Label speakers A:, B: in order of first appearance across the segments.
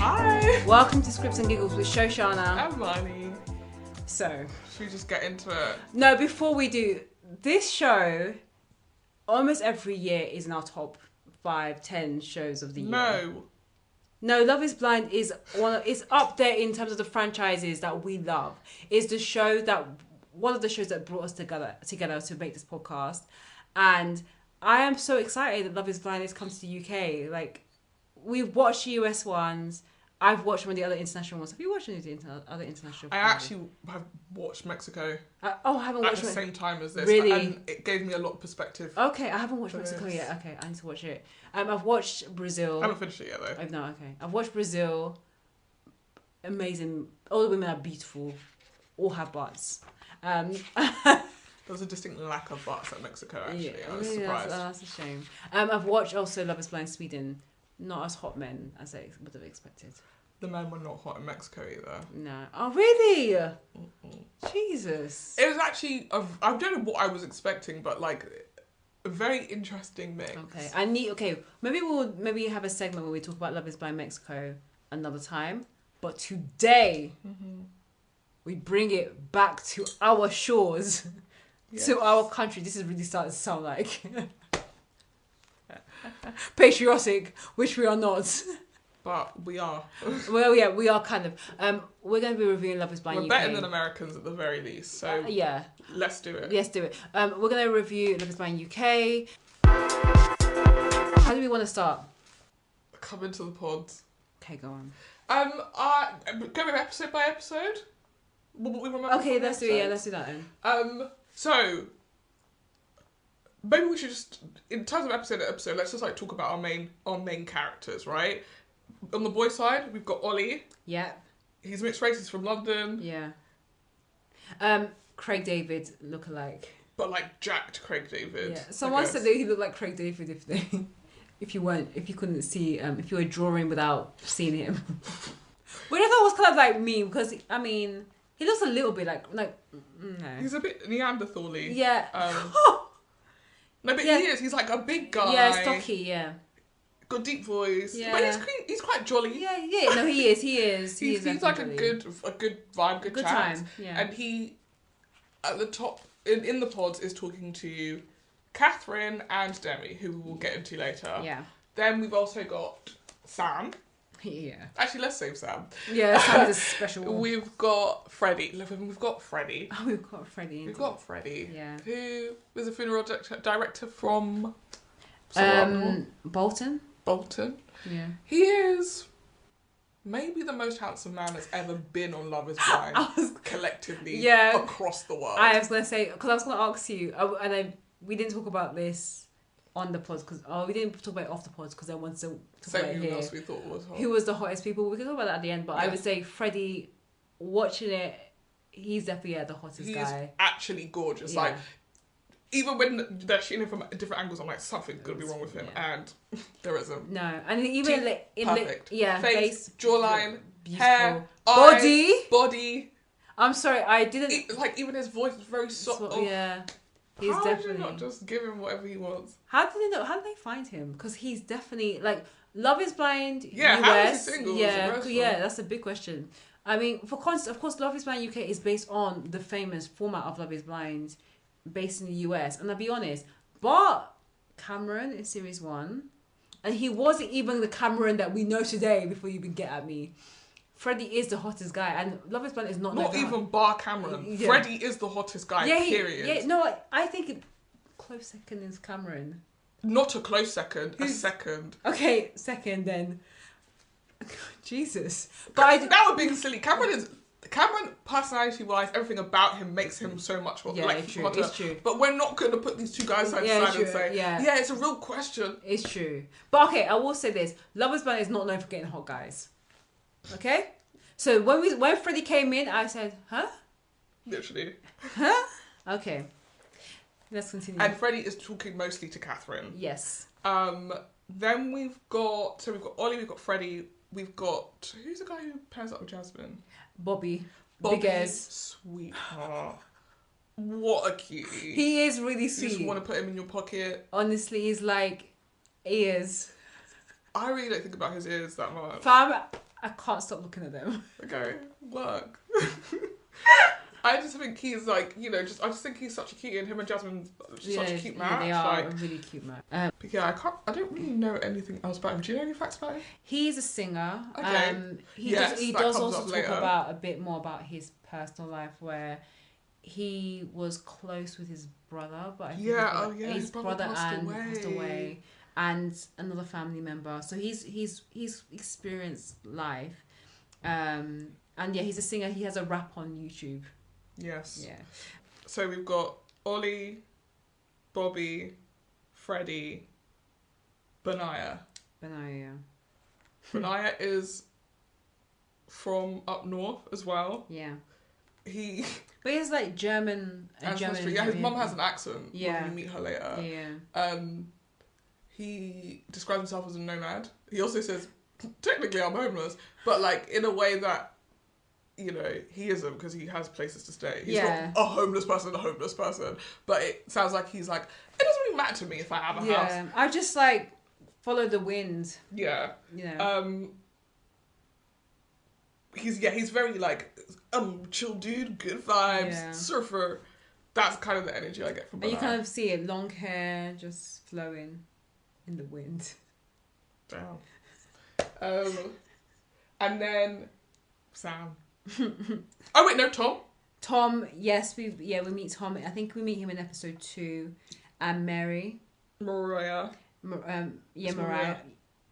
A: Hi.
B: Welcome to Scripts and Giggles with Shoshana.
A: I'm Marnie.
B: So,
A: should we just get into it?
B: No, before we do, this show, almost every year is in our top 5, 10 shows of the year. No, Love is Blind is up there in terms of the franchises that we love. It's the show that, one of the shows that brought us together to make this podcast. And I am so excited that Love is Blind has come to the UK. Like, we've watched the US ones. I've watched one of the other international ones. Have you watched any of the other international ones?
A: I actually have watched Mexico.
B: I haven't watched
A: at the same time as this.
B: Really?
A: And it gave me a lot of perspective.
B: Okay, I haven't watched Mexico yet. Okay, I need to watch it. I've watched Brazil.
A: I haven't finished it yet though.
B: No, okay. I've watched Brazil. Amazing. All the women are beautiful. All have butts.
A: There was a distinct lack of butts at Mexico, actually. I was surprised.
B: That's a shame. I've watched also Love is Blind Sweden. Not as hot men as I would have expected.
A: The men were not hot in Mexico either.
B: No. Oh, really?
A: Mm-mm.
B: Jesus.
A: It was actually, I don't know what I was expecting, but like a very interesting mix.
B: Okay. Maybe we'll have a segment where we talk about Love is Blind Mexico another time. But today, we bring it back to our shores, to our country. This is really starting to sound like patriotic, which we are not.
A: But we are.
B: Well, yeah, we are kind of. We're going to be reviewing Love is Blind UK.
A: We're better than Americans at the very least, so
B: yeah.
A: Let's do it.
B: Let's do it. We're going to review Love is Blind UK. How do we want to start?
A: Come into the pods.
B: Okay, go on.
A: Go episode by episode. What we remember.
B: Okay, let's do it. Yeah, let's do that then.
A: So maybe we should just, in terms of episode to episode, let's just like talk about our main characters, right? On the boy side, we've got Ollie.
B: Yeah.
A: He's mixed race. He's from London.
B: Yeah. Craig David lookalike.
A: But like jacked Craig David.
B: Yeah. Someone said that he looked like Craig David if you couldn't see, if you were drawing without seeing him. Which I thought was kind of like me, because I mean, he looks a little bit like no.
A: He's a bit Neanderthal-y.
B: Yeah.
A: No, but he is. He's like a big guy.
B: Yeah, stocky. Yeah.
A: Got deep voice.
B: Yeah.
A: But he's quite jolly.
B: Yeah. No, he is. He's
A: like
B: jolly.
A: a good vibe, good chat.
B: Time. Yeah.
A: And he, at the top in the pods, is talking to Catherine and Demi, who we will get into later.
B: Yeah.
A: Then we've also got Sam.
B: Yeah.
A: Actually, let's save Sam.
B: Yeah, Sam is special.
A: We've got Freddie. We've got Freddie.
B: Oh, we've got Freddie.
A: Yeah. Who is a funeral director from
B: Bolton. Yeah.
A: He is maybe the most handsome man that's ever been on Love is Blind collectively across the world.
B: I was going to say, because I was going to ask you, we didn't talk about this on the pods, because we didn't talk about it off the pods, because I wanted to talk about it here.
A: Else we thought was hot.
B: Who was the hottest people? We can talk about that at the end, but I would say Freddie, watching it, he's definitely the hottest guy.
A: He's actually gorgeous. Yeah. Like, even when they're shooting him from different angles, I'm like, something's going to be wrong with him. Yeah. And there isn't.
B: No. And even
A: perfect.
B: Face,
A: jawline,
B: beautiful.
A: hair, body.
B: I'm sorry, I didn't...
A: even his voice was very soft.
B: Yeah. He's
A: how
B: definitely...
A: did you not just give him whatever he wants?
B: How did they find him? Because he's definitely, like, Love is Blind US.
A: How is he single?
B: Yeah, that's a big question. I mean, of course, Love is Blind UK is based on the famous format of Love is Blind, based in the US. And I'll be honest, but Cameron in series 1, and he wasn't even the Cameron that we know today, before you even get at me. Freddie is the hottest guy, and Love is Blind is not
A: even bar Cameron. Yeah. Freddie is the hottest guy, period.
B: I think close second is Cameron.
A: Not a close second, a second.
B: Okay, second then. Jesus. But
A: that would be silly. Cameron, personality-wise, everything about him makes him so much hotter.
B: Yeah, it's true.
A: But we're not going to put these two guys side to side and say, yeah, it's a real question.
B: It's true. But okay, I will say this. Love is Blind is not known for getting hot guys. Okay? So when Freddie came in, I said, huh?
A: Literally.
B: Huh? Okay. Let's continue.
A: And Freddie is talking mostly to Catherine.
B: Yes.
A: Then we've got Ollie, we've got Freddie, we've got, who's the guy who pairs up with Jasmine?
B: Bobby. Big as.
A: Sweetheart. What a cutie.
B: He is really sweet.
A: You just want to put him in your pocket.
B: Honestly, he's like ears.
A: I really don't think about his ears that much.
B: Fam, I can't stop looking at them.
A: Okay, work. I just think he's like, I just think he's such a cutie, and him and Jasmine such a cute match.
B: They are a really cute match.
A: But yeah, I don't really know anything else about him. Do you know any facts about him?
B: He's a singer.
A: Okay.
B: He does also talk about a bit more about his personal life, where he was close with his brother, but I think his brother passed away, and another family member. So he's experienced life, and yeah, he's a singer. He has a rap on YouTube.
A: Yes.
B: Yeah.
A: So we've got Ollie, Bobby, Freddie, Benaya. Benaya is from up north as well.
B: Yeah.
A: But
B: he's like German.
A: Ancestry. Yeah, his mum has an accent.
B: Yeah.
A: When you meet her later.
B: Yeah.
A: He describes himself as a nomad. He also says, technically I'm homeless, but like in a way that, he isn't, because he has places to stay. He's not a homeless person, but it sounds like he's like, it doesn't really matter to me if I have a house.
B: Yeah, I just like follow the wind.
A: Yeah. He's very like, chill dude, good vibes, surfer. That's kind of the energy I get from him.
B: And you kind of see it, long hair just flowing in the wind.
A: Damn. And then Sam. Oh wait, no, Tom.
B: Tom, yes, we meet Tom. I think we meet him in episode 2, and Mariah.
A: Mariah.
B: Mariah.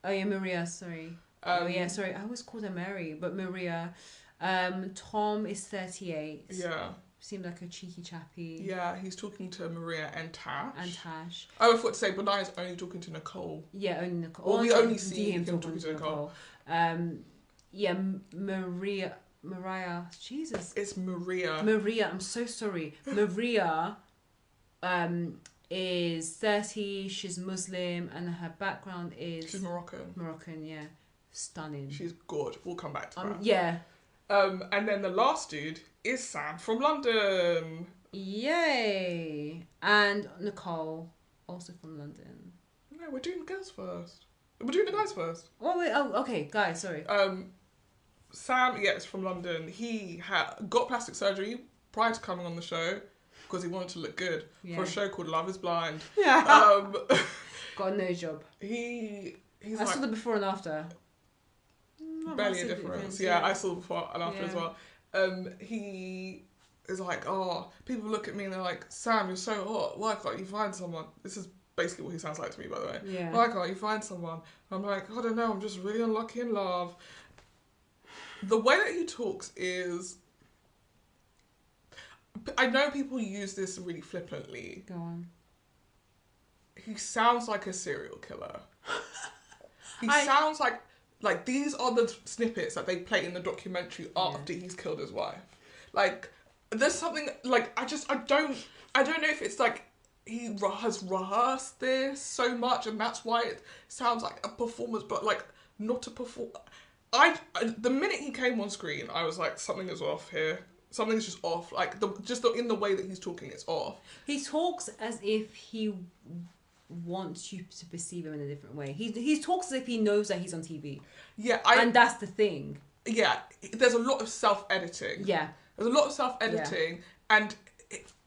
B: Oh yeah, Maria. Sorry. Sorry. I always called her Mary, but Maria. Tom is 38.
A: Yeah.
B: Seemed like a cheeky chappy.
A: Yeah, he's talking to Maria and Tash.
B: Oh,
A: I forgot to say, Benaya's only talking to Nicole.
B: Yeah, only Nicole.
A: Well, we only see him talking to Nicole.
B: Mariah. Jesus.
A: It's Maria.
B: Maria, I'm so sorry. Maria is 30, she's Muslim, and her background is...
A: She's Moroccan.
B: Moroccan, yeah. Stunning.
A: She's good. We'll come back to that.
B: Yeah.
A: And then the last dude is Sam from London.
B: Yay! And Nicole, also from London.
A: No, we're doing the girls first. We're doing the guys first.
B: Oh, wait. Oh, okay. Guys, sorry.
A: Sam, is from London. He got plastic surgery prior to coming on the show because he wanted to look good for a show called Love is Blind.
B: Yeah. Got a nose job.
A: I
B: saw the before and after.
A: Barely a difference. Yeah, I saw before and after as well. He is like, people look at me and they're like, Sam, you're so hot. Why can't you find someone? This is basically what he sounds like to me, by the way.
B: Yeah.
A: Why can't you find someone? I'm like, I don't know. I'm just really unlucky in love. The way that he talks is... I know people use this really flippantly.
B: Go on.
A: He sounds like a serial killer. He sounds like these are the snippets that they play in the documentary after he's killed his wife. Like, there's something like I don't know if it's like he has rehearsed this so much and that's why it sounds like a performance, but like not a perform. The minute he came on screen, I was like, something is off here. Something's just off. Like in the way that he's talking, it's off. He
B: talks as if he wants you to perceive him in a different way. He talks as if he knows that he's on TV.
A: Yeah,
B: and that's the thing.
A: Yeah, there's a lot of self-editing.
B: Yeah,
A: there's a lot of self-editing, and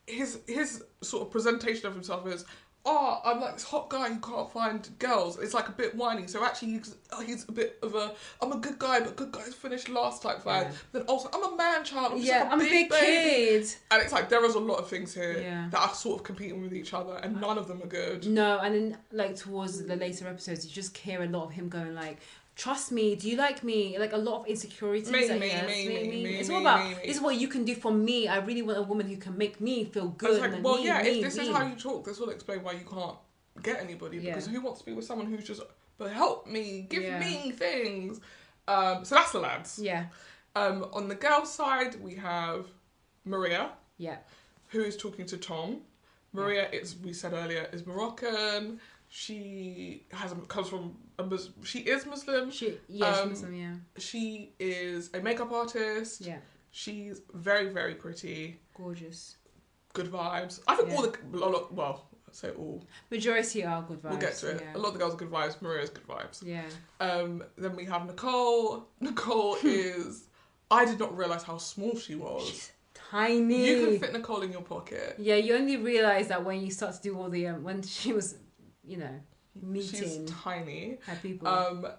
A: his sort of presentation of himself is, I'm like this hot guy who can't find girls. It's like a bit whiny. So actually, he's a bit of I'm a good guy, but good guys finish last type vibe. Yeah. Then also, I'm a man child. I'm a big kid. And it's like there is a lot of things here that are sort of competing with each other, and none of them are good.
B: No, and then like towards the later episodes, you just hear a lot of him going like, trust me, do you like me? Like a lot of insecurities. Me. It's all about, this is what you can do for me. I really want a woman who can make me feel good.
A: Like, if this is how you talk, this will explain why you can't get anybody. Because who wants to be with someone who's just, but help me, give me things. So that's the lads.
B: Yeah.
A: On the girl side, we have Maria.
B: Yeah.
A: Who is talking to Tom. Maria, we said earlier, is Moroccan. She comes from she is Muslim.
B: She's Muslim, yeah.
A: She is a makeup artist.
B: Yeah. She's
A: very, very pretty.
B: Gorgeous.
A: Good vibes. I think say all.
B: Majority are good vibes.
A: We'll get to it.
B: Yeah.
A: A lot of the girls are good vibes. Maria's good vibes.
B: Yeah.
A: Then we have Nicole. Nicole is... I did not realise how small she was.
B: She's tiny.
A: You can fit Nicole in your pocket.
B: Yeah, you only realise that when you start to do all the... when she was, you know, meeting...
A: She's tiny.
B: Her people.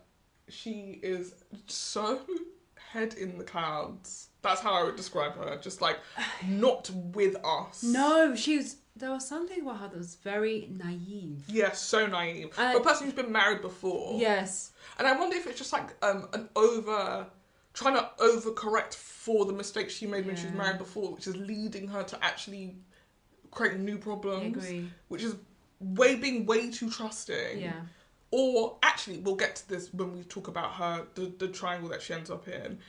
A: She is so head in the clouds. That's how I would describe her. Just like, not with us.
B: No, there was something about her that was very naive.
A: Yeah, so naive. A person who's been married before.
B: Yes.
A: And I wonder if it's just like trying to overcorrect for the mistakes she made when she was married before, which is leading her to actually create new problems.
B: I agree.
A: Which is being way too trusting.
B: Yeah.
A: Or actually, we'll get to this when we talk about her, the triangle that she ends up in.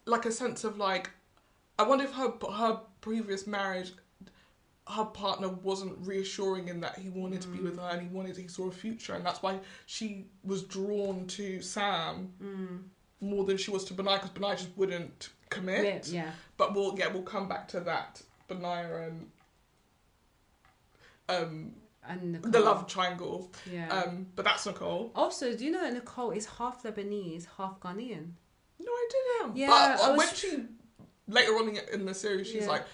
A: Like a sense of like, I wonder if her previous marriage, her partner wasn't reassuring in that he wanted to be with her and he saw a future, and that's why she was drawn to Sam more than she was to Benaya, because Benaya just wouldn't commit.
B: Yeah.
A: But we'll come back to that, Benaya and the love triangle.
B: Yeah.
A: But that's Nicole.
B: Also, do you know that Nicole is half Lebanese, half Ghanaian?
A: No, I didn't.
B: Yeah,
A: but when she later on in the series, she's like,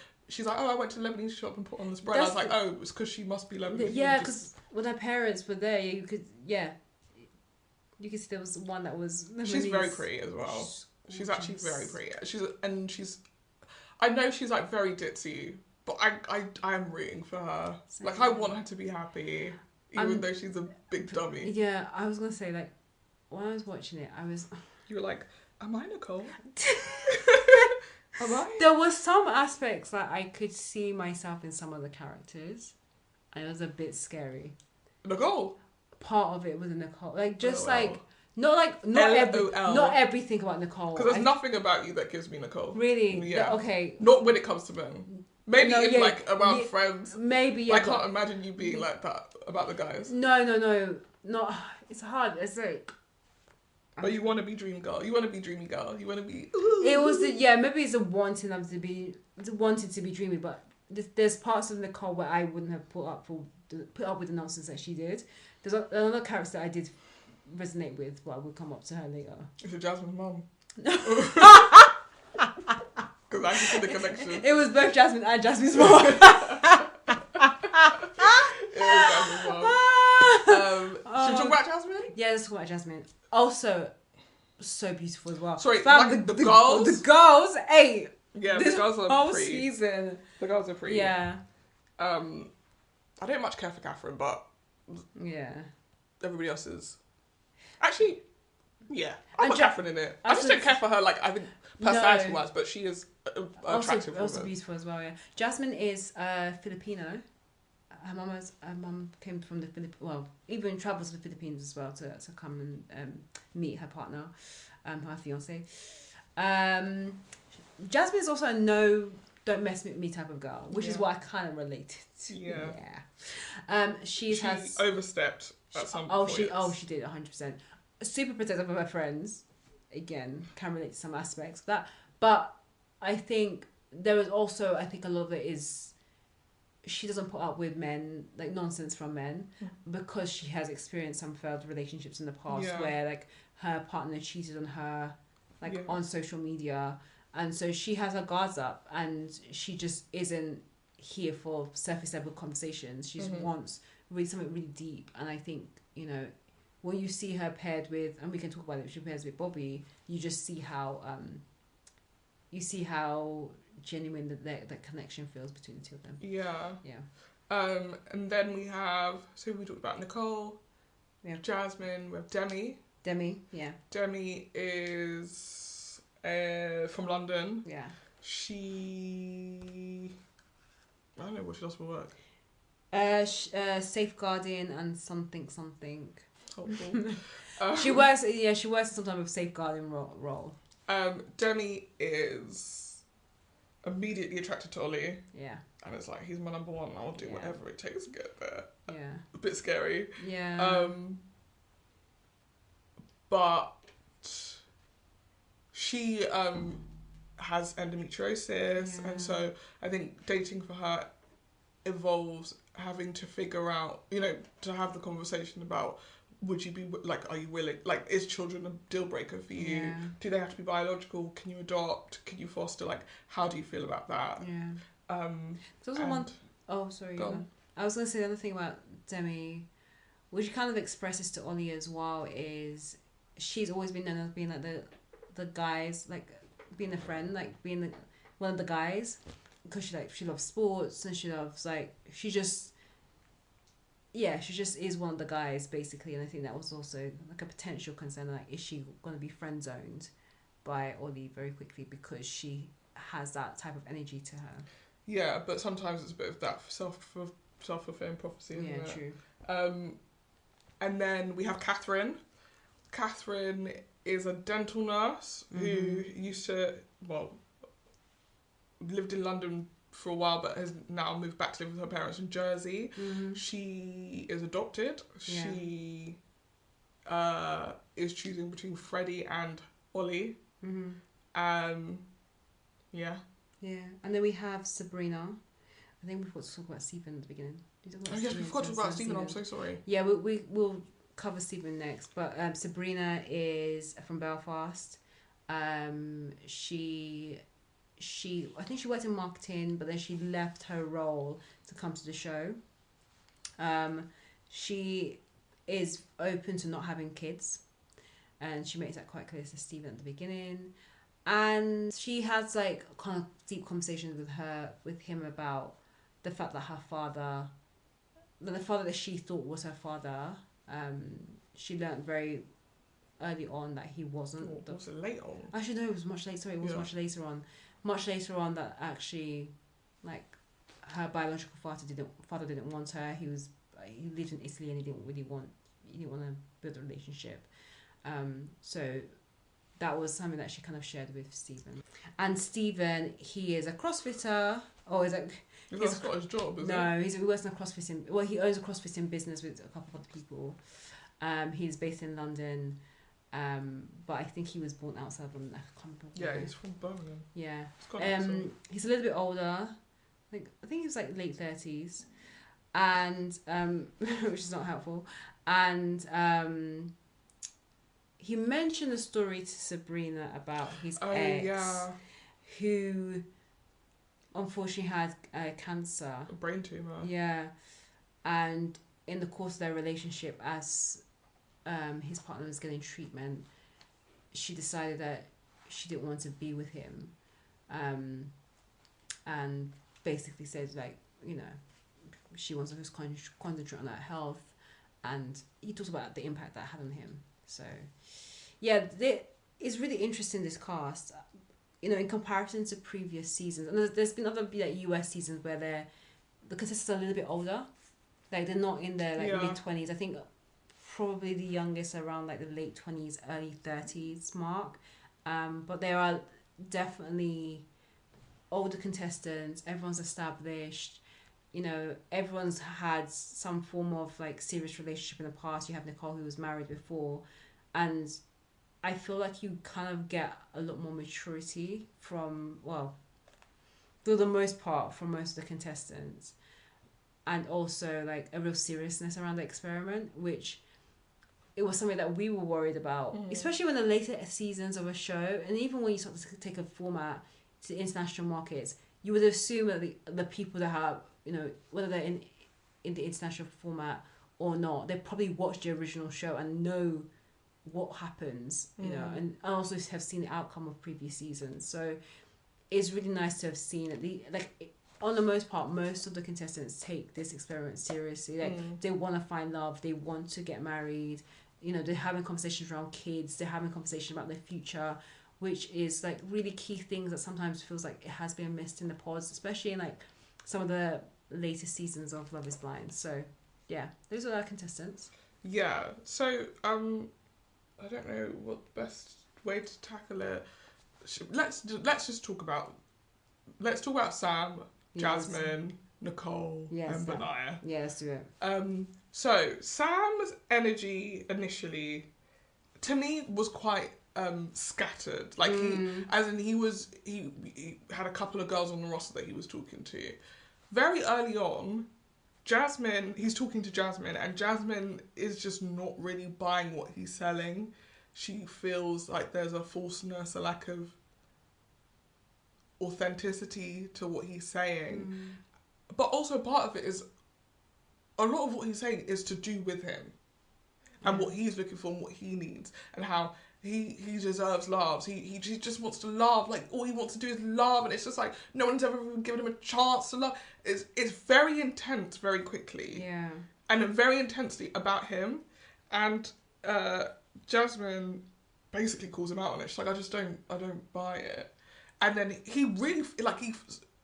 A: oh, I went to the Lebanese shop and put on this bread. I was like, oh, it's because she must be Lebanese.
B: Yeah, because when her parents were there, you could see there was one that was Lebanese.
A: She's very pretty as well. She's actually very pretty. I know she's like very ditzy, but I am rooting for her.
B: Same.
A: Like, I want her to be happy, even though she's a big dummy.
B: Yeah, I was gonna say, like, when I was watching it,
A: You were like, am I Nicole? Am I?
B: There was some aspects that I could see myself in some of the characters, and it was a bit scary.
A: Nicole?
B: Part of it was Nicole. Like, just
A: LOL.
B: not everything about Nicole.
A: Because there's nothing about you that gives me Nicole.
B: Really?
A: Yeah.
B: Okay.
A: Not when it comes to men. Maybe around friends.
B: Maybe, yeah.
A: I can't imagine you being like that about the guys.
B: No. Not. It's hard. It's like.
A: But you want to be dream girl. You want to be dreamy girl. You want to be.
B: It was maybe it's a wanting to be dreamy, but there's parts of Nicole where I wouldn't have put up with the nonsense that she did. There's another character that I did resonate with, but I will come up to her later.
A: It's Jasmine's mum. Because I can see the connection.
B: It was both Jasmine and Jasmine's mom.
A: It was Jasmine's mum. Should we talk about Jasmine?
B: Yeah, let's talk about Jasmine. Also, so beautiful as well.
A: Sorry,
B: Fam,
A: like the girls?
B: The girls, hey.
A: Yeah, the girls are
B: whole
A: pretty.
B: Season.
A: The girls are pretty.
B: Yeah.
A: I don't much care for Catherine, but
B: yeah,
A: everybody else is. Actually, yeah, I put
B: Ja-
A: Catherine in it. I just don't care for her, like, I think, personality-wise, but she is attractive.
B: Also beautiful as well, yeah. Jasmine is Filipino. Her mum came from the Philippines. Well, even travels to the Philippines as well to come and meet her partner, her fiance. Jasmine is also a don't mess with me type of girl, which is what I kind of related to. Yeah. She
A: overstepped at some point.
B: She did 100%. Super protective of her friends. Again, can relate to some aspects of that. But I think there is also, a lot of it is she doesn't put up with men, like nonsense from men, because she has experienced some failed relationships in the past where like her partner cheated on her, on social media. And so she has her guards up and she just isn't here for surface level conversations. She wants something really deep. And I think, when you see her paired with, and we can talk about it, she pairs with Bobby, you just see how genuine that connection feels between the two of them.
A: Yeah. And then we have, so we talked about Nicole, we have Jasmine, we have Demi.
B: Demi, yeah.
A: Demi is from London.
B: Yeah.
A: I don't know what she does for work.
B: Safeguarding and something.
A: Helpful.
B: She works sometimes with safeguarding role.
A: Demi is immediately attracted to Ollie.
B: Yeah.
A: And it's like, he's my number one, I'll do whatever it takes to get there.
B: Yeah.
A: A bit scary.
B: Yeah.
A: But she has endometriosis, and so I think dating for her involves having to figure out, to have the conversation about, would you be, like, are you willing, like, is children a deal breaker for you?
B: Yeah.
A: Do they have to be biological? Can you adopt? Can you foster? Like, how do you feel about that?
B: Yeah. There's also one. Oh, sorry. I was going to say the other thing about Demi, which she kind of expresses to Ollie as well, is she's always been known as being like the guys, like being a friend, like being one of the guys, because she loves sports and she loves she just is one of the guys basically. And I think that was also like a potential concern, like, is she going to be friend zoned by Ollie very quickly because she has that type of energy to her.
A: Yeah, but sometimes it's a bit of that self-fulfilling prophecy, isn't it?
B: Yeah, true.
A: And then we have Catherine. Catherine is a dental nurse who used to, lived in London for a while, but has now moved back to live with her parents in Jersey. She is adopted.
B: Yeah.
A: She is choosing between Freddie and Ollie. Yeah.
B: Yeah, and then we have Sabrina. I think we forgot to talk about Stephen at the beginning.
A: Yes, we forgot to talk about Stephen. I'm so sorry.
B: Yeah, we'll cover Stephen next. But Sabrina is from Belfast. She I think she worked in marketing, but then she left her role to come to the show. She is open to not having kids, and she makes that quite clear to Stephen at the beginning. And she has like kind of deep conversations with him about the fact that the father that she thought was her father, she learned very early on that he wasn't.
A: Was it late on?
B: Actually, no, it was much later. Sorry, it was much later on. Much later on, that actually, like, her biological father didn't want her. He lived in Italy and he didn't want to build a relationship. So that was something that she kind of shared with Stephen. And Stephen, he is a CrossFitter. Oh, he's like...
A: That's not his job, is it?
B: No, he works in a CrossFitting... Well, he owns a CrossFitting business with a couple of other people. He's based in London. But I think he was born outside of London. I can't remember.
A: Yeah, he's from Birmingham.
B: Yeah. He's a little bit older. Like, I think he was like late 30s. And... which is not helpful. And... he mentioned a story to Sabrina about his ex, who unfortunately had cancer.
A: A brain tumour.
B: Yeah. And in the course of their relationship, as his partner was getting treatment, she decided that she didn't want to be with him. And basically said, like, she wants to just concentrate on that health. And he talks about the impact that had on him. So, yeah, it's really interesting, this cast, in comparison to previous seasons. And there's been other US seasons where the contestants are a little bit older. Like, they're not in their mid-20s. I think probably the youngest around like the late 20s, early 30s mark. But there are definitely older contestants. Everyone's established. Everyone's had some form of like serious relationship in the past. You have Nicole, who was married before, and I feel like you kind of get a lot more maturity from, for the most part, from most of the contestants, and also like a real seriousness around the experiment, which it was something that we were worried about, especially when the later seasons of a show, and even when you start to take a format to international markets, you would assume that the people that have, whether they're in the international format or not, they probably watched the original show and know what happens, and also have seen the outcome of previous seasons. So it's really nice to have seen that on the most part, most of the contestants take this experiment seriously. Like, they want to find love, they want to get married, they're having conversations around kids, they're having conversations about their future, which is like really key things that sometimes feels like it has been missed in the pods, especially in like some of the latest seasons of Love is Blind. So yeah, those are our contestants.
A: Yeah, so I don't know what the best way to tackle it. Let's talk about Sam, Jasmine, Nicole, and Benaya.
B: Yeah, let's do it.
A: So Sam's energy initially, to me, was quite scattered. Like he had a couple of girls on the roster that he was talking to, very early on, he's talking to Jasmine, and Jasmine is just not really buying what he's selling. She feels like there's a falseness, a lack of authenticity to what he's saying. But also part of it is, a lot of what he's saying is to do with him. And what he's looking for and what he needs. And how he deserves love. He just wants to love. Like, all he wants to do is love. And it's just like, no one's ever given him a chance to love. It's very intense very quickly.
B: Yeah.
A: And very intensely about him. And Jasmine basically calls him out on it. She's like, I don't buy it. And then he really, like,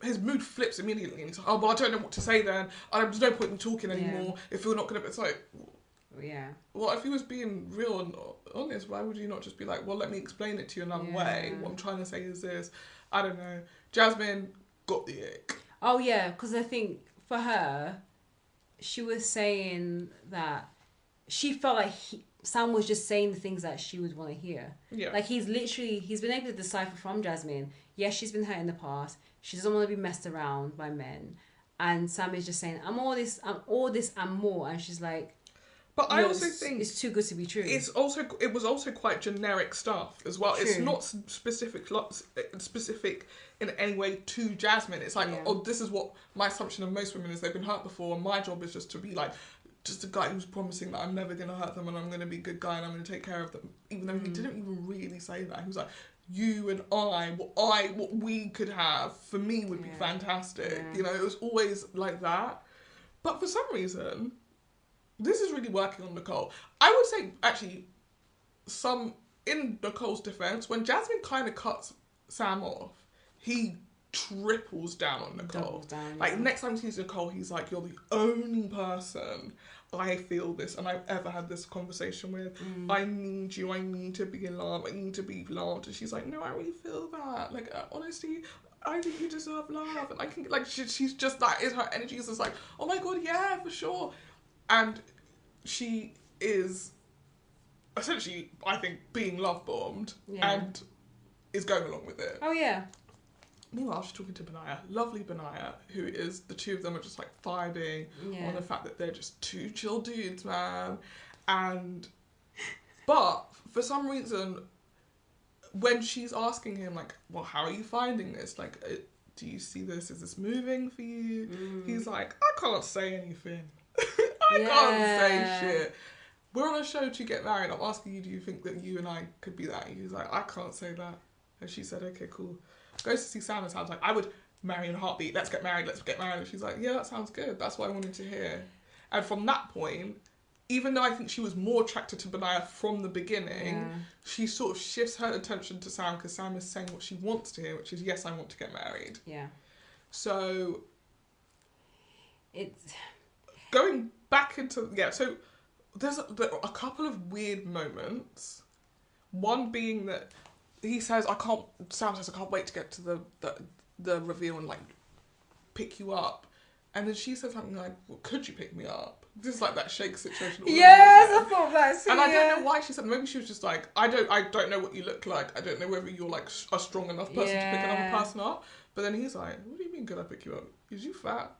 A: his mood flips immediately. And he's like, oh, well, I don't know what to say then. There's no point in talking anymore if you're not going to... It's like...
B: Yeah.
A: Well, if he was being real and honest, why would you not just be like, well, let me explain it to you another way? What I'm trying to say is this. I don't know. Jasmine got the ick.
B: Oh, yeah, because I think for her, she was saying that she felt like Sam was just saying the things that she would want to hear.
A: Yeah.
B: Like, he's been able to decipher from Jasmine, yes, she's been hurt in the past. She doesn't want to be messed around by men. And Sam is just saying, I'm all this and more. And she's like...
A: But I also think
B: it's too good to be true.
A: It was also quite generic stuff as well.
B: True.
A: It's not specific in any way to Jasmine. It's like, oh, this is what my assumption of most women is. They've been hurt before, and my job is just to be like, just a guy who's promising that I'm never going to hurt them and I'm going to be a good guy and I'm going to take care of them. Even though he didn't even really say that. He was like, you and what we could have for me would be fantastic.
B: Yeah.
A: You know, it was always like that. But for some reason, this is really working on Nicole. I would say, actually, in Nicole's defense, when Jasmine kind of cuts Sam off, he triples down on Nicole. Like, next time he sees Nicole, he's like, you're the only person I feel this and I've ever had this conversation with. I need you. I need to be in love. I need to be loved. And she's like, no, I really feel that. Like, honestly, I think you deserve love. And I can, like, she's just, that is her energy. Is just like, oh my God, yeah, for sure. And she is essentially, I think, being love bombed and is going along with it.
B: Oh, yeah.
A: Meanwhile, she's talking to Benaya, lovely Benaya, who is, the two of them are just like vibing on the fact that they're just two chill dudes, man. But for some reason, when she's asking him, like, well, how are you finding this? Like, do you see this? Is this moving for you? He's like, I can't say anything. I can't say shit. We're on a show to get married. I'm asking you, do you think that you and I could be that? He's like, I can't say that. And she said, okay, cool. Goes to see Sam and Sam's like, I would marry in a heartbeat. Let's get married. And she's like, yeah, that sounds good. That's what I wanted to hear. And from that point, even though I think she was more attracted to Benaya from the beginning, she sort of shifts her attention to Sam because Sam is saying what she wants to hear, which is, yes, I want to get married.
B: Yeah.
A: So...
B: It's...
A: Going back into... Yeah, so there are a couple of weird moments. One being that Sam says, I can't wait to get to the reveal and, like, pick you up. And then she said something like, well, could you pick me up? Just like that shake situation.
B: Yes, I thought that.
A: And I don't know why she said, maybe she was just like, I don't know what you look like. I don't know whether you're, like, a strong enough person to pick another person up. But then he's like, what do you mean could I pick you up? Is you fat?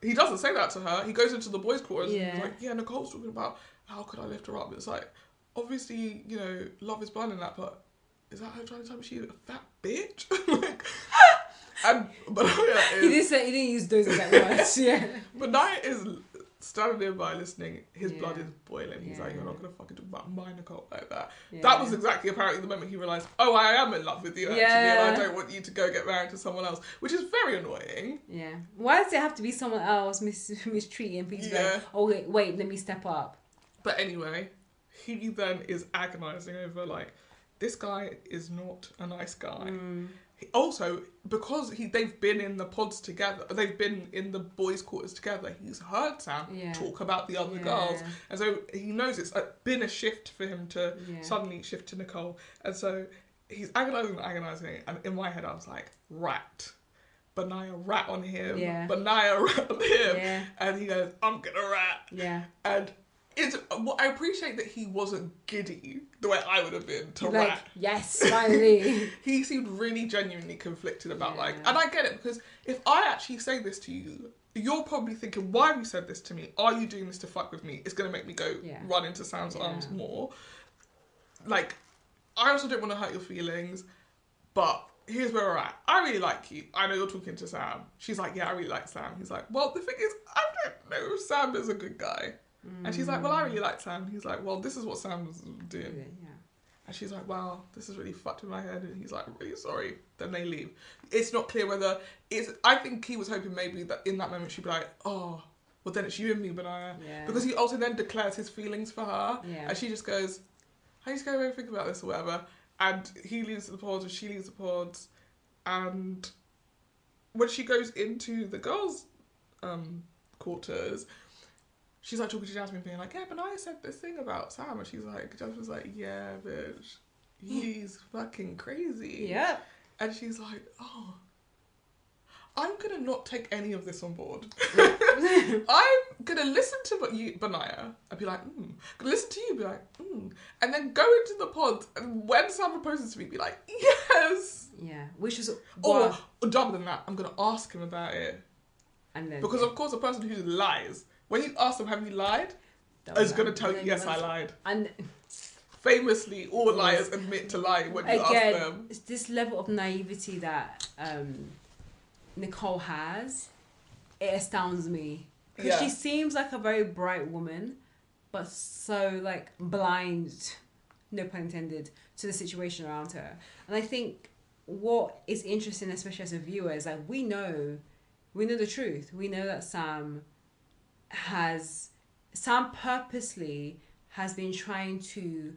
A: He doesn't say that to her. He goes into the boys' quarters and he's like, yeah, Nicole's talking about how could I lift her up? It's like, obviously, you know, love is blind in that, but is that her trying to tell me she's a fat bitch? Like,
B: he didn't use those exact words. Yeah.
A: But Nia is standing nearby listening. His blood is boiling. He's like, you're not gonna fucking talk about my Nicole like that. Yeah. That was exactly apparently the moment he realised, oh, I am in love with you actually, and I don't want you to go get married to someone else, which is very annoying.
B: Yeah. Why does it have to be someone else mistreating people? Like, oh wait, let me step up.
A: But anyway, he then is agonising over, like, this guy is not a nice guy. Also, because they've been in the pods together, they've been in the boys' quarters together, he's heard Sam talk about the other girls. And so he knows it's been a shift for him to suddenly shift to Nicole. And so he's agonising. And in my head, I was like, rat. Benaya rat on him. Yeah. Benaya rat on him. Yeah. And he goes, I'm going to rat.
B: Yeah.
A: And I appreciate that he wasn't giddy the way I would have been to rat.
B: Yes, finally.
A: He seemed really genuinely conflicted about and I get it, because if I actually say this to you, you're probably thinking, why have you said this to me? Are you doing this to fuck with me? It's going to make me go run into Sam's arms more. Like, I also don't want to hurt your feelings, but here's where we're at. I really like you. I know you're talking to Sam. She's like, yeah, I really like Sam. He's like, well, the thing is, I don't know if Sam is a good guy. And she's like, well, I really like Sam. He's like, well, this is what Sam was doing. Yeah. And she's like, wow, this is really fucked in my head. And he's like, I'm really sorry. Then they leave. It's not clear whether I think he was hoping maybe that in that moment she'd be like, oh, well, then it's you and me, Benaya. Yeah. Because he also then declares his feelings for her. Yeah. And she just goes, I just go away and think about this or whatever. And he leaves the pods, or she leaves the pods. And when she goes into the girls' quarters, she's like talking to Jasmine, being like, yeah, Benaya said this thing about Sam. And Jasmine's like, yeah, bitch, he's fucking crazy. Yeah. And she's like, oh, I'm going to not take any of this on board. I'm going to listen to Benaya and be like, listen to you, be like, and then go into the pod, and when Sam proposes to me, be like, yes.
B: Yeah, which is...
A: Or dumber than that, I'm going to ask him about it.
B: And then,
A: because, of course, a person who lies... When you ask them, have you lied? Is going to tell you, yes, I lied. And famously, all liars admit to lying when you ask them.
B: It's this level of naivety that Nicole has. It astounds me. Because she seems like a very bright woman, but so, like, blind, no pun intended, to the situation around her. And I think what is interesting, especially as a viewer, is like, we know the truth. We know that Sam purposely has been trying to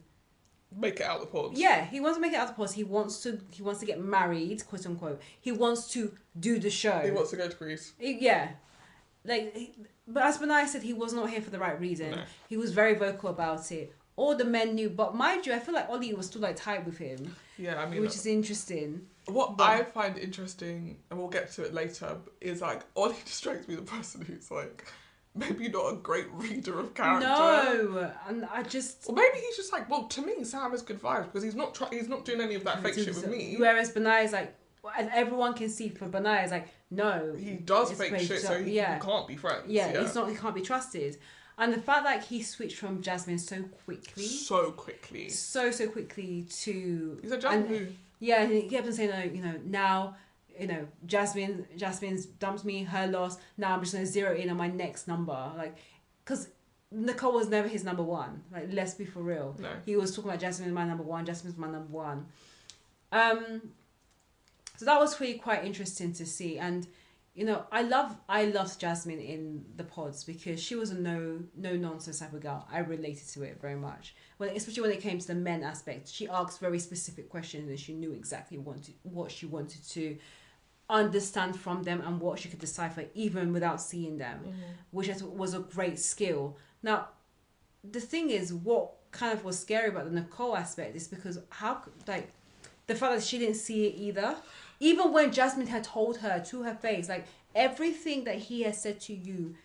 A: make it out the pods.
B: Yeah, he wants to make it out the pods. He wants to get married, quote unquote. He wants to do the show.
A: He wants to go to Greece.
B: But as Benaya said, he was not here for the right reason. No. He was very vocal about it. All the men knew, but mind you, I feel like Ollie was still like tight with him.
A: Yeah, I mean,
B: which is interesting.
A: What I find interesting, and we'll get to it later, is like Ollie just strikes me the person who's like, maybe not a great reader of character.
B: No, and I just...
A: Or maybe he's just like, well, to me, Sam has good vibes because he's not doing any of that fake shit with me.
B: Whereas Benaya is like, and everyone can see for Benaya is like, no.
A: He does fake shit, so he can't be friends.
B: Yeah, he can't be trusted. And the fact that he switched from Jasmine so quickly. So quickly to...
A: He's a Jasmine who?
B: Yeah, and he kept on saying, now... Jasmine's dumped me, her loss. Now I'm just going to zero in on my next number. Like, because Nicole was never his number one. Like, let's be for real.
A: No.
B: He was talking about Jasmine my number one, Jasmine's my number one. So that was really quite interesting to see. And, I loved Jasmine in the pods because she was a no nonsense type of girl. I related to it very much. Especially when it came to the men aspect. She asked very specific questions and she knew exactly what she wanted to understand from them and what she could decipher even without seeing them, which I thought was a great skill. Now, the thing is, what kind of was scary about the Nicole aspect is because the fact that she didn't see it either, even when Jasmine had told her to her face, like, everything that he has said to you,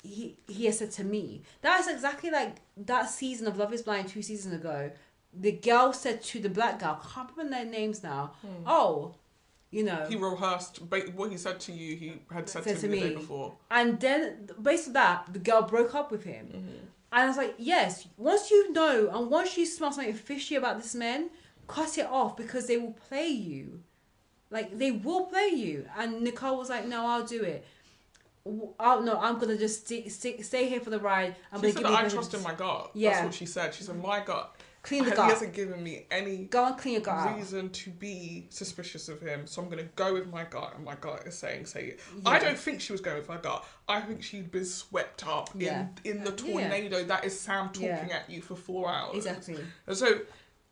B: he has said to me. That's exactly like that season of Love is Blind 2 seasons ago. The girl said to the black girl, I can't remember their names now. He
A: rehearsed what he said to you, he had said to me the day before.
B: And then, based on that, the girl broke up with him. And I was like, yes, once you know, and once you smell something fishy about this man, cut it off because they will play you. Like, they will play you. And Nicole was like, no, I'll do it. I'm going to just stay here for the ride.
A: She said, I trust in my gut. Yeah. That's what she said. She said, my gut.
B: Clean the gut.
A: He hasn't given me any
B: go and clean your gut
A: reason to be suspicious of him. So I'm going to go with my gut. And my gut is saying it. Yeah. I don't think she was going with her gut. I think she'd been swept up in the tornado that is Sam talking at you for 4 hours.
B: Exactly.
A: And so,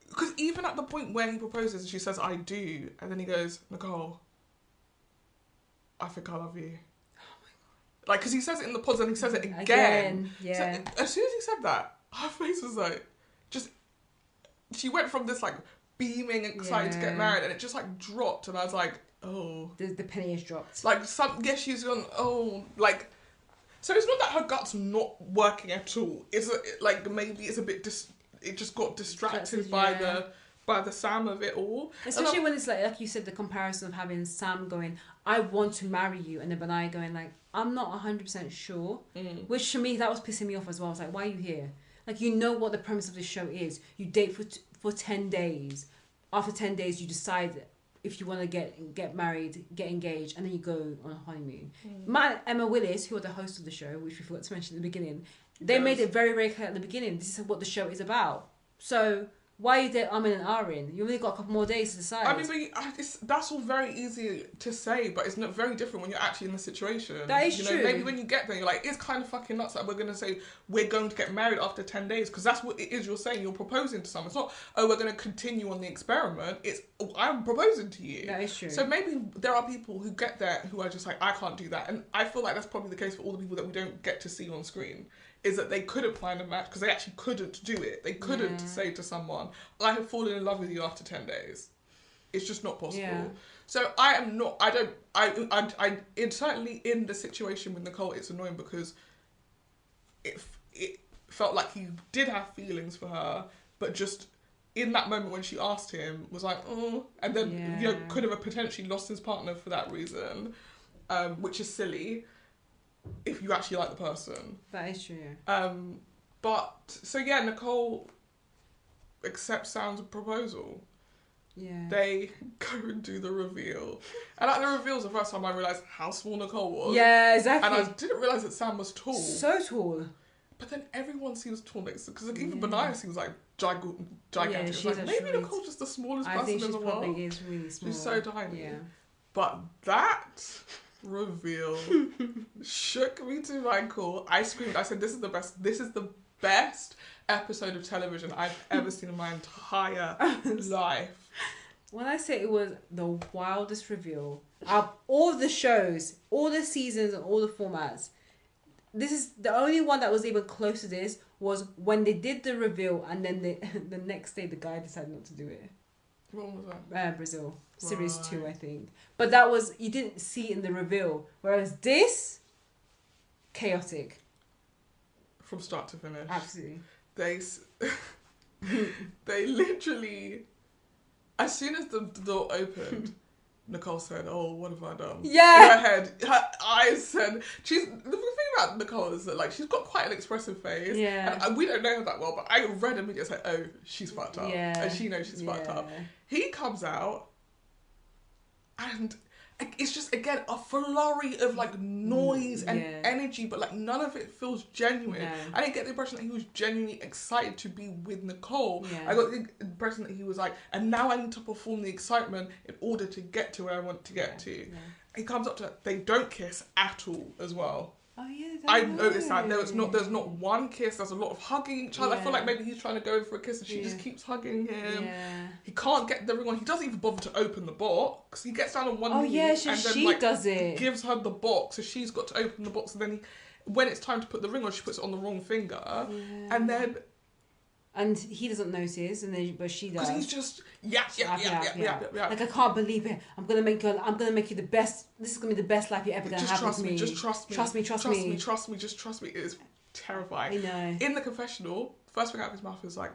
A: because even at the point where he proposes and she says, I do. And then he goes, Nicole, I think I love you. Like, because he says it in the pods and he says it again.
B: Yeah.
A: So, as soon as he said that, her face was like, she went from this, like, beaming, excited to get married, and it just, like, dropped, and I was like, oh.
B: The penny has dropped.
A: Like, she's gone, oh, like, So it's not that her gut's not working at all. It's like maybe it's a bit it just got distracted by the Sam of it all.
B: Especially when it's like you said, the comparison of having Sam going, I want to marry you, and then Benai going like, I'm not 100% sure. Which to me, that was pissing me off as well. I was like, why are you here? Like, you know what the premise of this show is. You date for 10 days. After 10 days, you decide if you want to get married, get engaged, and then you go on a honeymoon. Emma Willis, who are the host of the show, which we forgot to mention at the beginning, they made it very, very clear at the beginning, this is what the show is about. So why are you there and ahhing? You only got a couple more days to decide.
A: I mean, that's all very easy to say, but it's not very different when you're actually in the situation.
B: That is true.
A: Maybe when you get there, you're like, it's kind of fucking nuts that we're going to say we're going to get married after 10 days, because that's what it is you're saying. You're proposing to someone. It's not, oh, we're going to continue on the experiment. It's, oh, I'm proposing to you.
B: That is true.
A: So maybe there are people who get there who are just like, I can't do that. And I feel like that's probably the case for all the people that we don't get to see on screen. Is that they couldn't find a match because they actually couldn't do it. They couldn't say to someone, I have fallen in love with you after 10 days. It's just not possible. Yeah. So it's certainly in the situation with Nicole, it's annoying because it felt like he did have feelings for her, but just in that moment when she asked him, was like, oh, and then could have potentially lost his partner for that reason, which is silly. If you actually like the person.
B: That is true.
A: But so Nicole accepts Sam's proposal.
B: Yeah.
A: They go and do the reveal. And at the reveal was the first time I realised how small Nicole was.
B: Yeah, exactly.
A: And I didn't realise that Sam was tall.
B: So tall.
A: But then everyone seems tall next to, because even Benaya seems like gigantic.
B: Yeah, she's
A: like, maybe Nicole's just the smallest person in the world.
B: I think she probably is really small.
A: She's so tiny.
B: Yeah.
A: But that reveal shook me to my core. I screamed. I said, this is the best episode of television I've ever seen in my entire life.
B: When I say it was the wildest reveal of all the shows, all the seasons and all the formats, this is the only one that was even close to this was when they did the reveal and then the next day the guy decided not to do it.
A: What was that?
B: Brazil. Series 2, I think. But that was, you didn't see it in the reveal. Whereas this, chaotic.
A: From start to finish.
B: Absolutely.
A: They literally, as soon as the door opened, Nicole said, oh, what have I done?
B: Yeah.
A: In her head, her eyes said, the thing about Nicole is that, like, she's got quite an expressive face.
B: Yeah.
A: And we don't know her that well, but I read immediately, it's like, oh, she's fucked up.
B: Yeah.
A: And she knows she's fucked up. He comes out, and it's just, again, a flurry of, like, noise and energy, but, like, none of it feels genuine. No. I didn't get the impression that he was genuinely excited to be with Nicole. Yeah. I got the impression that he was like, and now I need to perform the excitement in order to get to where I want to get to. Yeah. He comes up to her, they don't kiss at all as well.
B: Oh yeah,
A: I noticed that there's not one kiss. There's a lot of hugging each other. I feel like maybe he's trying to go in for a kiss and she just keeps hugging him. Yeah. He can't get the ring on. He doesn't even bother to open the box. He gets down on one knee and then she
B: does it.
A: Gives her the box, so she's got to open the box. And then when it's time to put the ring on, she puts it on the wrong finger,
B: and he doesn't notice, but she does.
A: Because he's just yeah.
B: Like, I can't believe it. I'm gonna make you the best. This is gonna be the best life you're ever gonna have with me.
A: Just trust me. Trust me. Just trust me. It is terrifying.
B: I know.
A: In the confessional, first thing out of his mouth is like,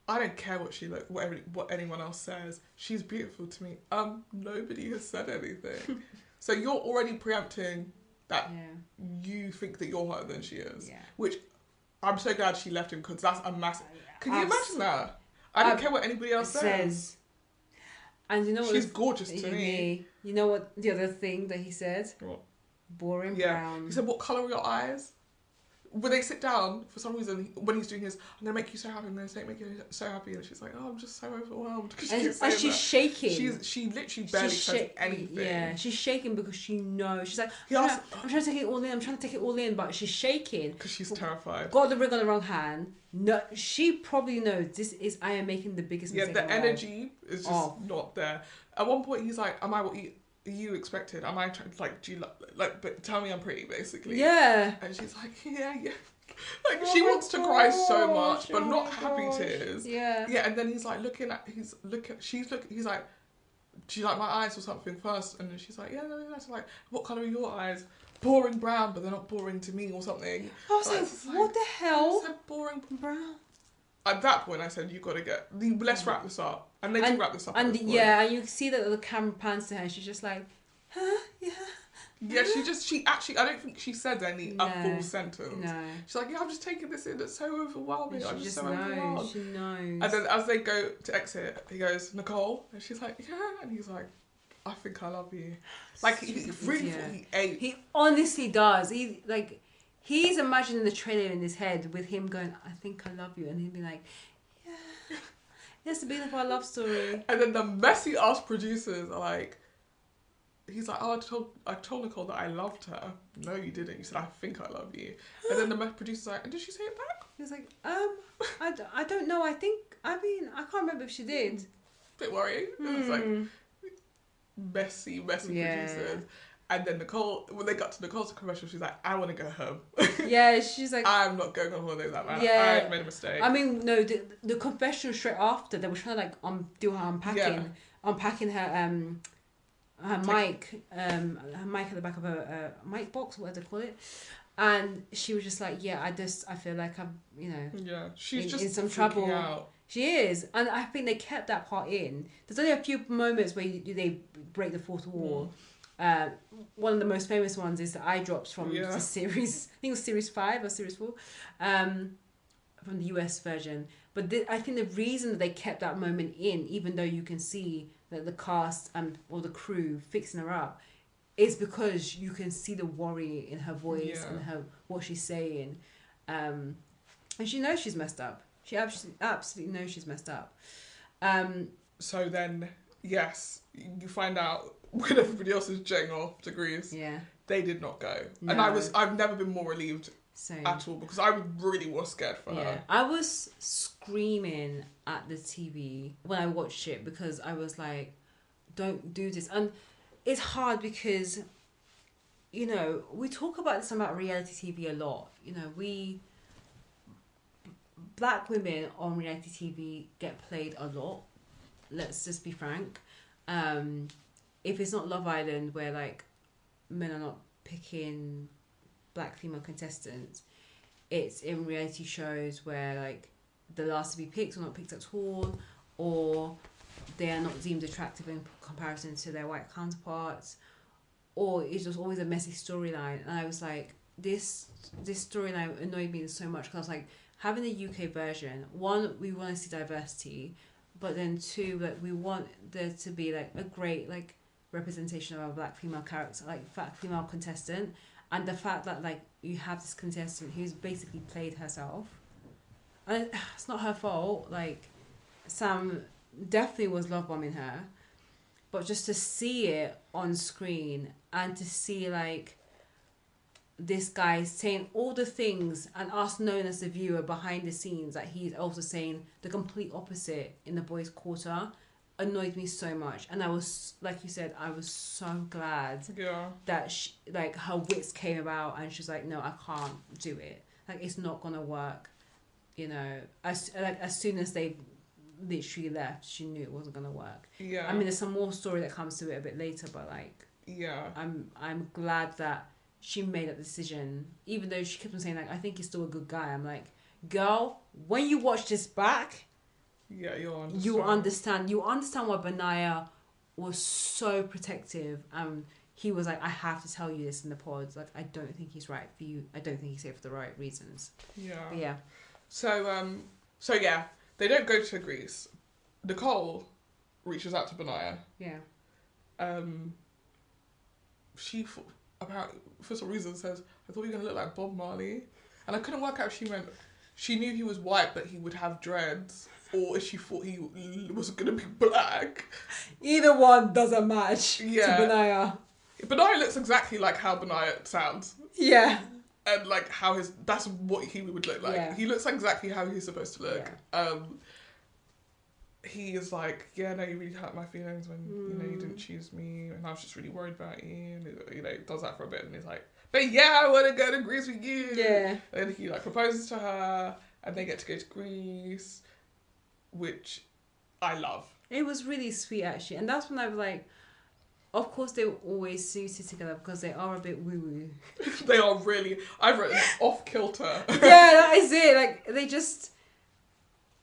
A: I don't care what she what anyone else says. She's beautiful to me. Nobody has said anything. So you're already preempting that you think that you're hotter than she is. Yeah. Which I'm so glad she left him, because that's a massive. Can you imagine that? I don't care what anybody else says.
B: And you know what?
A: She's gorgeous to me.
B: You know what the other thing that he said?
A: What?
B: Boring brown.
A: He said, what colour are your eyes? When they sit down, for some reason, when he's doing his, I'm going to make you so happy, I'm going to make you so happy. And she's like, oh, I'm just so overwhelmed.
B: And she's shaking.
A: She literally barely says anything.
B: Yeah, she's shaking because she knows. She's like, I'm trying to take it all in, but she's shaking.
A: Because she's terrified.
B: Got the ring on the wrong hand. No, she probably knows I am making the biggest mistake.
A: Yeah, the energy is just not there. At one point, he's like, am I what you expected? Am I trying, like, do you like, but tell me I'm pretty, basically.
B: Yeah.
A: And she's like, yeah. Like, she wants to cry so much, but not happy tears.
B: Yeah.
A: Yeah, and then he's like he's like, do you like my eyes or something first? And then she's like, yeah, no, that's like, what colour are your eyes? boring brown, but they're not boring to me or something.
B: I was like, what the hell?
A: I said boring brown. At that point, I said, you got to let's wrap this up. And they did wrap this up.
B: And yeah, and you see that the camera pans to her and she's just like, huh? Yeah.
A: Yeah, she actually, I don't think she said a full sentence.
B: No.
A: She's like, yeah, I'm just taking this in. It's so overwhelming. I'm just so overwhelmed.
B: She knows.
A: And then as they go to exit, he goes, Nicole. And she's like, yeah. And he's like, I think I love you. Like, he really thought he ate.
B: He honestly does. He's imagining the trailer in his head with him going, I think I love you. And he'd be like, yeah. It's the beginning of our love story.
A: And then the messy ass producers are like, he's like, oh, I told Nicole that I loved her. No, you didn't. You said, I think I love you. And then the producer's like, and did she say it back?
B: He was like, I don't know. I can't remember if she did.
A: Bit worrying. It was like messy producers. And then Nicole, when they got to Nicole's commercial, she's like, I want to go home.
B: Yeah, she's like,
A: I'm not going on holiday that man.
B: Yeah.
A: I made a mistake.
B: I mean, no, the confessional straight after, they were trying to like do her unpacking her mic at the back of a mic box, what do they call it? And she was just like, yeah, I feel like I'm,
A: yeah, she's just
B: in some trouble.
A: Out.
B: She is, and I think they kept that part in. There's only a few moments where they break the fourth wall. One of the most famous ones is the eye drops from the series. I think it was series 5 or series 4, from the US version. But I think the reason that they kept that moment in, even though you can see that the cast or the crew fixing her up, is because you can see the worry in her voice and what she's saying, and she knows she's messed up. She absolutely knows she's messed up.
A: So then, yes, you find out when everybody else is jetting off to Greece.
B: Yeah,
A: they did not go,
B: no.
A: And I've never been more relieved.
B: Same.
A: At all, because I really was scared for her.
B: I was screaming at the TV when I watched it because I was like, don't do this. And it's hard because, we talk about this about reality TV a lot. Black women on reality TV get played a lot. Let's just be frank. If it's not Love Island, where like men are not picking black female contestants, it's in reality shows where like the last to be picked or not picked at all, or they are not deemed attractive in comparison to their white counterparts, or it's just always a messy storyline. And I was like, this storyline annoyed me so much because I was like, having the UK version, one, we want to see diversity, but then two, like we want there to be like a great like representation of a black female character, like black female contestant. And the fact that like you have this contestant who's basically played herself, and it's not her fault. Like Sam definitely was love bombing her, but just to see it on screen and to see like this guy saying all the things and us knowing as the viewer behind the scenes that he's also saying the complete opposite in the boys' quarter annoyed me so much. And I was, like you said, I was so glad that she, like her wits came about and she's like, no, I can't do it. Like it's not gonna work. As soon as they literally left, she knew it wasn't gonna work.
A: Yeah.
B: I mean, there's some more story that comes to it a bit later, but like, I'm glad that she made that decision, even though she kept on saying like, I think he's still a good guy. I'm like, girl, when you watch this back, you understand why Benaya was so protective. He was like, I have to tell you this in the pods. Like, I don't think he's right for you. I don't think he's here for the right reasons.
A: Yeah.
B: But yeah.
A: So yeah, they don't go to Greece. Nicole reaches out to Benaya.
B: Yeah.
A: She, for some reason, says, I thought you were going to look like Bob Marley. And I couldn't work out if she meant she knew he was white, but he would have dreads, or if she thought he was going to be black.
B: Either one doesn't match to Benaya.
A: Benaya looks exactly like how Benaya sounds.
B: Yeah.
A: And like how that's what he would look like. Yeah. He looks exactly how he's supposed to look. Yeah. He is like, yeah, no, you really hurt my feelings when, you didn't choose me, and I was just really worried about you. And, does that for a bit, and he's like, but yeah, I want to go to Greece with you.
B: Yeah.
A: And he like proposes to her, and they get to go to Greece, which I love.
B: It was really sweet, actually. And that's when I was like, of course they're always suited together because they are a bit woo-woo.
A: They are really, I've written off kilter.
B: Yeah, that is it. Like, they just,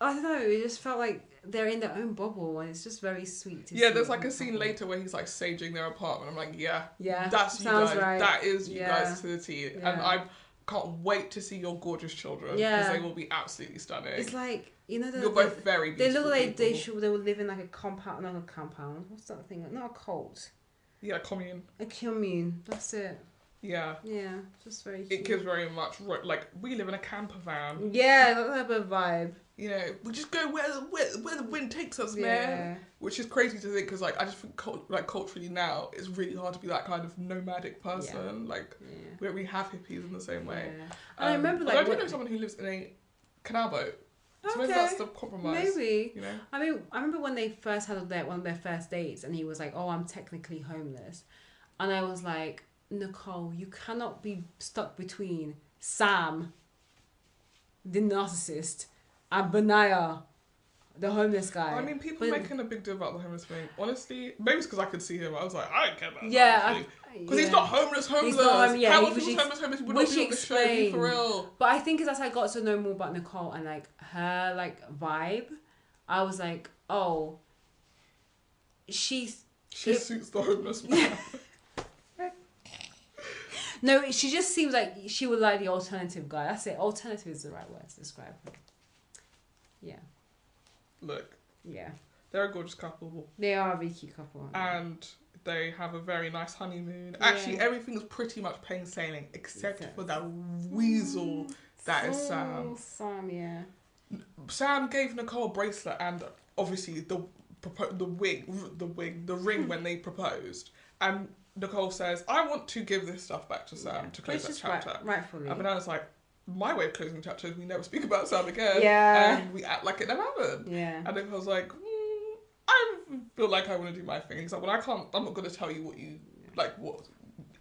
B: I don't know, it just felt like they're in their own bubble, and it's just very sweet to see.
A: Yeah, there's like a scene later where he's like saging their apartment. I'm like, yeah, that's you guys.
B: Right.
A: That is you guys to the T. Yeah. And I can't wait to see your gorgeous children because they will be absolutely stunning.
B: It's like, you know,
A: you're both very beautiful.
B: They look like
A: people.
B: they would live in like a compound, not a compound. What's that thing? Not a cult.
A: Yeah, commune.
B: A commune. That's it.
A: Yeah.
B: Yeah, just very cute.
A: It gives very much, like, we live in a camper van.
B: Yeah, that type of vibe.
A: You know, we just go where the wind takes us, man. Which is crazy to think because, like, I just think, culturally now, it's really hard to be that kind of nomadic person. Like, where we have hippies in the same way.
B: Yeah. And I remember, like...
A: I do know someone who lives in a canal boat. So maybe that's the compromise.
B: Maybe.
A: You know?
B: I mean, I remember when they first had one of their first dates and he was like, oh, I'm technically homeless. And I was like... Nicole, you cannot be stuck between Sam, the narcissist, and Benaya, the homeless guy.
A: I mean, people making a big deal about the homeless thing. Honestly, maybe it's because I could see him. I was like, I don't care about that. Because he's not homeless. He's not,
B: How
A: was he homeless? He would not be on the show, for real.
B: But I think as I got to know more about Nicole and like her like vibe, I was like, oh, she
A: suits the homeless man.
B: No, she just seems like she would like the alternative guy. That's it. Alternative is the right word to describe her. Yeah.
A: Look.
B: Yeah.
A: They're a gorgeous couple.
B: They are a really cute couple.
A: And they have a very nice honeymoon. Yeah. Actually, everything's pretty much plain sailing except for that weasel that is Sam.
B: Sam, yeah.
A: Sam gave Nicole a bracelet and obviously the ring when they proposed. And Nicole says, I want to give this stuff back to Sam to close that chapter.
B: Rightfully.
A: And Banana's like, my way of closing the chapter is we never speak about Sam again.
B: Yeah.
A: And we act like it never happened.
B: Yeah.
A: And Nicole's like, I feel like I want to do my thing. He's like, well, I'm not going to tell you what what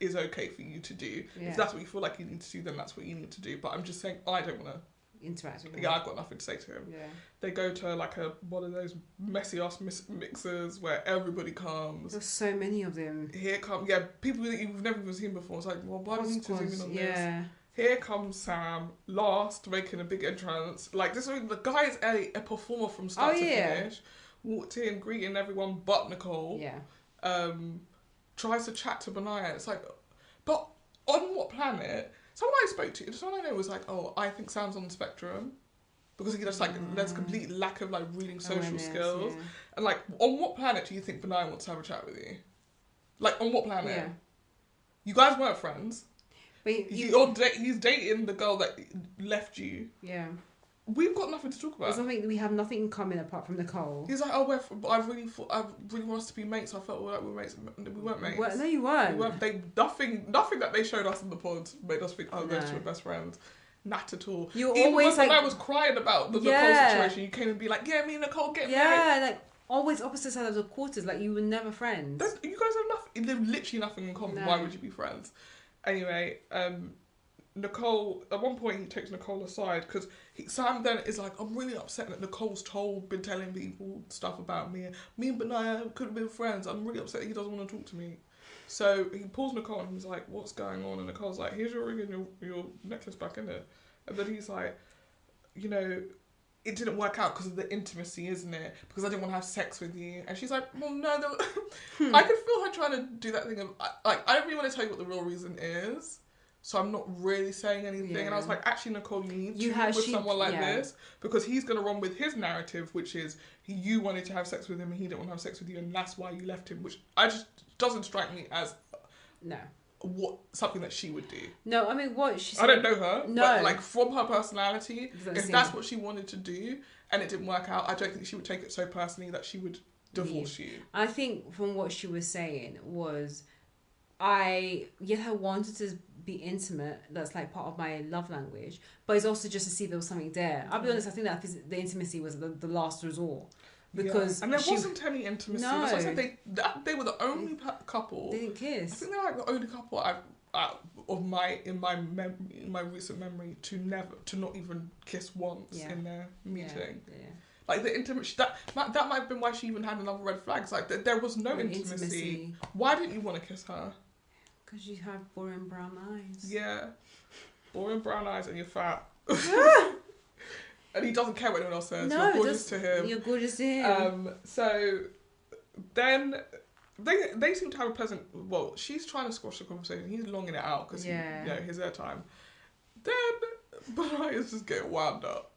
A: is okay for you to do. Yeah. If that's what you feel like you need to do, then that's what you need to do. But I'm just saying, I don't want to
B: interact with him.
A: Yeah, I've got nothing to say to him. Yeah. They go to like one of those messy ass mixers where everybody comes.
B: There's so many of them.
A: Here come people that you've never even seen before. It's like, well, why do you need to zoom in on this? Here comes Sam, last, making a big entrance. Like this, the guy is a performer from start to finish. Walked in, greeting everyone but Nicole.
B: Yeah.
A: Tries to chat to Benaya. It's like, but on what planet? Someone I spoke to, someone I know was like, oh, I think Sam's on the spectrum. Because he just like, there's a complete lack of like reading social skills. Yeah. And like, on what planet do you think Benaya wants to have a chat with you? Like, on what planet? Yeah. You guys weren't friends. But he's dating the girl that left you.
B: Yeah.
A: We've got nothing to talk about.
B: We have nothing in common apart from Nicole.
A: He's like, oh, I really want us to be mates. I felt like we were mates. We weren't mates.
B: Well, no, you weren't.
A: Nothing that they showed us in the pod made us think, oh, those two are best friends. Not at all.
B: You
A: even
B: always
A: when I was crying about the Nicole situation, you came and be like, yeah, me and Nicole get married.
B: Yeah, like always opposite sides of the quarters. Like you were never friends.
A: You guys have nothing. There's literally nothing in common. No. Why would you be friends? Anyway, Nicole, at one point he takes Nicole aside because Sam then is like, I'm really upset that Nicole's been telling people stuff about me. Me and Benaya could have been friends. I'm really upset that he doesn't want to talk to me. So he pulls Nicole and he's like, what's going on? And Nicole's like, here's your ring and your necklace back in it. And then he's like, you know, it didn't work out because of the intimacy, isn't it? Because I didn't want to have sex with you. And she's like, well, no. I could feel her trying to do that thing of, I don't really want to tell you what the real reason is. So I'm not really saying anything. Yeah. And I was like, actually, Nicole, you need to with someone like this. Because he's going to run with his narrative, which is you wanted to have sex with him and he didn't want to have sex with you. And that's why you left him. Which doesn't strike me as something that she would do.
B: No, I mean, what she said,
A: I don't know her. No. But like from her personality, if that's what she wanted to do and it didn't work out, I don't think she would take it so personally that she would divorce you.
B: I think from what she was saying was, I wanted to be intimate. That's like part of my love language, but it's also just to see if there was something there. I'll be honest, I think that the intimacy was the last resort because
A: and there wasn't any intimacy. No. That's why I said they were the only couple.
B: They didn't kiss.
A: I think they're like the only couple in my recent memory to not even kiss once in their meeting.
B: Yeah.
A: Like the intimacy, that might have been why she even had another red flag. It's like there was no intimacy. Why didn't you want to kiss her?
B: Because you have boring brown eyes.
A: Yeah, boring brown eyes and you're fat. And he doesn't care what anyone else says.
B: No,
A: you're gorgeous to him.
B: You're gorgeous to him.
A: So then they seem to have a pleasant. Well, she's trying to squash the conversation. He's longing it out because his airtime. Then Brian's just getting wound up.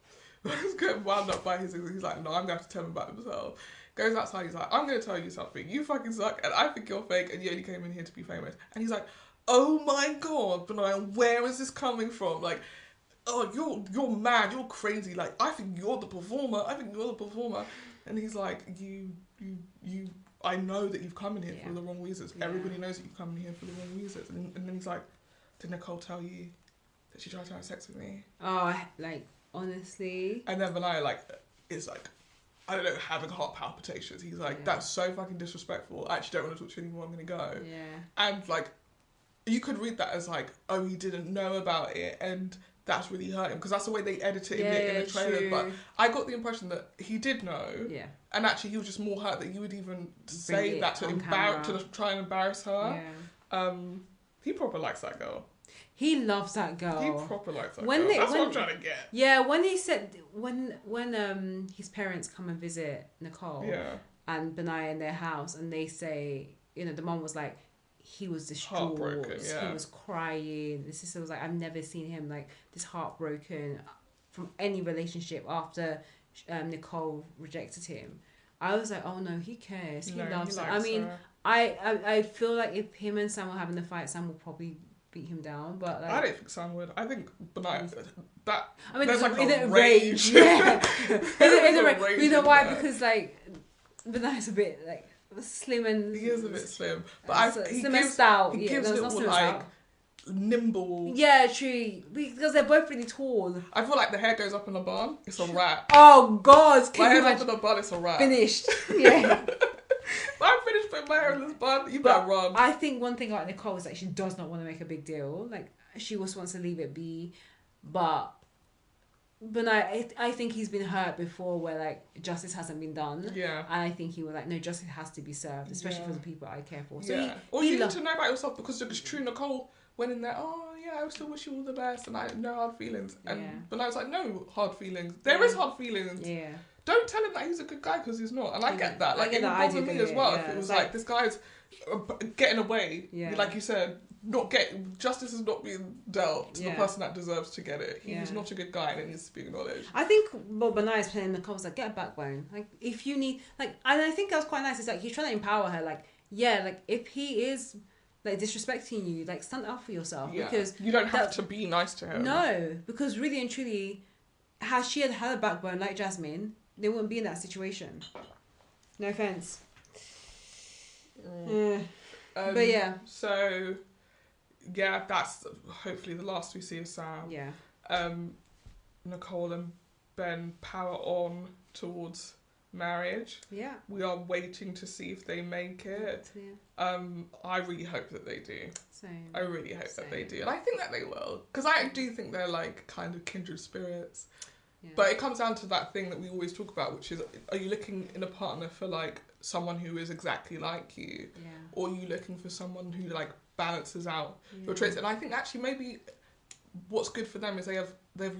A: He's getting wound up by his. He's like, no, I'm gonna have to tell him about himself. Goes outside. He's like, I'm gonna tell you something. You fucking suck, and I think you're fake, and you only came in here to be famous. And he's like, oh my god, Brian, where is this coming from? Like, oh, you're mad, you're crazy. Like, I think you're the performer. And he's like, you. I know that you've come in here for the wrong reasons. Yeah. Everybody knows that you've come in here for the wrong reasons. And then he's like, did Nicole tell you that she tried to have sex with me?
B: Oh, like, honestly.
A: And then Benaya, like, is like, I don't know, having heart palpitations. He's like, that's so fucking disrespectful. I actually don't want to talk to you anymore. I'm going to go.
B: Yeah.
A: And, like, you could read that as, like, oh, he didn't know about it. And that's really hurt him. Because that's the way they edit it in the trailer. True. But I got the impression that he did know.
B: Yeah.
A: And actually, he was just more hurt that you would even say that to try and embarrass her. Yeah. He probably likes that girl.
B: He loves that girl.
A: He proper likes that girl. That's what I'm trying to get.
B: Yeah, when he said when his parents come and visit Nicole and Benaya in their house, and they say, you know, the mom was like, he was distraught, he was crying. The sister was like, I've never seen him like this heartbroken from any relationship after Nicole rejected him. I was like, oh no, he cares. He loves her. I mean, her. I feel like if him and Sam were having a fight, Sam will probably beat him down, but like,
A: I don't think Sam would. I think Benaya, that
B: I mean,
A: there's like a
B: rage. Yeah. There's a rage. You know why? There. Because like Benaya's a bit like slim and
A: he is a bit slim, but
B: slim and stout.
A: He gives little like nimble.
B: Yeah, true. Because they're both really tall.
A: I feel like the hair goes up in a bun. It's a wrap.
B: Oh God!
A: My hair's up in a bun. It's a wrap.
B: Finished. Yeah.
A: I'm finished putting my hair in this bun. You better run.
B: I think one thing about Nicole is like she does not want to make a big deal. Like she just wants to leave it be. But I think he's been hurt before where like justice hasn't been done.
A: Yeah.
B: And I think he was like, no, justice has to be served, especially for the people I care for. So
A: you need to know about yourself because it's true. Nicole went in there, oh yeah, I still wish you all the best and I no hard feelings. And but I was like, no hard feelings. There is hard feelings.
B: Yeah.
A: Don't tell him that he's a good guy because he's not. And I get that. Like, it would bother me as well if it was like, this guy's getting away. Yeah. Like you said, justice is not being dealt to the person that deserves to get it. He's not a good guy and it needs to be acknowledged.
B: I think Benaya's playing the was like, get a backbone. Like, if you need, like, and I think that was quite nice. It's like, he's trying to empower her. Like, yeah, like, if he is, like, disrespecting you, like, stand up for yourself. Yeah. Because
A: you don't have to be nice to him.
B: No, because really and truly, had she had a backbone like Jasmine, they wouldn't be in that situation. No offense. But yeah.
A: So, yeah, that's hopefully the last we see of Sam.
B: Yeah.
A: Nicole and Ben power on towards marriage.
B: Yeah.
A: We are waiting to see if they make it. Yeah. I really hope that they do.
B: Same.
A: I really hope that they do. And I think that they will. Because I do think they're like kind of kindred spirits. Yeah. But it comes down to that thing that we always talk about, which is, are you looking in a partner for like someone who is exactly like you?
B: Yeah.
A: Or are you looking for someone who like balances out your traits? And I think actually maybe what's good for them is they have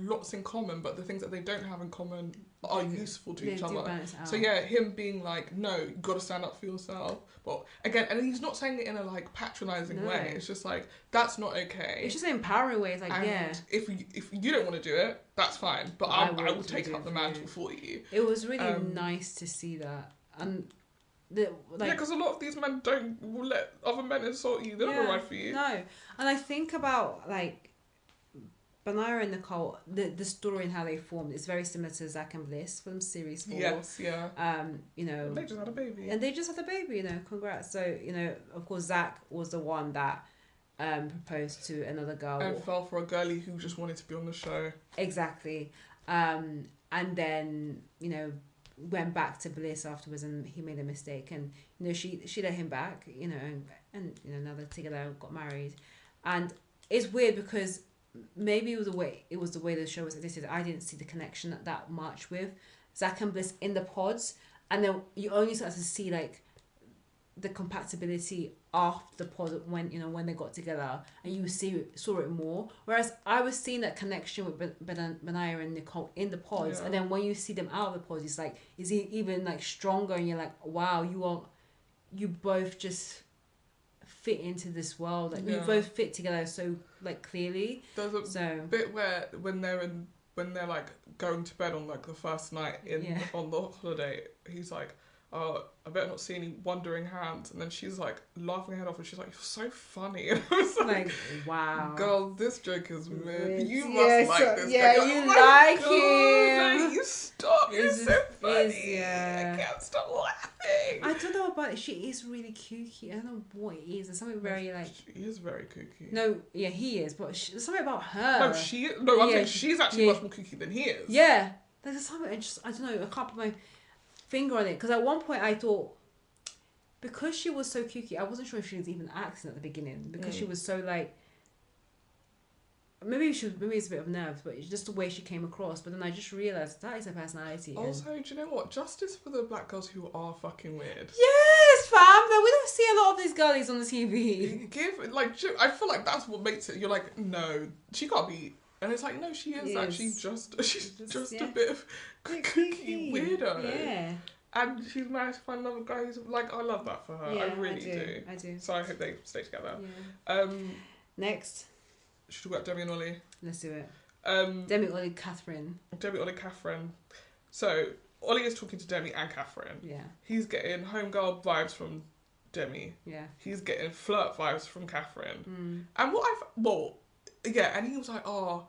A: lots in common, but the things that they don't have in common are useful to each other. So yeah, him being like, no, you've got to stand up for yourself. But again, and he's not saying it in a like patronising way. It's just like, that's not okay.
B: It's just an empowering way. It's like,
A: and if you don't want to do it, that's fine. But I will take up the mantle for you.
B: It was really nice to see that. And
A: because a lot of these men will let other men insult you. They're not right for you.
B: No. And I think about like Benaya and Nicole, the story and how they formed is very similar to Zach and Bliss from series 4.
A: Yes, yeah.
B: You know,
A: they just had a baby.
B: And they just had a baby, you know, congrats. So, you know, of course Zach was the one that proposed to another girl.
A: And fell for a girlie who just wanted to be on the show.
B: Exactly. And then, you know, went back to Bliss afterwards and he made a mistake and, you know, she let him back, you know, and you know, now they're together, got married. And it's weird because maybe it was the way the show was edited. I didn't see the connection that much with Zach and Bliss in the pods, and then you only start to see like the compatibility after the pod when they got together, and you saw it more. Whereas I was seeing that connection with Benaya and Nicole in the pods, and then when you see them out of the pods, it's like is he even like stronger, and you're like, wow, you both just fit into this world, like you both fit together so like clearly.
A: There's a bit where when they're like going to bed on like the first night on the holiday, he's like, oh, I better not see any wandering hands, and then she's like laughing her head off, and she's like, you're so funny, and I was like,
B: wow,
A: girl, this joke is mid. You must like this
B: guy.
A: Like,
B: you like him.
A: You stop, you're so funny. I can't stop laughing.
B: I don't know about it. She is really kooky. I don't know what it is. There's something very like.
A: She is very kooky.
B: No, yeah, he is, but there's something about her.
A: I'm saying she's actually much more kooky than he is.
B: Yeah, there's something. I don't know. I can't put my finger on it, because at one point I thought, because she was so kooky, I wasn't sure if she was even acting at the beginning, because she was so like, maybe it's a bit of nerves, but it's just the way she came across. But then I just realised that is her personality.
A: Also, do you know what? Justice for the black girls who are fucking weird.
B: Yes, fam. Though we don't see a lot of these girlies on the TV.
A: I feel like that's what makes it. You're like, no, she can't be. And it's like, no, she is actually just a bit of kooky weirdo. Yeah. And she's managed to find another guy who's like, I love that for her. Yeah, I really do. I do. So I hope they stay together. Yeah.
B: Next.
A: Should we talk about Demi and Ollie?
B: Let's do it. Demi, Ollie, Catherine.
A: Demi, Ollie, Catherine. So Ollie is talking to Demi and Catherine.
B: Yeah.
A: He's getting homegirl vibes from Demi.
B: Yeah. He's
A: getting flirt vibes from Catherine. And and he was like, oh,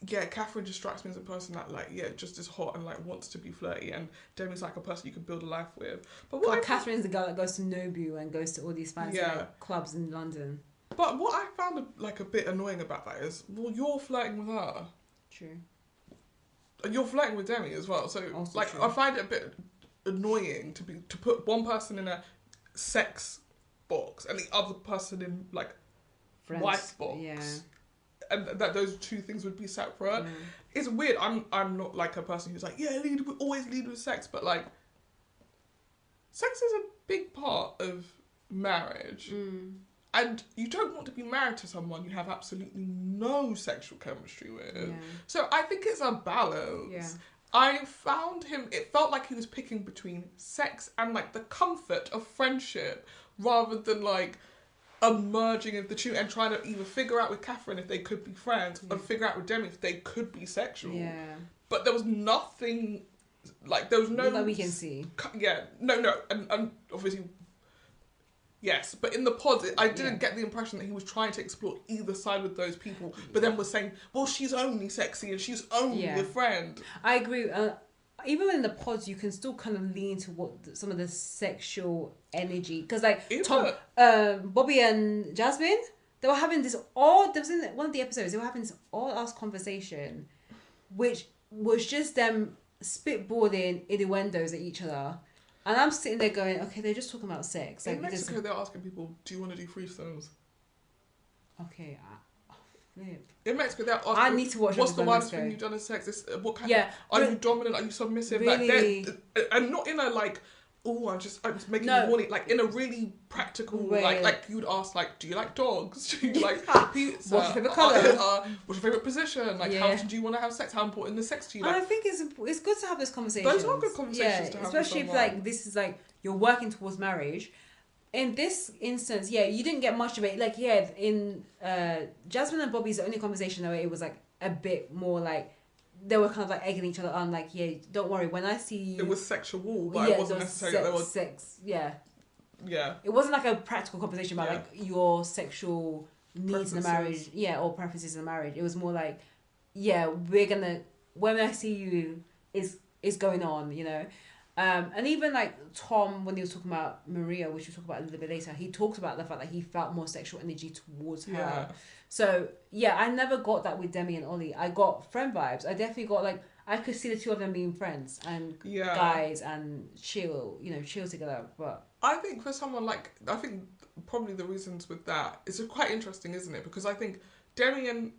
A: yeah, Catherine just strikes me as a person that, like, just is hot and, like, wants to be flirty, and Demi's, like, a person you can build a life with. But
B: Catherine's the girl that goes to Nobu and goes to all these fancy clubs in London.
A: But what I found, a bit annoying about that is, well, you're flirting with her.
B: True.
A: And you're flirting with Demi as well, so, also like, true. I find it a bit annoying to put one person in a sex box and the other person in, like, friends. Wife box. Yeah. And that those two things would be separate. It's weird. I'm not like a person who's like, always lead with sex, but like, sex is a big part of marriage, and you don't want to be married to someone you have absolutely no sexual chemistry with. Yeah. So I think it's a balance. Yeah. I found him. It felt like he was picking between sex and like the comfort of friendship, rather than like a merging of the two and trying to either figure out with Catherine if they could be friends or figure out with Demi if they could be sexual. Yeah. But there was nothing, like, there was no...
B: that we can see.
A: Yeah. No. And obviously, yes. But in the pods, I didn't get the impression that he was trying to explore either side with those people, but then was saying, well, she's only sexy and she's only a friend.
B: I agree. Even in the pods, you can still kind of lean to some of the sexual energy, because like Bobby and Jasmine, they were having this odd. There was in one of the episodes, they were having this odd ass conversation, which was just them spitballing innuendos at each other, and I'm sitting there going, okay, they're just talking about sex.
A: In Mexico, they're asking people, do you want to do threesomes?
B: Okay.
A: In Mexico, they're asking,
B: I need to watch.
A: What's the wildest thing you've done in sex? What kind of, are you dominant? Are you submissive? Really? Like, and not in a like, I'm just making you horny. Like in a really practical, like you would ask, like, do you like dogs? Do you like pizza?
B: What's your favorite colour?
A: What's your favorite position? Like, how often do you want to have sex? How important is sex to you? Like,
B: and I think it's good to have this conversation.
A: Those are good conversations to have,
B: especially if like this is like you're working towards marriage. In this instance, you didn't get much of it. Like, in Jasmine and Bobby's only conversation, though, it was like a bit more like they were kind of like egging each other on. Like, don't worry, when I see you,
A: it was sexual, but it wasn't necessarily there was
B: sex.
A: Yeah.
B: It wasn't like a practical conversation about like your sexual needs in the marriage, or preferences in the marriage. It was more like, we're gonna, when I see you is going on, you know. And even like Tom, when he was talking about Maria, which we'll talk about a little bit later, he talked about the fact that he felt more sexual energy towards her. Yeah. So I never got that with Demi and Ollie. I got friend vibes. I definitely got like, I could see the two of them being friends and guys and chill together. But
A: I think for someone like, I think probably the reasons with that is quite interesting, isn't it? Because I think Demi and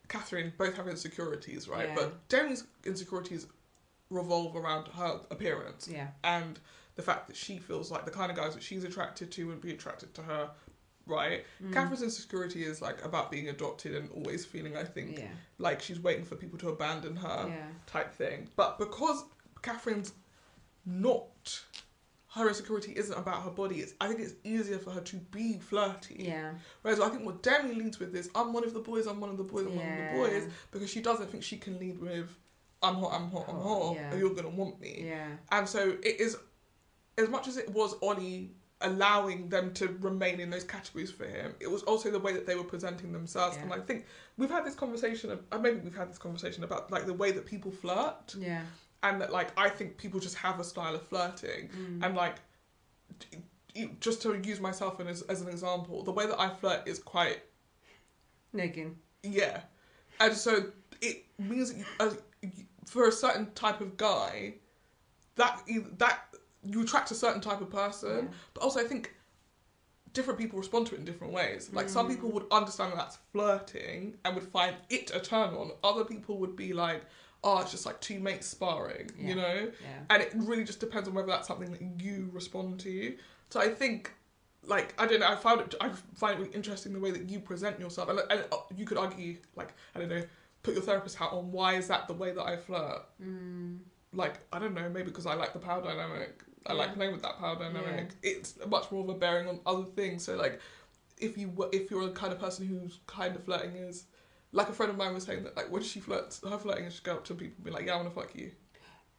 A: Catherine both have insecurities, right? Yeah. But Demi's insecurities revolve around her appearance.
B: Yeah.
A: And the fact that she feels like the kind of guys that she's attracted to would be attracted to her, right? Catherine's insecurity is like about being adopted and always feeling, I think, like she's waiting for people to abandon her type thing. But because Catherine's not, her insecurity isn't about her body, I think it's easier for her to be flirty.
B: Yeah.
A: Whereas I think what Demi leads with is, I'm one of the boys, I'm one of the boys, I'm one of the boys, because she doesn't think she can lead with, I'm hot, or you're going to want me.
B: Yeah.
A: And so it is, as much as it was Ollie allowing them to remain in those categories for him, it was also the way that they were presenting themselves. And I think we've had this conversation, maybe we've had this conversation about like the way that people flirt.
B: Yeah.
A: And that like, I think people just have a style of flirting. And like, just to use myself as an example, the way that I flirt is quite...
B: Negging.
A: Yeah. And so it means that for a certain type of guy, that you attract a certain type of person, but also I think different people respond to it in different ways. Like some people would understand that that's flirting and would find it a turn on. Other people would be like, oh, it's just like two mates sparring, you know? Yeah. And it really just depends on whether that's something that you respond to. So I think, like, I don't know, I find it really interesting the way that you present yourself. And you could argue, like, I don't know, put your therapist hat on, why is that the way that I flirt? Like, I don't know, maybe because I like the power dynamic. I like playing with that power dynamic. It's much more of a bearing on other things. So, like, if you're the kind of person who's kind of flirting is... Like a friend of mine was saying that, like, when she flirts, her flirting is to go up to people and be like, yeah, I want to fuck you.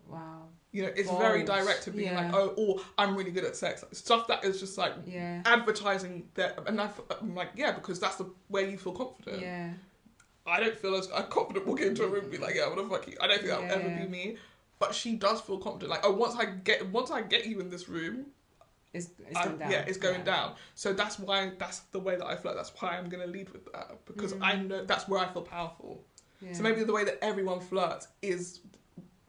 B: Wow.
A: You know, it's very direct to being like, oh, or I'm really good at sex. Like, stuff that is just like advertising that. And I'm like, yeah, because that's the way you feel confident. Yeah. I don't feel as confident walking into a room and be like, yeah, I want to fuck you. I don't think that would ever be me. But she does feel confident. Like, oh, once I get you in this room,
B: it's going down.
A: Yeah, it's going down. So that's the way that I flirt. That's why I'm going to lead with that. Because I know that's where I feel powerful. Yeah. So maybe the way that everyone flirts is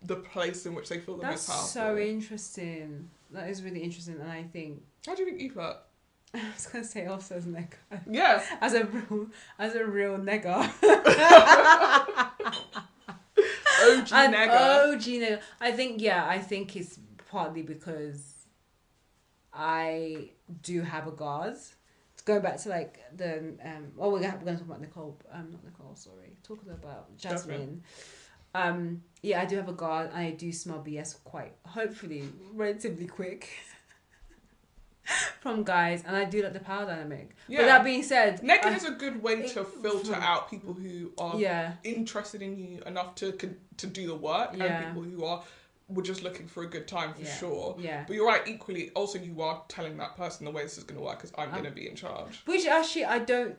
A: the place in which they feel the most powerful. That's
B: so interesting. That is really interesting. And I think...
A: How do you think you flirt?
B: I was going to say also as a nigger.
A: Yeah.
B: As a real nigger.
A: OG nigger.
B: I think it's partly because I do have a guard. It's going back to like the we're going to talk about talking about Jasmine. I do have a guard and I do smell BS hopefully relatively quick from guys, and I do like the power dynamic. But that being said,
A: negging is a good way to filter out people who are interested in you enough to do the work, and people who we're just looking for a good time for sure. Yeah. But you're right, equally, also you are telling that person the way this is going to work because I'm going to be in charge.
B: Which actually I don't,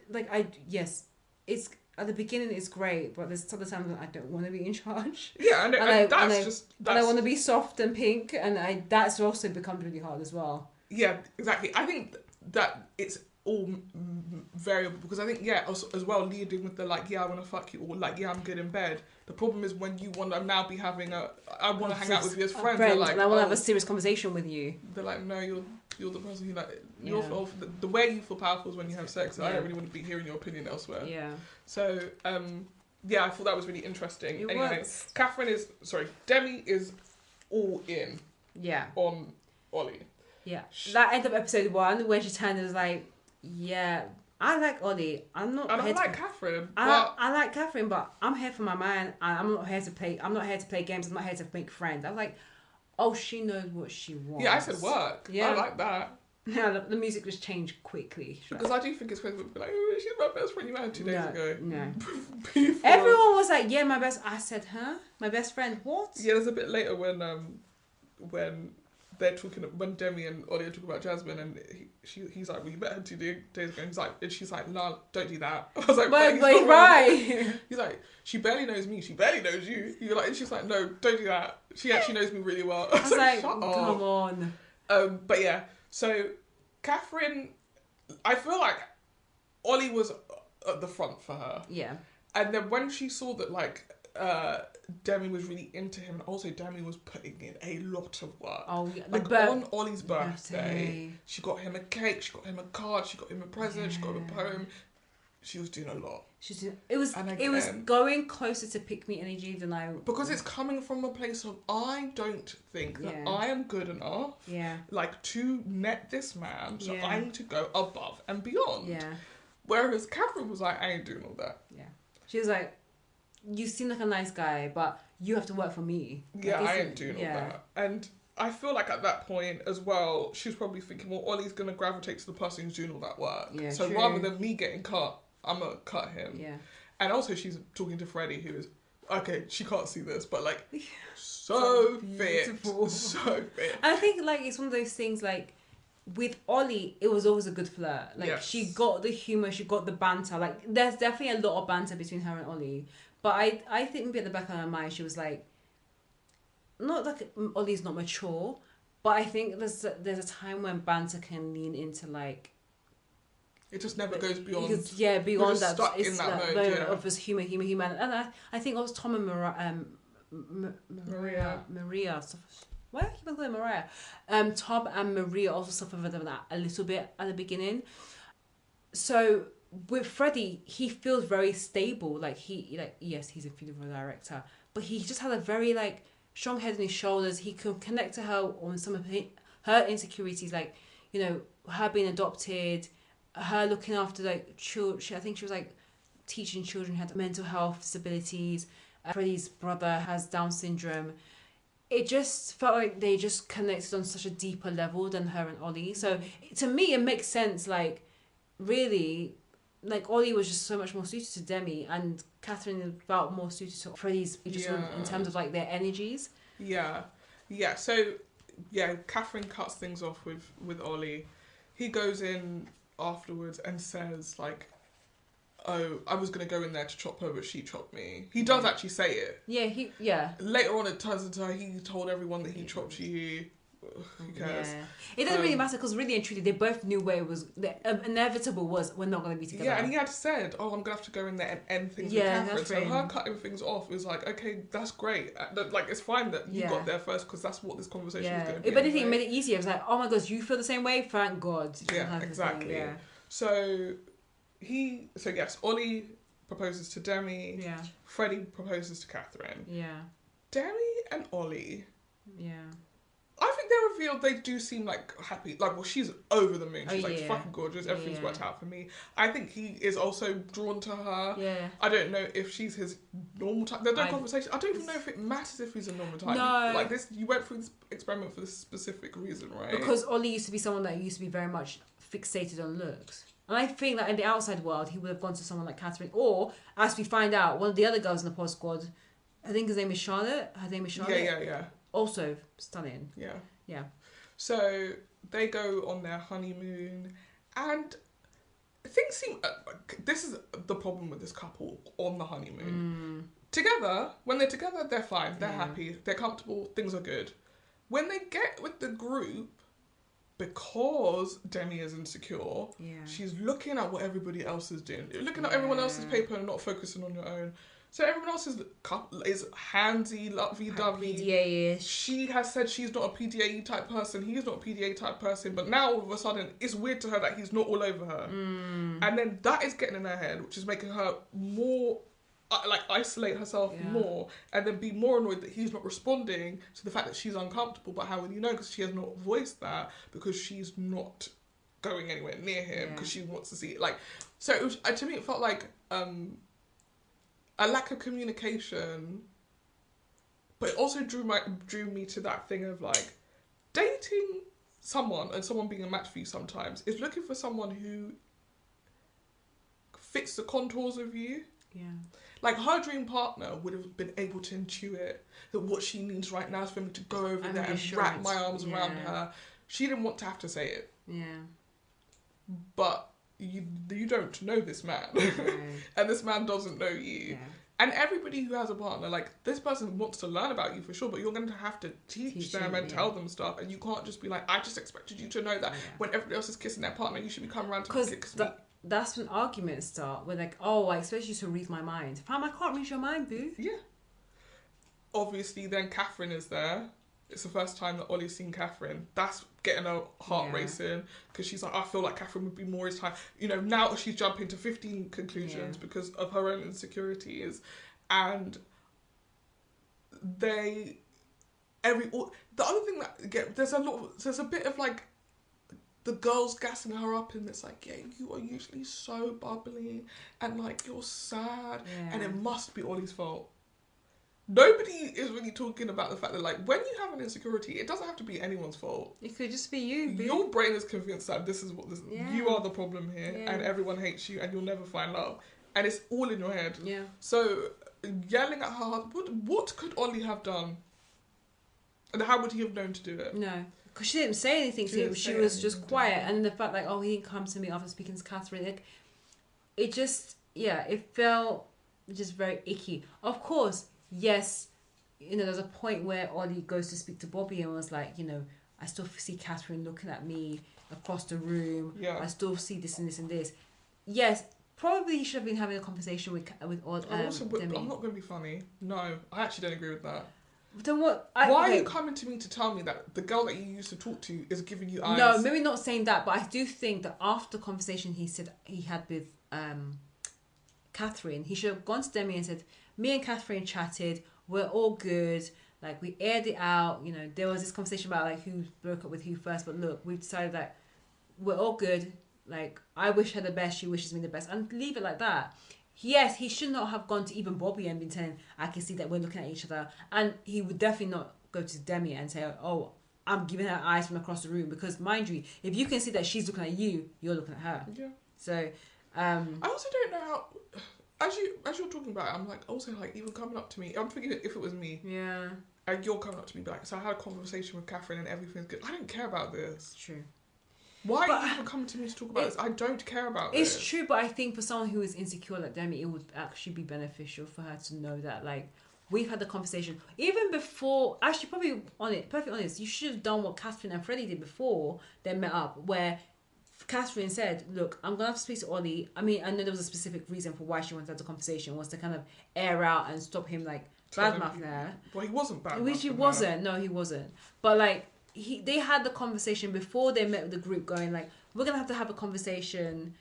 B: it's, at the beginning it's great, but there's other times when I don't want to be in charge.
A: Yeah, and
B: I want to be soft and pink, and that's also becomes really hard as well.
A: Yeah, exactly. I think that it's all variable because I think, also, as well, leading with the I want to fuck you, or I'm good in bed. The problem is when you want to now be having I want to hang out with you as friends.
B: And I want to have a serious conversation with you.
A: They're like, no, you're the person who the way you feel powerful is when you have sex. I don't really want to be hearing your opinion elsewhere. Yeah. So, I thought that was really interesting. Demi is all in. Yeah. On Ollie.
B: Yeah. That end of episode 1 when she turned and was like, yeah, I like Ollie. I'm not.
A: And I like Catherine.
B: I like Catherine, but I'm here for my man. And I'm not here to play games. I'm not here to make friends. I was like, oh, she knows what she wants.
A: Yeah, I said work. Yeah, I like that.
B: Yeah, the music just changed quickly.
A: Because I do think it's crazy. Be like, oh, she's my best friend. You met her 2 days ago.
B: No. Everyone was like, yeah, my best. I said, huh? My best friend. What?
A: Yeah, there's a bit later when they're talking, when Demi and Ollie are talking about Jasmine, and he's like, well, you met her 2 days ago, and she's like, no, don't do that. I was like,
B: wait, right.
A: He's like, she barely knows me, she barely knows you. You're like, and she's like, no, don't do that. She actually knows me really well. I was like, shut up.
B: Come on.
A: But yeah, so Catherine, I feel like Ollie was at the front for her. Yeah. And then when she saw that Demi was really into him, and also Demi was putting in a lot of work. Oh, yeah. On Ollie's birthday, she got him a cake, she got him a card, she got him a present, she got him a poem. she was doing a lot.
B: It was going closer to pick me energy than I...
A: Because it's coming from a place of, I don't think that I am good enough, like, to net this man, so I need to go above and beyond.
B: Yeah.
A: Whereas Catherine was like, I ain't doing all that.
B: Yeah. She was like, you seem like a nice guy, but you have to work for me.
A: Yeah, I ain't doing all that. And I feel like at that point as well, she was probably thinking, well, Ollie's going to gravitate to the person who's doing all that work. Yeah, so rather than me getting cut, I'm going to cut him.
B: Yeah.
A: And also she's talking to Freddie, who is, okay, she can't see this, but like, so fit. So fit.
B: I think like it's one of those things like, with Ollie, it was always a good flirt. Like, she got the humour, she got the banter. Like, there's definitely a lot of banter between her and Ollie. But I think maybe at the back of her mind, she was like, not like Ollie's not mature, but I think there's a time when banter can lean into like...
A: It just never goes beyond...
B: beyond that.
A: Stuck
B: it's
A: in that
B: mode,
A: mode,
B: of this humour. And I think also Tom and Maria... Why do I keep on calling Mariah? Tom and Maria also suffer from that a little bit at the beginning. So with Freddie, he feels very stable. Yes, he's a funeral director, but he just has a very like strong head on his shoulders. He can connect to her on some of her insecurities, like, you know, her being adopted, her looking after like children. I think she was like teaching children who had mental health disabilities. Freddie's brother has Down syndrome. It just felt like they just connected on such a deeper level than her and Ollie. So to me, it makes sense. Like, really, like Ollie was just so much more suited to Demi, and Catherine felt more suited to Freddie's, just in terms of like their energies. Yeah.
A: So Catherine cuts things off with Ollie. He goes in afterwards and says like, oh, I was going to go in there to chop her, but she chopped me. He does actually say it.
B: Yeah.
A: Later on, it turns into he told everyone that he chopped you. Who cares?
B: Yeah. It doesn't really matter because really and truly, they both knew where it was. The inevitable was we're not going to be together.
A: Yeah, and he had said, oh, I'm going to have to go in there and end things with Catherine. So her cutting things off is like, okay, that's great. Like, it's fine that you got there first because that's what this conversation is going to be.
B: If anything, it made it easier. It was like, oh my gosh, you feel the same way? Thank God.
A: Yeah, exactly. Yeah. So... Ollie proposes to Demi.
B: Yeah.
A: Freddie proposes to Catherine.
B: Yeah.
A: Demi and Ollie.
B: Yeah.
A: I think they revealed they do seem like happy. Like, well, she's over the moon. She's fucking gorgeous. Everything's worked out for me. I think he is also drawn to her.
B: Yeah.
A: I don't know if she's his normal type. There's no conversation. I don't even know if it matters if he's a normal type.
B: No.
A: Like this, you went through this experiment for this specific reason, right?
B: Because Ollie used to be someone that used to be very much fixated on looks. And I think that in the outside world, he would have gone to someone like Catherine. Or, as we find out, one of the other girls in the pod squad, I think his name is Charlotte. Her name is Charlotte.
A: Yeah.
B: Also stunning.
A: Yeah. So, they go on their honeymoon. And things seem... this is the problem with this couple on the honeymoon. Together, when they're together, they're fine. They're happy. They're comfortable. Things are good. When they get with the group... Because Demi is insecure, she's looking at what everybody else is doing. You're looking at everyone else's paper and not focusing on your own. So everyone else is handsy, lovey-dovey.
B: PDA-ish.
A: She has said she's not a PDA type person. He's not a PDA type person. But now all of a sudden, it's weird to her that he's not all over her. And then that is getting in her head, which is making her more... isolate herself more and then be more annoyed that he's not responding to the fact that she's uncomfortable. But how will you know? Because she has not voiced that, because she's not going anywhere near him because she wants to see it. Like, so it was, to me it felt like a lack of communication, but it also drew me to that thing of like dating someone and someone being a match for you sometimes is looking for someone who fits the contours of you. Like, her dream partner would have been able to intuit that what she needs right now is for me to go over there and wrap my arms around her. She didn't want to have to say it. But you don't know this man. And this man doesn't know you. And everybody who has a partner, like, this person wants to learn about you for sure, but you're going to have to teach them and tell them stuff. And you can't just be like, I just expected you to know that when everybody else is kissing their partner, you should be coming around to kiss me.
B: That's when arguments start. We're like, oh, I expect you to read my mind. Fam, I can't read your mind, boo.
A: Yeah. Obviously, then Catherine is there. it's the first time that Ollie's seen Catherine. That's getting her heart racing, because she's like, I feel like Catherine would be more his time. You know, now she's jumping to 15 conclusions because of her own insecurities. And the other thing that there's a bit of like the girls gassing her up, and it's like, yeah, you are usually so bubbly and like you're sad and it must be Ollie's fault. Nobody is really talking about the fact that, like, when you have an insecurity, it doesn't have to be anyone's fault.
B: It could just be you.
A: Your brain is convinced that you are the problem here, and everyone hates you, and you'll never find love, and it's all in your head. Yeah. So yelling at her, what could Ollie have done, and how would he have known to do it?
B: No, because she didn't say anything to him. She was just quiet, and the fact like, oh, he didn't come to me after speaking to Catherine, like, it just it felt just very icky. Of course. Yes, you know, there's a point where Ollie goes to speak to Bobby and was like, you know, I still see Catherine looking at me across the room. Yeah. I still see this and this and this. Yes, probably he should have been having a conversation with Demi.
A: I'm not going to be funny. No, I actually don't agree with that.
B: Then what?
A: Why are you coming to me to tell me that the girl that you used to talk to is giving you eyes?
B: No, maybe not saying that, but I do think that after the conversation he said he had with Catherine, he should have gone to Demi and said, me and Catherine chatted, we're all good, like, we aired it out, you know, there was this conversation about, like, who broke up with who first, but look, we've decided that we're all good, like, I wish her the best, she wishes me the best, and leave it like that. Yes, he should not have gone to even Bobby and been telling, I can see that we're looking at each other, and he would definitely not go to Demi and say, oh, I'm giving her eyes from across the room, because, mind you, if you can see that she's looking at you, you're looking at her. Yeah. So,
A: I also don't know how... As you're talking about it, I'm like, also, like, even coming up to me, I'm thinking if it was me. Yeah. And you're coming up to me, like, so I had a conversation with Catherine and everything's good. I don't care about this.
B: True.
A: Why are you even coming to me to talk about this? I don't care about this.
B: It's true, but I think for someone who is insecure like Demi, it would actually be beneficial for her to know that, like, we've had the conversation. Even before, actually, perfectly honest, you should have done what Catherine and Freddie did before they met up, where Catherine said, look, I'm going to have to speak to Ollie. I mean, I know there was a specific reason for why she wanted to have the conversation, was to kind of air out and stop him, like, badmouthing her.
A: Well, he wasn't badmouthing her.
B: Which he wasn't. No, he wasn't. But, like, they had the conversation before they met with the group, going, like, we're going to have a conversation.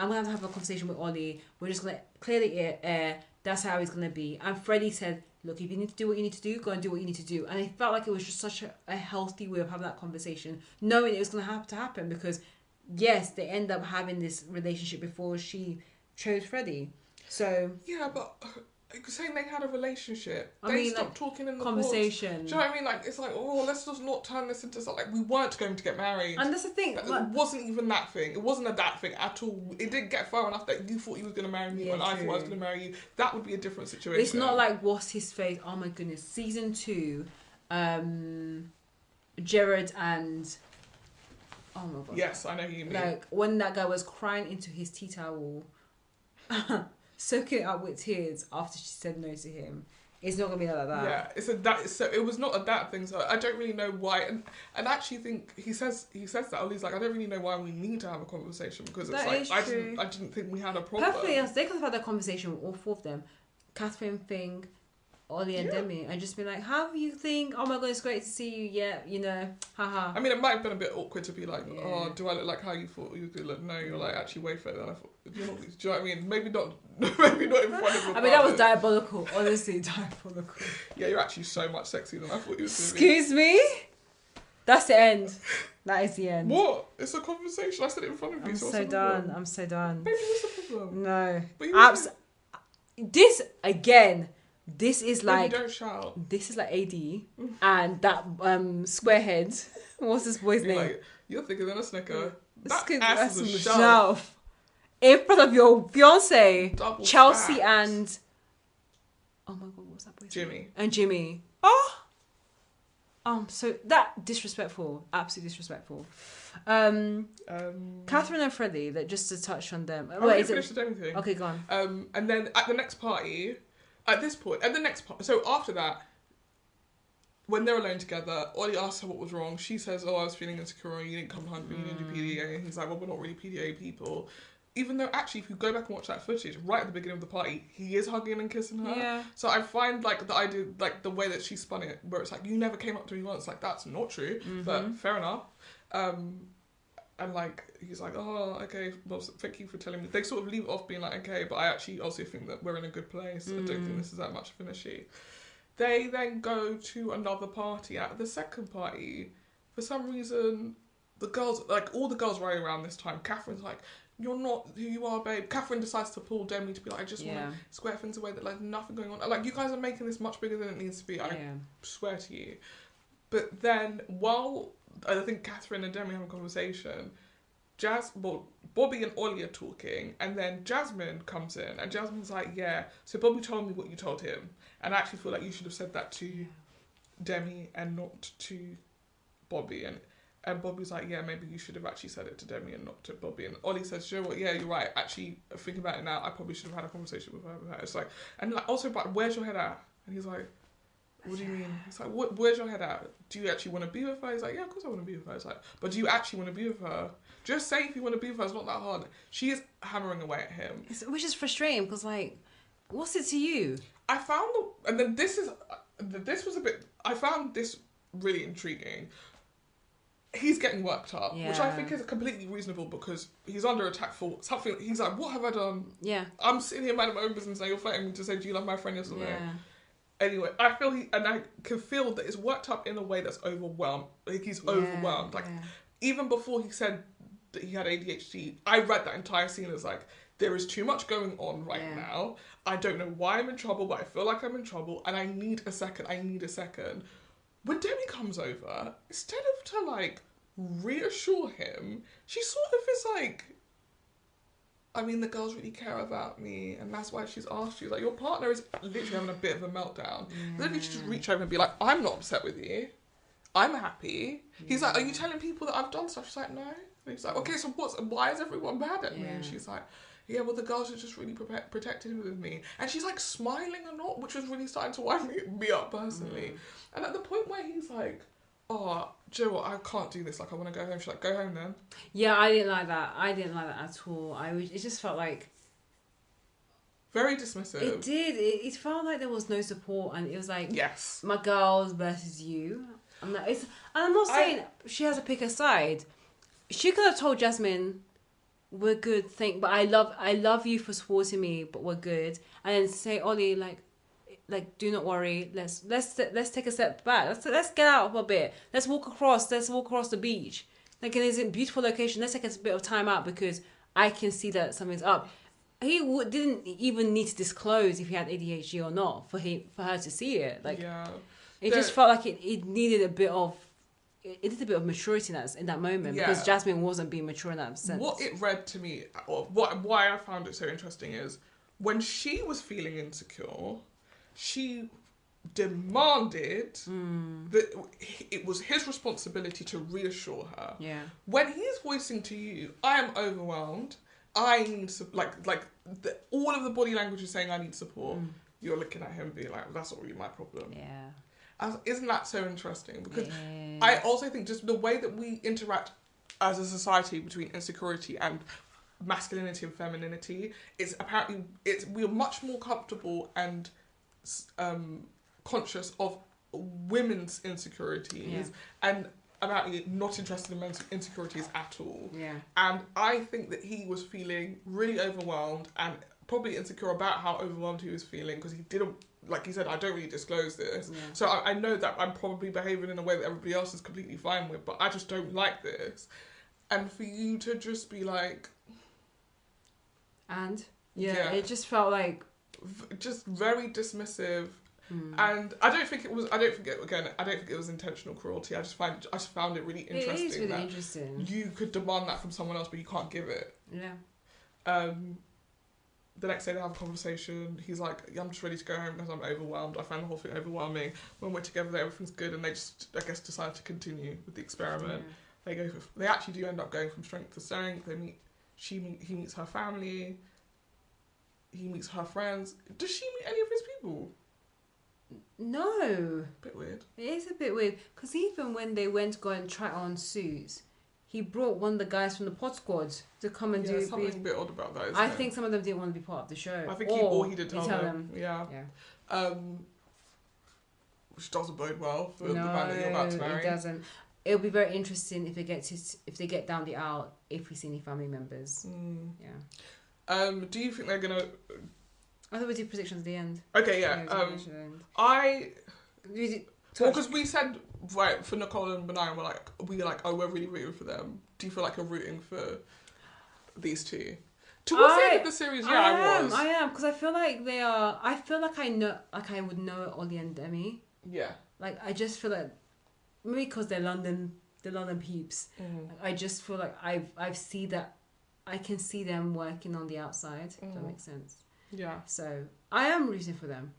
B: I'm going to have a conversation with Ollie. We're just going to clear the air. That's how it's going to be. And Freddie said, look, if you need to do what you need to do, go and do what you need to do. And I felt like it was just such a healthy way of having that conversation, knowing it was going to have to happen, because... yes, they end up having this relationship before she chose Freddie. So... yeah,
A: but saying they had a relationship, they stopped talking in the
B: conversation.
A: Do you know what I mean? Like, it's like, oh, let's just not turn this into something. Like, we weren't going to get married.
B: And that's the thing.
A: Like, it wasn't even that thing. It wasn't that thing at all. It didn't get far enough that you thought he was going to marry me and I thought I was going to marry you. That would be a different situation.
B: It's not like, what's his face? Oh my goodness. Season 2, Jared and... oh my god.
A: Yes, I know who you mean.
B: Like, when that guy was crying into his tea towel, soaking it up with tears after she said no to him. It's not gonna be like that.
A: Yeah, so it was not a that thing. So I don't really know why. And I actually think he says that. Ollie's like, I don't really know why we need to have a conversation, because it's like I didn't think we had a problem.
B: Perfectly honest, they could have had that conversation with all four of them. Catherine, Thing, Ollie and Demi, and just be like, how do you think? Oh my god, it's great to see you. Yeah, you know, haha.
A: I mean, it might have been a bit awkward to be like, oh, do I look like how you thought you could look? No, you're like actually way further than I thought. Do you know what I mean? Maybe not in front of your
B: I mean, that was diabolical. Honestly, diabolical.
A: Yeah, you're actually so much sexier than I thought you were.
B: Excuse me? That's the end. That is the end.
A: What? It's a conversation. I said it in front of you.
B: I'm so done. I'm so done.
A: Maybe what's the problem?
B: No. This again. This is like,
A: don't shout.
B: This is like AD and that squarehead. What's this boy's name?
A: Like, you're thicker than a Snicker. That
B: ass is a shelf. In front of your fiance,
A: double
B: Chelsea
A: facts.
B: and oh my god, what's that boy's
A: Jimmy
B: name? And Jimmy. Oh, so that disrespectful, absolutely disrespectful. Catherine and Freddie. That just to touch on them.
A: Wait, finished the Demi thing.
B: Okay, go on.
A: And then at the next party. At this point, so after that, when they're alone together, Ollie asks her what was wrong. She says, oh, I was feeling insecure, you didn't come home, you didn't do PDA. And he's like, well, we're not really PDA people. even though actually if you go back and watch that footage, right at the beginning of the party, he is hugging and kissing her.
B: Yeah.
A: So I find like the idea, like the way that she spun it, where it's like, you never came up to me once, like that's not true, but fair enough. And like, he's like, oh, okay, well, thank you for telling me. They sort of leave it off being like, okay, but I actually also think that we're in a good place. I don't think this is that much of an issue. They then go to another party. At the second party, for some reason, the girls, like all the girls running around this time, Catherine's like, you're not who you are, babe. Catherine decides to pull Demi to be like, I just want to square things away, that like nothing going on. Like, you guys are making this much bigger than it needs to be. I swear to you. But then, while I think Catherine and Demi have a conversation, Bobby and Ollie are talking, and then Jasmine comes in, and Jasmine's like, yeah, so Bobby told me what you told him, and I actually feel like you should have said that to Demi and not to Bobby. And Bobby's like, yeah, maybe you should have actually said it to Demi and not to Bobby. And Ollie says, you know what, yeah, you're right. Actually, thinking about it now, I probably should have had a conversation with her. It's like, and like, also, but where's your head at? And he's like, what do you mean? It's like, where's your head at? Do you actually want to be with her? He's like, yeah, of course I want to be with her. It's like, but do you actually want to be with her? Just say if you want to be with her. It's not that hard. She is hammering away at him.
B: Which is frustrating because, like, what's it to you?
A: I found, and then this was a bit, I found this really intriguing. He's getting worked up, which I think is completely reasonable because he's under attack for something. He's like, what have I done?
B: Yeah.
A: I'm sitting here minding my own business and you're fighting me to say, do you love my friend yesterday? Yeah. Anyway, I can feel that it's worked up in a way that's overwhelmed. Like, he's overwhelmed. Like, even before he said that he had ADHD, I read that entire scene as like, there is too much going on right now. I don't know why I'm in trouble, but I feel like I'm in trouble and I need a second. When Demi comes over, instead of to like reassure him, she sort of is like, I mean, the girls really care about me and that's why she's asked you. Like, your partner is literally having a bit of a meltdown. Then you just reach over and be like, I'm not upset with you. I'm happy. He's like, are you telling people that I've done stuff? She's like, no. And he's like, okay, so why is everyone mad at me? And she's like, yeah, well, the girls are just really protective with me. And she's like smiling a lot, which was really starting to wind me up personally. And at the point where he's like, oh, do you know what? I can't do this. Like, I want to go home. She's like, go home then.
B: Yeah, I didn't like that. At all. It just felt like...
A: very dismissive.
B: It did. It felt like there was no support and it was like...
A: yes.
B: My girls versus you. And I'm not saying she has to pick a side. She could have told Jasmine... we're good, but I love you for supporting me, but we're good. And then say, Ollie, like do not worry. Let's take a step back. Let's get out a bit. Let's walk across the beach. Like, it's a beautiful location. Let's take a bit of time out because I can see that something's up. He didn't even need to disclose if he had ADHD or not for her to see it. Like, it just felt like it needed a bit of. It did a bit of maturity in that moment because Jasmine wasn't being mature in that sense.
A: What it read to me, or why I found it so interesting is when she was feeling insecure, she demanded that it was his responsibility to reassure her.
B: Yeah.
A: When he's voicing to you, I am overwhelmed. I need all of the body language is saying I need support. You're looking at him being like, that's not really my problem.
B: Yeah.
A: Isn't that so interesting? Because I also think just the way that we interact as a society between insecurity and masculinity and femininity is apparently we're much more comfortable and conscious of women's insecurities and apparently not interested in men's insecurities at all.
B: Yeah. And
A: I think that he was feeling really overwhelmed and probably insecure about how overwhelmed he was feeling because he didn't, like he said, I don't really disclose this. Yeah. So I know that I'm probably behaving in a way that everybody else is completely fine with, but I just don't like this. And for you to just be like...
B: And? Yeah. It just felt like...
A: just very dismissive. And I don't think it was intentional cruelty. I just found it really interesting.
B: It is really interesting.
A: You could demand that from someone else, but you can't give it.
B: Yeah.
A: The next day they have a conversation. He's like, I'm just ready to go home because I'm overwhelmed. I find the whole thing overwhelming. When we're together, everything's good, and they just, I guess, decide to continue with the experiment. Yeah. They actually do end up going from strength to strength. He meets her family. He meets her friends. Does she meet any of his people?
B: No.
A: Bit weird.
B: It is a bit weird because even when they went to go and try on suits, he brought one of the guys from the Pod Squad to come and do
A: something a bit odd about that.
B: I think some of them didn't want to be part of the show.
A: I think he did tell them. Yeah. Which doesn't bode well for the man that you're about to marry.
B: It doesn't. It'll be very interesting if they get down the aisle, if we see any family members. Yeah.
A: Do you think they're gonna?
B: I thought we'd do predictions at the end.
A: Okay, yeah. Because we said right for Nicole and Benign, we're like, oh, we're really rooting for them. Do you feel like you're rooting for these two? Towards the end of the series, I was.
B: I am, because I feel like they are. I feel like I know, like I would know Ollie and Demi.
A: Yeah.
B: Like I just feel like maybe because they're London peeps. I just feel like I've seen that. I can see them working on the outside. If that makes sense.
A: Yeah.
B: So I am rooting for them.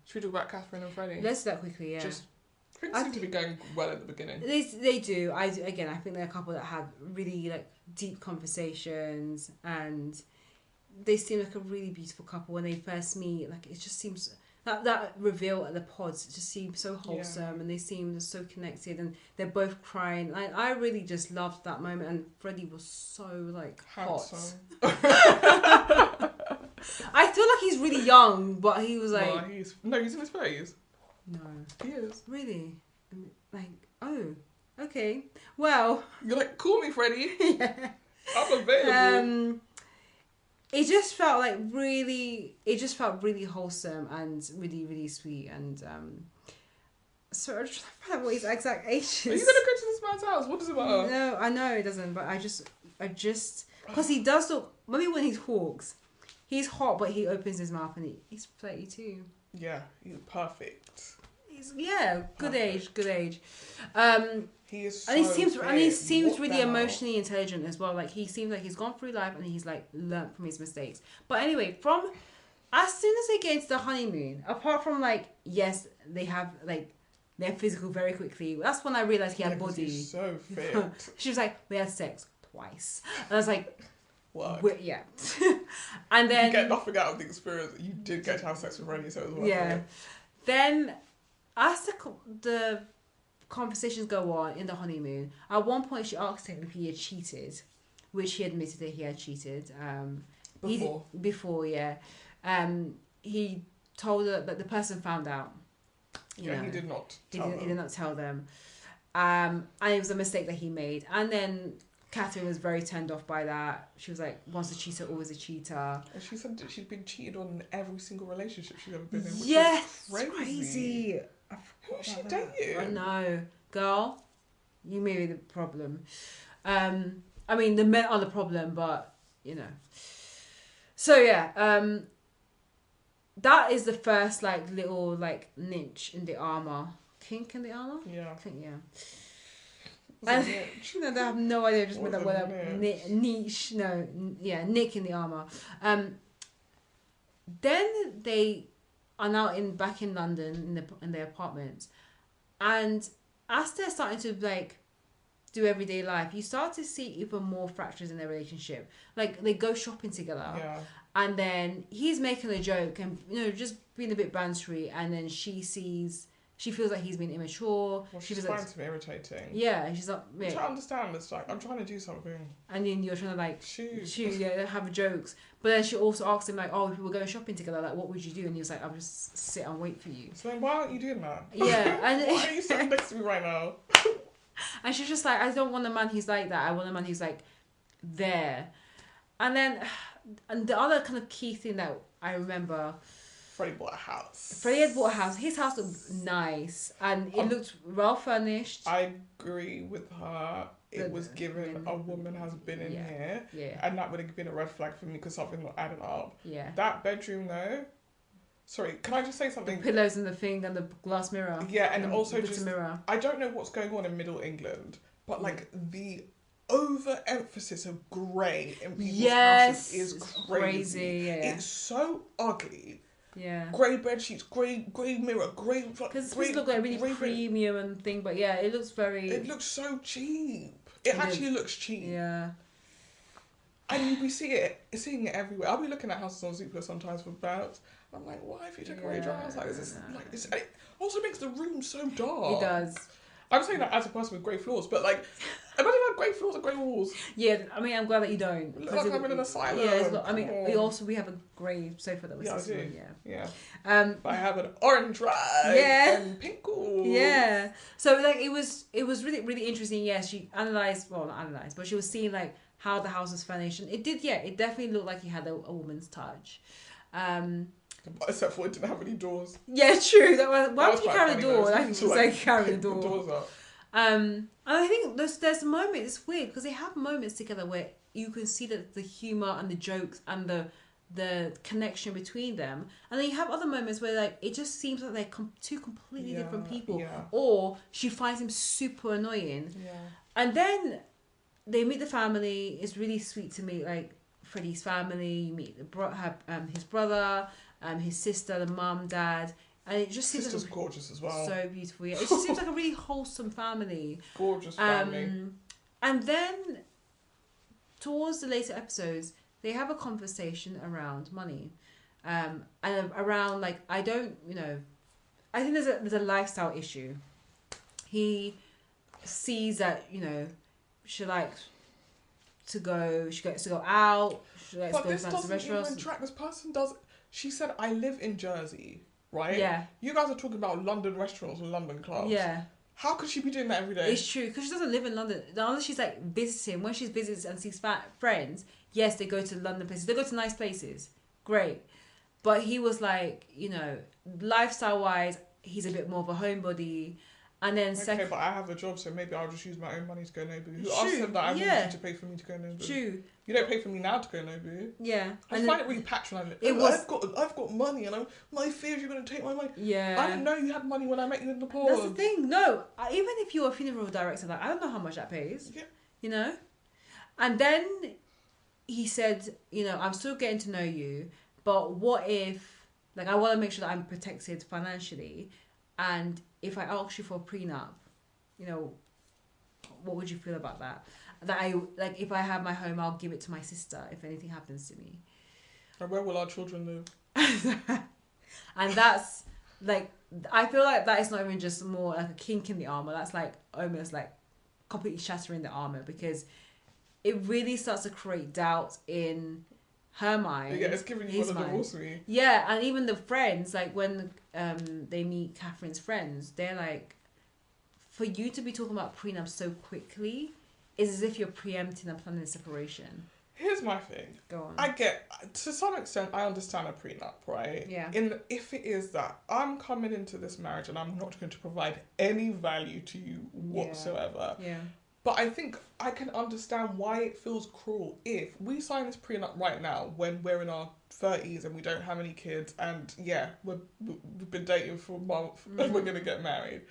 A: Should we talk about Catherine and Freddie?
B: Let's do that quickly. Yeah.
A: Things seem to be going well at the beginning.
B: They do. I think they're a couple that have really like deep conversations, and they seem like a really beautiful couple when they first meet. Like it just seems that reveal at the pods just seems so wholesome, and they seem so connected, and they're both crying. I really just loved that moment, and Freddie was so like
A: handsome.
B: Hot. I feel like he's really young, but he was like
A: he's in his 30s.
B: No.
A: He is.
B: Really? Like, oh, okay. Well.
A: You're like, call me, Freddie.
B: Yeah.
A: I'm available.
B: It just felt really wholesome and really, really sweet. And, so I'm just trying to find out what his exact age is.
A: Are you going to go to this man's house? What does it matter?
B: No, I know it doesn't, but I just, because he does look, maybe when he talks, he's hot, but he opens his mouth and he's 32.
A: Yeah, he's perfect.
B: Good age.
A: He is so
B: and he seems really emotionally intelligent as well. Like he seems like he's gone through life and he's like learnt from his mistakes. But anyway, from as soon as they get into the honeymoon, apart from like yes, they have like their physical very quickly. That's when I realized he had body.
A: He's so fit.
B: She was like, we had sex twice. And I was like,
A: what?
B: Yeah. And then
A: you get nothing out of the experience. You did get to have sex with Rennie, so it was worth it.
B: Then, as the conversations go on in the honeymoon, at one point she asked him if he had cheated, which he admitted that he had cheated. Before, yeah. He told her that the person found out.
A: He did not.
B: He did not tell them. And it was a mistake that he made. And then Catherine was very turned off by that. She was like, once a cheater, always a cheater.
A: And she said that she'd been cheated on in every single relationship she's ever been in. Which
B: yes,
A: is crazy. Who was she dating?
B: I know. Girl, you may be the problem. I mean, the men are the problem, but, you know. So, yeah. That is the first, like, little, like, niche in the armour. Kink in the armour?
A: Yeah.
B: I think, yeah. And, no, they have no idea. Just made that word up. Niche. No, yeah, nick in the armour. Then they are now back in London in their apartment, and as they're starting to like do everyday life, you start to see even more fractures in their relationship. Like they go shopping together, and then he's making a joke and just being a bit bantery, and then she feels like he's been immature.
A: Well, she's finding him irritating.
B: Yeah, she's not.
A: I'm trying to understand. It's like I'm trying to do something,
B: and then you're trying to like
A: shoot,
B: have jokes. But then she also asks him like, "Oh, if we were going shopping together, like, what would you do?" And he was like, "I'll just sit and wait for you."
A: So then, why aren't you doing that?
B: Yeah, and
A: why are you sitting next to me right now?
B: And she's just like, "I don't want a man who's like that. I want a man who's like there." And then, and the other kind of key thing that I remember.
A: Freddie bought a house.
B: Freddie had bought a house. His house looked nice and it looked well furnished.
A: I agree with her. It was given a woman has been in here.
B: Yeah.
A: And that would have been a red flag for me because something not adding up.
B: Yeah.
A: That bedroom though. Sorry, can I just say something?
B: The pillows and the thing and the glass mirror.
A: Yeah, and also
B: just mirror.
A: I don't know what's going on in Middle England, but like the overemphasis of grey in people's houses is crazy.
B: Yeah.
A: It's so ugly.
B: Yeah.
A: Grey bed sheets, grey mirror, grey.
B: Because it's supposed to look like really premium and thing, but yeah, it looks very.
A: It looks so cheap. It actually looks cheap.
B: Yeah.
A: And we seeing it everywhere. I'll be looking at houses on Zoopla sometimes for bouts. I'm like, why have you decorated your house like this? Like this. It also makes the room so dark.
B: It does.
A: I'm saying that as a person with grey floors, but like, imagine if I have grey floors and grey walls?
B: Yeah, I mean, I'm glad that you don't.
A: Look like I'm in an asylum.
B: Yeah, I mean, we have a grey sofa that we're sitting on.
A: Yeah.
B: But
A: I have an orange rug and pink wall.
B: Yeah. So like it was really, really interesting. Yeah, she not analysed, but she was seeing like how the house was furnished. And it definitely looked like it had a woman's touch.
A: Except for it didn't have any doors.
B: Yeah, true. Why would you carry the door? I think like carry the door.
A: The doors up.
B: And I think there's a moment. It's weird because they have moments together where you can see that the humor and the jokes and the connection between them, and then you have other moments where like it just seems like they're two completely different people, or she finds him super annoying. And then they meet the family. It's really sweet to meet like Freddie's family. You meet his brother, his sister, the mum, dad. And it just seems
A: Sister's
B: like
A: gorgeous as well.
B: So beautiful. Yeah. It just seems like a really wholesome family.
A: Gorgeous family.
B: And then towards the later episodes, they have a conversation around money. And around like I think there's a lifestyle issue. He sees that, she likes to go out, she likes to go to fancy restaurants.
A: This person does. She said, I live in Jersey. Right?
B: Yeah.
A: You guys are talking about London restaurants and London clubs.
B: Yeah.
A: How could she be doing that every day?
B: It's true, because she doesn't live in London. Unless she's like visiting. When she's visits and sees friends, yes, they go to London places. They go to nice places. Great. But he was like, lifestyle-wise, he's a bit more of a homebody. And then
A: but I have a job, so maybe I'll just use my own money to go Nobu. Who asked him that I wanted you to pay for me to go Nobu?
B: True.
A: You don't pay for me now to go Nobu.
B: Yeah.
A: I find it really patronising. I've got money, and my fear is you're going to take my money.
B: Yeah.
A: I didn't know you had money when I met you in Nepal.
B: That's the thing. No, even if you're a funeral director, like I don't know how much that pays.
A: Yeah.
B: And then he said, I'm still getting to know you, but what if, like, I want to make sure that I'm protected financially, and if I ask you for a prenup, what would you feel about that? That if I have my home, I'll give it to my sister if anything happens to me.
A: And where will our children live?
B: And that's like, I feel like that is not even just more like a kink in the armor. That's like almost like completely shattering the armor, because it really starts to create doubt in her mind.
A: Yeah, it's giving you one of divorce me.
B: Yeah, and even the friends, like when they meet Catherine's friends, they're like, for you to be talking about prenup so quickly is as if you're preempting and planning a separation.
A: Here's my thing.
B: Go on.
A: I get, to some extent, I understand a prenup, right?
B: Yeah.
A: If it is that I'm coming into this marriage and I'm not going to provide any value to you whatsoever.
B: Yeah.
A: But I think I can understand why it feels cruel if we sign this prenup right now when we're in our 30s and we don't have any kids, and we've been dating for a month and we're going to get married.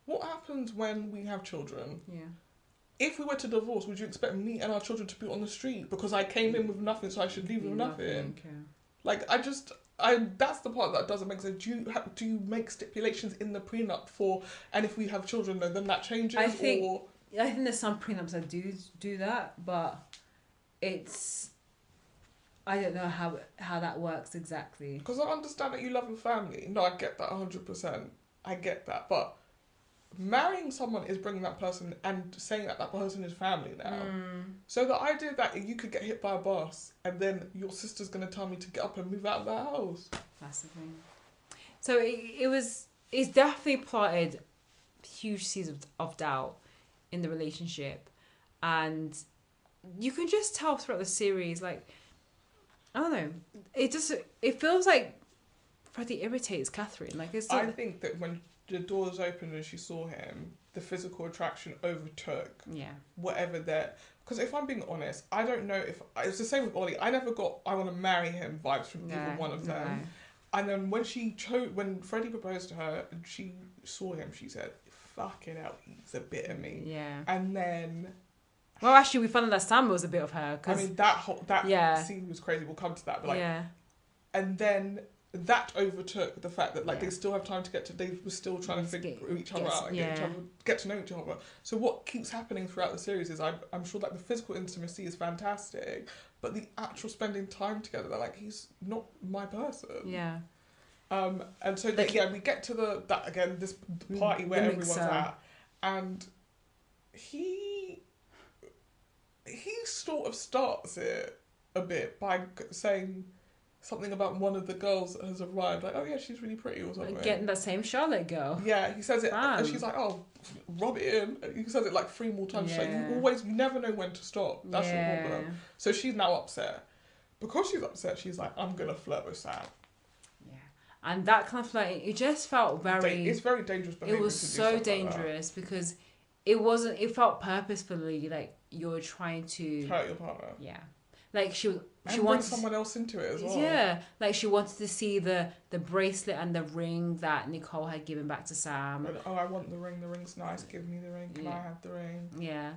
A: What happens when we have children?
B: Yeah.
A: If we were to divorce, would you expect me and our children to be on the street because I came in with nothing, so I should leave with nothing?
B: Okay.
A: Like, that's the part that doesn't make sense. Do you make stipulations in the prenup for, and if we have children, then that changes? I think
B: there's some prenups that do that, but I don't know how that works exactly.
A: Because I understand that you love your family. No, I get that 100%. I get that, but marrying someone is bringing that person and saying that person is family now. So the idea that you could get hit by a bus and then your sister's going to tell me to get up and move out of the house.
B: That's the thing. So it's definitely planted huge seeds of doubt in the relationship, and you can just tell throughout the series, like, I don't know, it feels like Freddie irritates Catherine. Like, I
A: think that when the doors opened and she saw him, the physical attraction overtook whatever that. Because if I'm being honest, I don't know if it's the same with Ollie. I never got I want to marry him vibes from either one of them. And then when when Freddie proposed to her and she saw him, she said, "Fucking hell, he's a bit of me."
B: Yeah.
A: And then,
B: well, actually, we found out that Sam was a bit of her.
A: I mean, that scene was crazy. We'll come to that. But and then that overtook the fact that they still have time to they were still trying to figure each other out and get to know each other. So what keeps happening throughout the series is I'm sure the physical intimacy is fantastic, but the actual spending time together, they're like, he's not my person.
B: Yeah.
A: And so we get to this party where everyone's at, and he he sort of starts it a bit by saying something about one of the girls that has arrived, like, oh yeah, she's really pretty or something.
B: Getting that same Charlotte girl.
A: Yeah, he says it, and she's like, oh, rub it in. And he says it like 3 more times.
B: Yeah.
A: She's like, you never know when to stop. That's the problem. So she's now upset. Because she's upset, she's like, I'm going to flirt with Sam.
B: Yeah. And that kind of flirting, it just felt very...
A: It's very dangerous behaviour.
B: It was so dangerous because it felt purposefully like you're trying to...
A: hurt your partner.
B: Yeah. Like she
A: wanted bring someone else into it as well.
B: Yeah, like she wanted to see the bracelet and the ring that Nicole had given back to Sam.
A: But, I want the ring. The ring's nice. Give me the ring. Can I have the ring?
B: Yeah.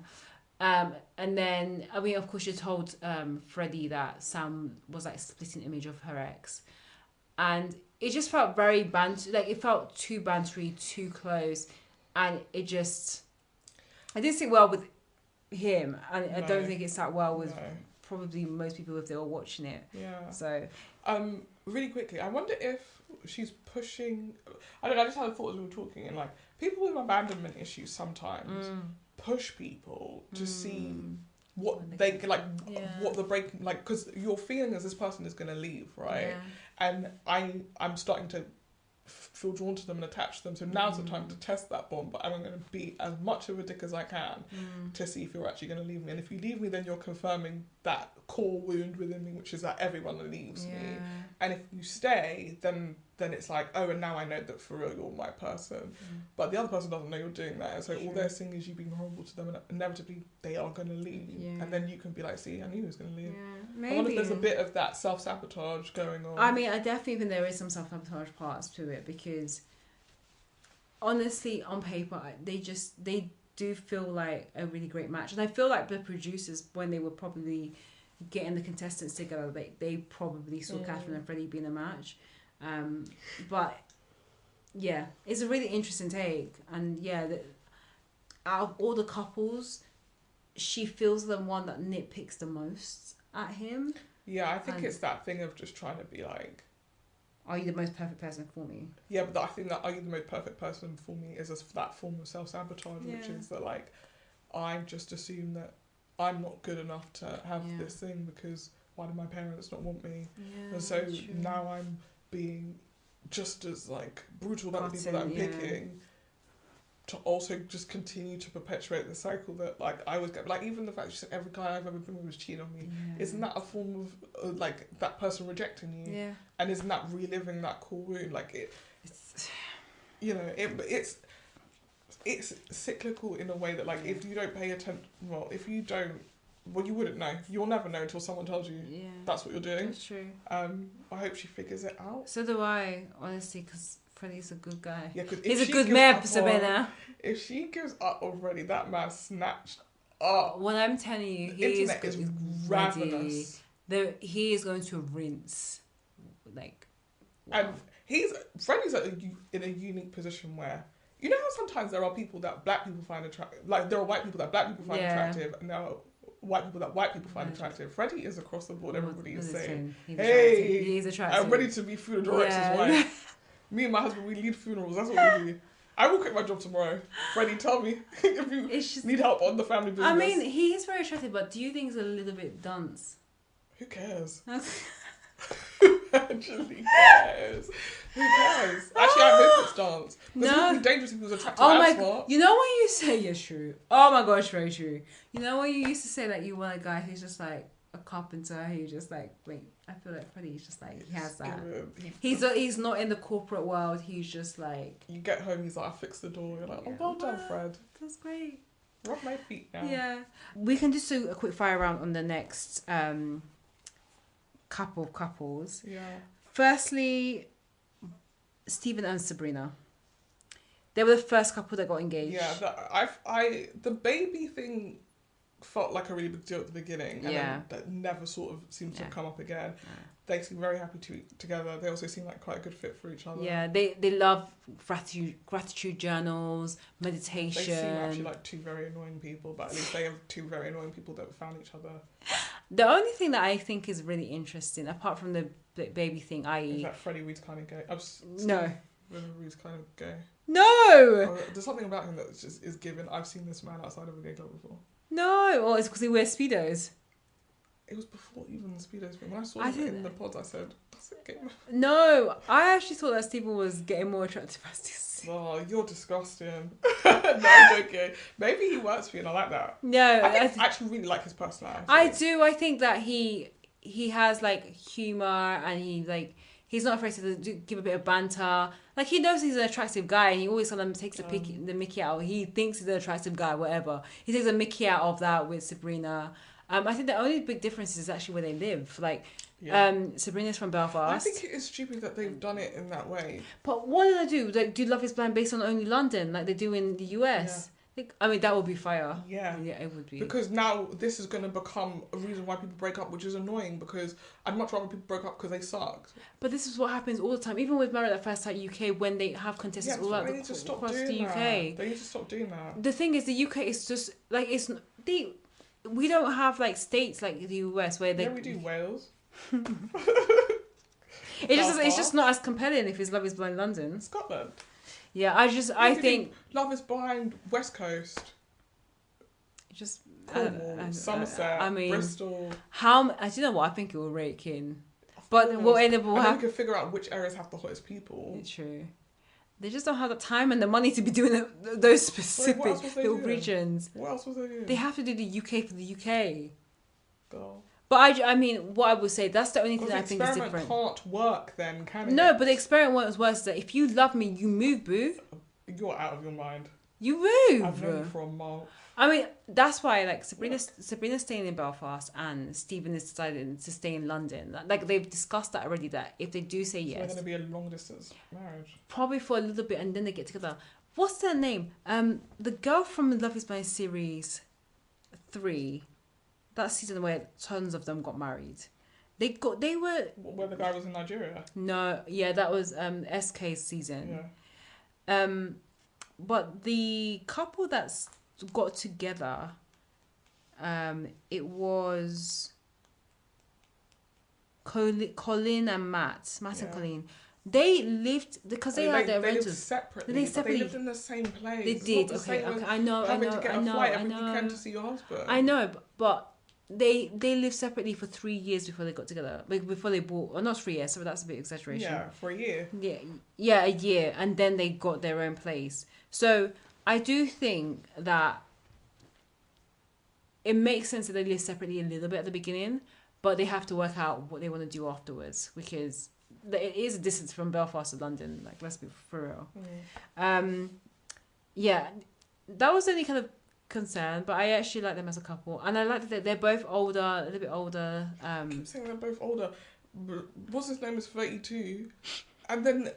B: And then I mean, of course, you told Freddie that Sam was like splitting image of her ex, and it just felt very like it felt too bantery, too close, and it didn't sit well with him, and I don't think it sat well with. Probably most people if they were watching it.
A: Yeah.
B: So,
A: really quickly, I wonder if she's pushing. I don't know. I just had a thought as we were talking, and like people with abandonment issues sometimes push people to see what they like, what the break like, because your feeling is this person is going to leave, right? Yeah. And I'm starting to feel drawn to them and attached to them, so now's the time to test that bond, but I'm going to be as much of a dick as I can to see if you're actually going to leave me, and if you leave me then you're confirming that core wound within me, which is that everyone leaves me, and if you stay then it's like, oh, and now I know that for real you're my person, but the other person doesn't know you're doing that, and so all they're seeing is you being horrible to them, and inevitably they are going to leave, and then you can be like, see, I knew he was going to leave.
B: Maybe.
A: I wonder if there's a bit of that self-sabotage going on.
B: I mean, I definitely think there is some self-sabotage parts to it, because honestly, on paper, they do feel like a really great match, and I feel like the producers, when they were probably getting the contestants together, they probably saw Catherine and Freddie being a match. But yeah, it's a really interesting take, and out of all the couples, she feels the one that nitpicks the most at him.
A: Yeah, I think it's that thing of just trying to be like,
B: are you the most perfect person for me?
A: Yeah, but I think that are you the most perfect person for me is that form of self-sabotage, which is that like, I just assume that I'm not good enough to have this thing because why do my parents not want me? And so now I'm being just as like brutal about the people that I'm picking, to also just continue to perpetuate the cycle that like I always get, like even the fact she said every guy I've ever been with was cheating on me, isn't that a form of like that person rejecting you? Yeah. And isn't that reliving that core wound? Like it's you know, it's cyclical in a way that like if you don't pay attention, you wouldn't know. You'll never know until someone tells you that's what you're doing.
B: That's true.
A: I hope she figures it out.
B: So do I, honestly, because Freddie's a good guy.
A: Yeah, because
B: he's a good man, Sabina.
A: If she gives up already, that man snatched up.
B: Well, I'm telling you, he is
A: ravenous.
B: He is going to rinse. Like,
A: wow. And Freddie's in a unique position where, you know how sometimes there are people that black people find attractive, like there are white people that black people find attractive, and there are white people that white people find attractive. Freddie is across the board. Everybody is saying, hey,
B: he's attractive.
A: I'm ready to be food director's wife. Me and my husband, we lead funerals. That's what we do. I will quit my job tomorrow. Freddie, tell me if you need help on the family business.
B: I mean, he is very attractive, but do you think he's a little bit dunce?
A: Who cares? Who actually cares? Who cares? Actually, I hope it's dance. Because it would be dangerous if he was attractive and smart.
B: You know what you say? Yes, true. Oh my gosh, very true. You know what you used to say that you want a guy who's just like a carpenter who just like, wait, I feel like Freddie's just like, he has that. He's not in the corporate world. He's just like...
A: You get home, he's like, I fixed the door. You're like, oh, well done, Fred.
B: That's great.
A: Rub my feet now.
B: Yeah. We can just do a quick fire round on the next couple of couples.
A: Yeah.
B: Firstly, Stephen and Sabrina. They were the first couple that got engaged.
A: Yeah, the baby thing felt like a really big deal at the beginning, and then that never sort of seems to come up again. Yeah. They seem very happy together. They also seem like quite a good fit for each other.
B: Yeah, they love gratitude journals, meditation.
A: They seem actually like two very annoying people, but at least they have two very annoying people that found each other.
B: The only thing that I think is really interesting, apart from the baby thing, i.e.
A: Is that Freddie Reed's kind of gay?
B: No.
A: Reed's kind of gay.
B: No!
A: There's something about him that is given. I've seen this man outside of a gay club before.
B: No, or it's because he wears Speedos.
A: It was before even the Speedos thing. When I saw him in the pods, I said, "Does it get?"
B: No, I actually thought that Stephen was getting more attractive as this.
A: Oh, you're disgusting. No, I'm joking. Maybe he works for you, and I like that.
B: No,
A: I actually really like his personality.
B: I do. I think that he has like humor, and he's not afraid to give a bit of banter. Like, he knows he's an attractive guy, and he always kind of takes the mickey out. He thinks he's an attractive guy, whatever. He takes a mickey out of that with Sabrina. I think the only big difference is actually where they live. Like, Sabrina's from Belfast.
A: I think it is stupid that they've done it in that way.
B: But what do they do? Like, do Love Is Blind based on only London, like they do in the US? Yeah. I mean, that would be fire.
A: Yeah,
B: it would be.
A: Because now this is going to become a reason why people break up, which is annoying. Because I'd much rather people broke up because they sucked.
B: But this is what happens all the time, even with Married at First Sight UK, when they have contestants all across the UK.
A: They need to stop doing that.
B: The thing is, the UK is just like we don't have like states like the US where they.
A: Yeah, we do. Wales.
B: It's just not as compelling if it's Love Is Blind London.
A: Scotland.
B: Yeah, I think
A: Love Is Blind West Coast.
B: Just
A: Somerset.
B: I mean,
A: Bristol.
B: I don't know what I think it will rake in, but we'll end up.
A: We can figure out which areas have the hottest people.
B: It's true. They just don't have the time and the money to be doing those specific little regions.
A: What else was they doing?
B: They have to do the UK for the UK.
A: Girl.
B: But I mean, what I would say, that's the only thing that I think is different.
A: The experiment can't work then, can it?
B: No, but the experiment was worse. That if you love me, you move, boo.
A: You're out of your mind.
B: You move.
A: I've known you for a month.
B: I mean, that's why, like, Sabrina's staying in Belfast and Stephen is deciding to stay in London. Like, they've discussed that already, that if they do say yes...
A: they're going to be a long-distance marriage.
B: Probably for a little bit, and then they get together. What's their name? The girl from Love Is Blind Series 3, that season where tons of them got married. They were...
A: Where the guy was in Nigeria?
B: No, yeah, that was SK's season. Yeah. But the couple that's got together, it was Colin and Matt and Colin. They lived because they had their rentals.
A: Lived separately. They lived in the same place.
B: They did. Okay. I know.
A: Having to get a flight every weekend to see your husband.
B: I know, but they lived separately for 3 years before they got together. Like, before they bought, or not 3 years. So that's a bit exaggeration.
A: Yeah, for a year.
B: Yeah, a year, and then they got their own place. So I do think that it makes sense that they live separately a little bit at the beginning, but they have to work out what they want to do afterwards, because it is a distance from Belfast to London. Like, let's be for real. Yeah, that was the only kind of concern, but I actually like them as a couple, and I like that they're both older, a little bit older.
A: I keep saying they're both older. What's his name is 32. And then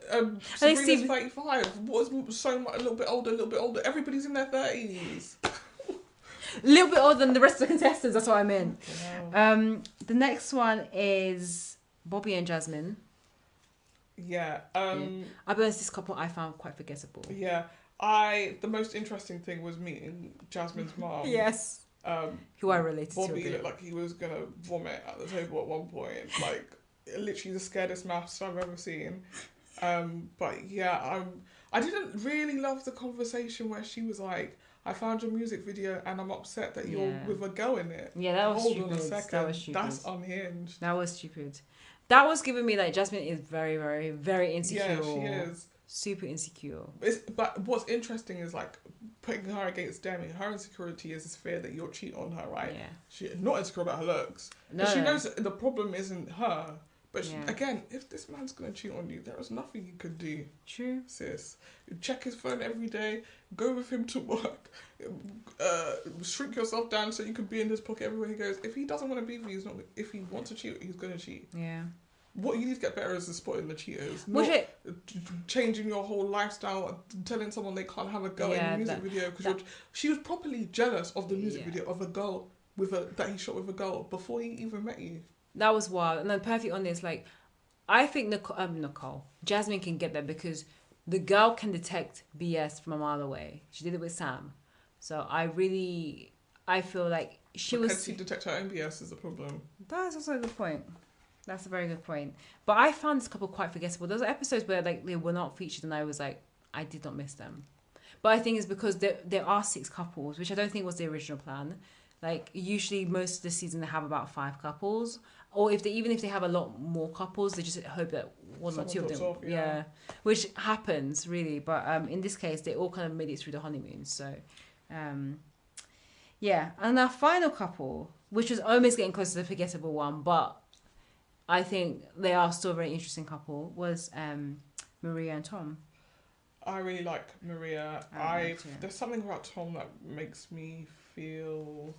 A: Sabrina's 35. Was so much a little bit older. Everybody's in their 30s.
B: A little bit older than the rest of the contestants, that's what I meant. Wow. The next one is Bobby and Jasmine.
A: Yeah.
B: I'll be honest, this couple I found quite forgettable.
A: Yeah. The most interesting thing was meeting Jasmine's mom.
B: Yes. Who I related
A: Bobby
B: to. Bobby
A: looked like he was going to vomit at the table at one point. Like, literally the scaredest mouths I've ever seen. But yeah, I didn't really love the conversation where she was like, I found your music video and I'm upset that you're with a girl in it.
B: Yeah, that was stupid.
A: Hold on a second.
B: That was stupid.
A: That's unhinged.
B: That was stupid. That was giving me, like, Jasmine is very, very, very insecure.
A: Yeah, she is.
B: Super insecure.
A: But what's interesting is, like, putting her against Demi, her insecurity is this fear that you'll cheat on her, right? Yeah. She's not insecure about her looks. No. She knows that the problem isn't her. But again, if this man's going to cheat on you, there is nothing you can do. True. Sis. Check his phone every day. Go with him to work. Shrink yourself down so you can be in his pocket everywhere he goes. If he doesn't want to be with you, if he wants to cheat, he's going to cheat. Yeah. What you need to get better is spotting the cheaters. Not changing your whole lifestyle, telling someone they can't have a girl in a music video. Because she was properly jealous of the music video of a girl that he shot with a girl before he even met you. That
B: was wild. And then, perfectly honest, like, I think Jasmine can get there because the girl can detect BS from a mile away. She did it with Sam. So I feel like
A: can she detect her own BS is the problem?
B: That's also a good point. That's a very good point. But I found this couple quite forgettable. There was episodes where, like, they were not featured and I was like, I did not miss them. But I think it's because there are 6 couples, which I don't think was the original plan. Like usually most of the season they have about 5 couples, or even if they have a lot more couples, they just hope that one or two of them,
A: off,
B: which happens really. But in this case, they all kind of made it through the honeymoon. So, yeah. And our final couple, which was almost getting close to the forgettable one, but I think they are still a very interesting couple, was Maria and Tom.
A: I really like Maria. There's something about Tom that makes me feel,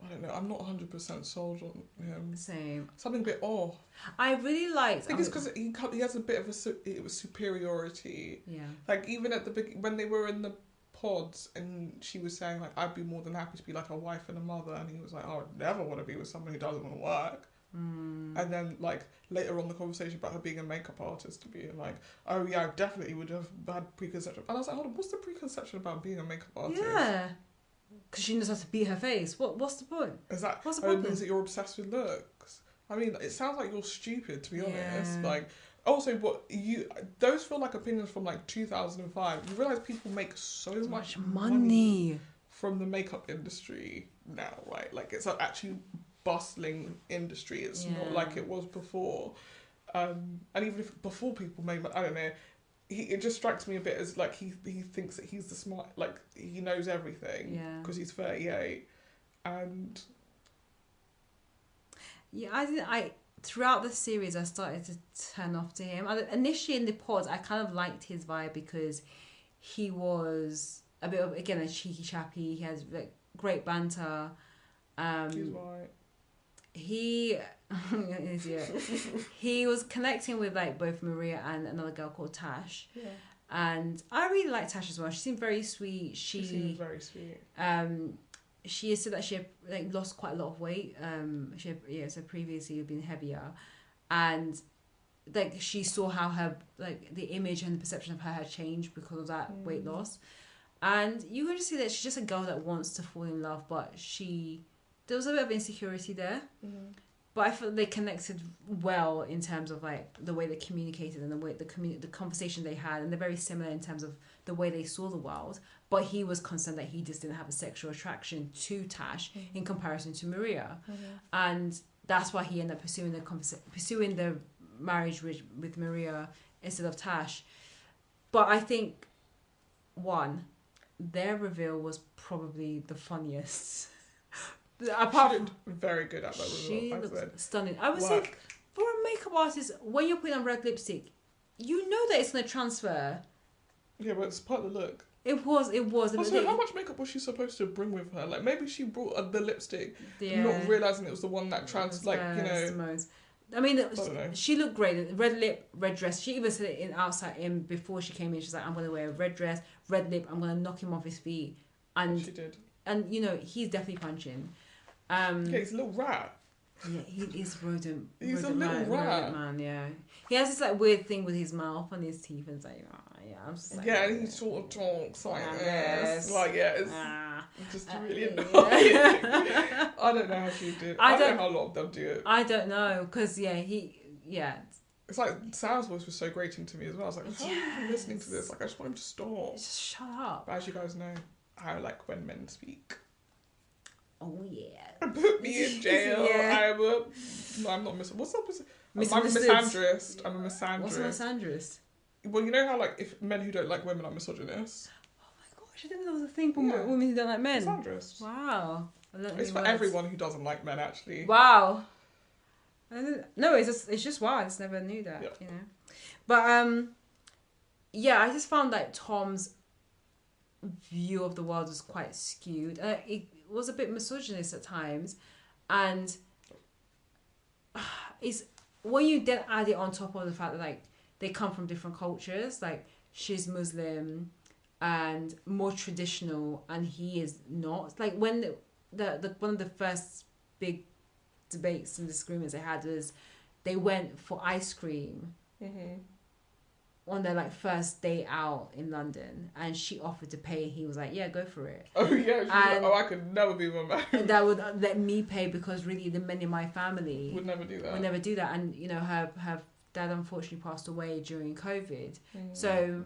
A: I don't know, I'm not 100% sold on him.
B: Same.
A: Something a bit off.
B: I really liked...
A: I think it's because he has a bit of a superiority.
B: Yeah.
A: Like, even at the beginning, when they were in the pods and she was saying, like, I'd be more than happy to be, like, a wife and a mother. And he was like, oh, I'd never want to be with someone who doesn't want to work. And then, like, later on the conversation about her being a makeup artist, to be like, oh, yeah, I definitely would have had preconception. And I was like, hold on, what's the preconception about being a makeup artist?
B: Yeah. Because she knows how to beat her face. What's the point?
A: Is that,
B: what's the problem?
A: It means that you're obsessed with looks. I mean, it sounds like you're stupid, to be honest. Like, also, those feel like opinions from, like, 2005. You realise people make so much money from the makeup industry now, right? Like, it's actually bustling industry. It's not like it was before. And even if before people made, I don't know, it just strikes me a bit as like he thinks that he's the smart, like he knows everything because he's 38. And
B: I throughout the series I started to turn off to him. Initially in the pods I kind of liked his vibe because he was a bit of, again, a cheeky chappy. He has like great banter.
A: He's white.
B: He was connecting with like both Maria and another girl called Tash.
A: Yeah.
B: And I really liked Tash as well. She seemed very sweet. She
A: seemed very sweet.
B: She said that she had like lost quite a lot of weight. So previously had been heavier, and like she saw how her like the image and the perception of her had changed because of that weight loss. And you can just see that she's just a girl that wants to fall in love, but there was a bit of insecurity there. But I felt they connected well in terms of like the way they communicated and the way the conversation they had, and they're very similar in terms of the way they saw the world. But he was concerned that he just didn't have a sexual attraction to Tash in comparison to Maria, and that's why he ended up pursuing the marriage with Maria instead of Tash. But I think their reveal was probably the funniest.
A: Apart from very good at that reveal.
B: She looks stunning. I would say for a makeup artist, when you're putting on red lipstick, you know that it's gonna transfer.
A: Yeah, but it's part of the look.
B: It was.
A: Also, how much makeup was she supposed to bring with her? Like, maybe she brought the lipstick, not realising it was the one that
B: I mean, she looked great. Red lip, red dress. She even said it before she came in. She's like, I'm going to wear a red dress, red lip. I'm going to knock him off his feet. And
A: she did.
B: And, you know, he's definitely punching.
A: He's a little rat.
B: Yeah, he is rodent.
A: He's a little rat.
B: Man, yeah. He has this, like, weird thing with his mouth and his teeth. And it's like, I'm just like...
A: Yeah, and he sort of talks like this. Like, it's just really annoying. I don't know how she did it. I don't know how a lot of them do it.
B: I don't know, because,
A: It's like, Sam's voice was so grating to me as well. I was like, how are you even listening to this? Like, I just want him to stop.
B: Just shut up.
A: But as you guys know, I like when men speak.
B: Oh, yeah.
A: Put me in jail.
B: Yeah.
A: I'm not what's up? I'm a misandrist.
B: What's a misandrist?
A: Well, you know how, like, if men who don't like women are misogynists?
B: Oh my gosh, I didn't know there was a thing for women who don't like men.
A: Misandrist.
B: Wow.
A: It's for everyone who doesn't like men, actually.
B: Wow. No, it's just wow. I just never knew that, you know. But, I just found that Tom's view of the world was quite skewed. It was a bit misogynist at times. And it's when you then add it on top of the fact that, like, they come from different cultures. Like, she's Muslim and more traditional, and he is not. Like, when the one of the first big debates and disagreements they had was they went for ice cream on their, like, first day out in London, and she offered to pay, and he was like, yeah, go for it.
A: Oh yeah, like, I could never be with a man.
B: And that would let me pay, because really the men in my family
A: would never do that.
B: And, you know, her dad unfortunately passed away during COVID. So,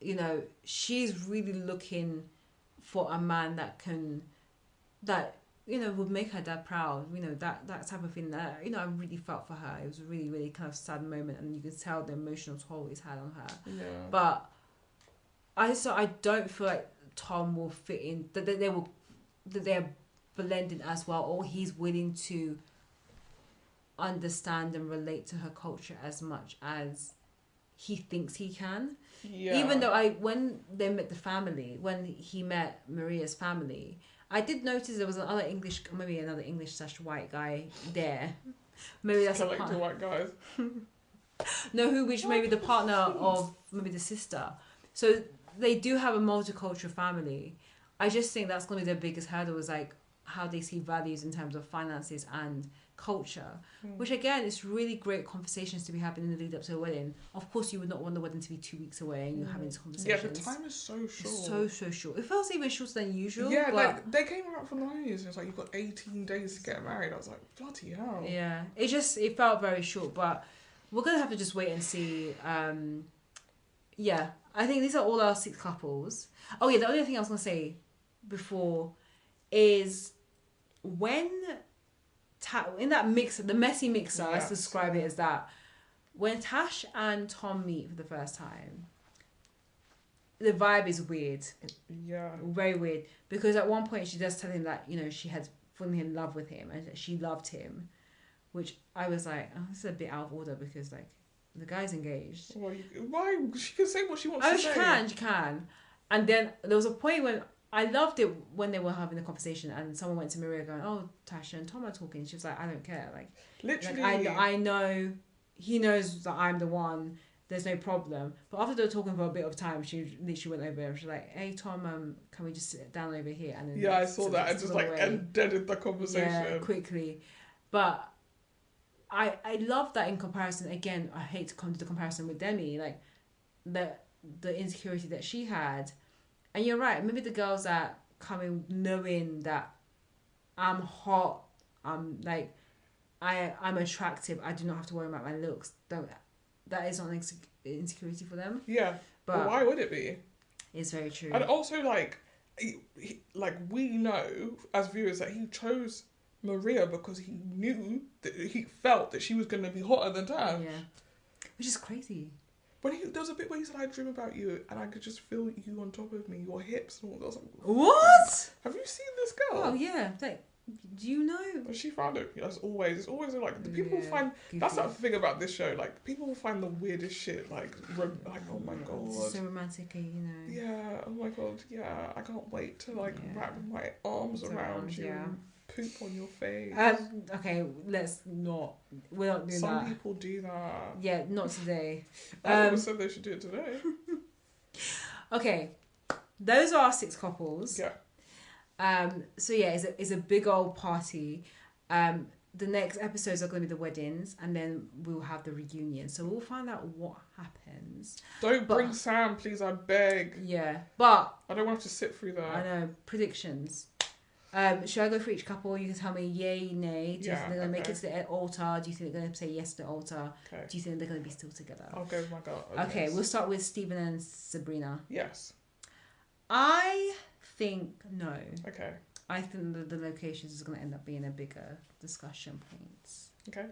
B: you know, she's really looking for a man that would make her dad proud. That type of thing that I really felt for her. It was a really, really kind of sad moment, and you could tell the emotional toll it's had on her.
A: Yeah.
B: But I don't feel like Tom will fit in, that they're blending as well, or he's willing to understand and relate to her culture as much as he thinks he can.
A: Yeah.
B: Even though when they met the family, when he met Maria's family, I did notice there was another English / white guy there. Maybe that's
A: collecting white guys.
B: No, which maybe the partner of maybe the sister. So they do have a multicultural family. I just think that's going to be their biggest hurdle, is like how they see values in terms of finances and culture, which again is really great conversations to be having in the lead up to a wedding. Of course, you would not want the wedding to be 2 weeks away and you're having these conversations.
A: Yeah, the time is so short.
B: It's so short. It feels even shorter than usual.
A: Yeah,
B: but
A: they came out from the honeymoon and it's like, you've got 18 days to get married. I was like, bloody hell.
B: Yeah, it felt very short, but we're gonna have to just wait and see. Yeah, I think these are all our 6 couples. Oh yeah, the only thing I was gonna say before is when in that mixer, the messy mixer, let's describe it as that. When Tash and Tom meet for the first time, the vibe is weird.
A: Yeah.
B: Very weird. Because at one point she does tell him that, she had fallen in love with him and that she loved him. Which I was like, oh, this is a bit out of order because, like, the guy's engaged.
A: Why? She can say what she wants to say.
B: She can. And then there was a point when I loved it when they were having the conversation and someone went to Maria going, oh, Tasha and Tom are talking. She was like, I don't care. Like,
A: literally.
B: Like, I know, he knows that I'm the one. There's no problem. But after they were talking for a bit of time, she literally went over and she was like, hey, Tom, can we just sit down over here? And then
A: I saw that. I just like ended the conversation.
B: Yeah, quickly. But I love that in comparison. Again, I hate to come to the comparison with Demi. Like, the insecurity that she had. And you're right, maybe the girls that come in knowing that I'm hot, I'm attractive, I do not have to worry about my looks. That is not an insecurity for them.
A: Yeah, but why would it be?
B: It's very true.
A: And also, like, we know as viewers that he chose Maria because he knew that he felt that she was going to be hotter than Tash.
B: Yeah, which is crazy.
A: When there was a bit where he said, I dream about you and I could just feel you on top of me, your hips and all that. I was like,
B: what?
A: Have you seen this girl?
B: Oh, yeah. Like, do you know?
A: And she found it, as always. It's always like, the people find, that's the thing about this show, like, people will find the weirdest shit, like oh my God.
B: It's so romantic,
A: Yeah, oh my God, yeah. I can't wait to, wrap my arms around you. Yeah. Poop on your face.
B: Okay, let's not. We're not doing that.
A: Some people do that.
B: Yeah, not today.
A: I never said they should do it today.
B: Okay, those are our 6 couples.
A: Yeah.
B: So yeah, it's a big old party. The next episodes are going to be the weddings, and then we'll have the reunion. So we'll find out what happens.
A: Don't bring Sam, please. I beg.
B: Yeah, but
A: I don't want to sit through that.
B: I know. Predictions. Should I go for each couple? You can tell me yay, nay. Do you think they're going to make it to the altar? Do you think they're going to say yes to the altar?
A: Okay.
B: Do you think they're going to be still together?
A: I'll go with my gut.
B: Okay, we'll start with Stephen and Sabrina.
A: Yes.
B: I think no.
A: Okay.
B: I think that the locations is going to end up being a bigger discussion point. Okay.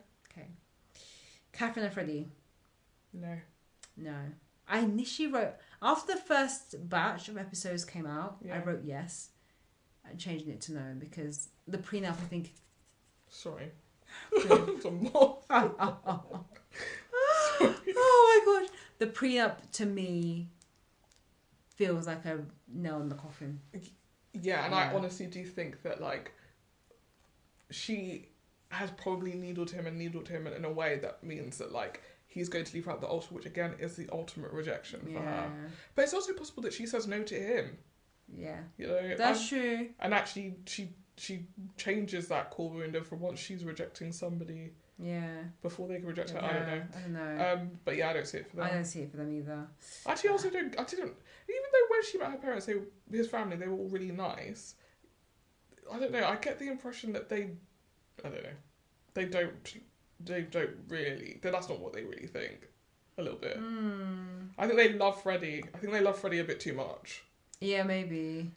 B: Catherine and Freddie. No. I initially wrote, after the first batch of episodes came out, I wrote yes. And changing it to no because the prenup, I think.
A: Sorry.
B: Oh my gosh. The prenup to me feels like a nail in the coffin.
A: Yeah, and I honestly do think that, like, she has probably needled him in a way that means that, like, he's going to leave out the altar, which again is the ultimate rejection for her. But it's also possible that she says no to him.
B: Yeah.
A: That's
B: true.
A: And actually she changes that core wound from once she's rejecting somebody.
B: Yeah.
A: Before they can reject her.
B: I don't know.
A: But yeah, I don't see it for them.
B: I don't see it for them either.
A: Actually, I didn't, even though when she met her parents, his family, they were all really nice. I don't know, I get the impression that they don't really, that's not what they really think. A little bit. I think they love Freddie. I think they love Freddie a bit too much.
B: Yeah, maybe.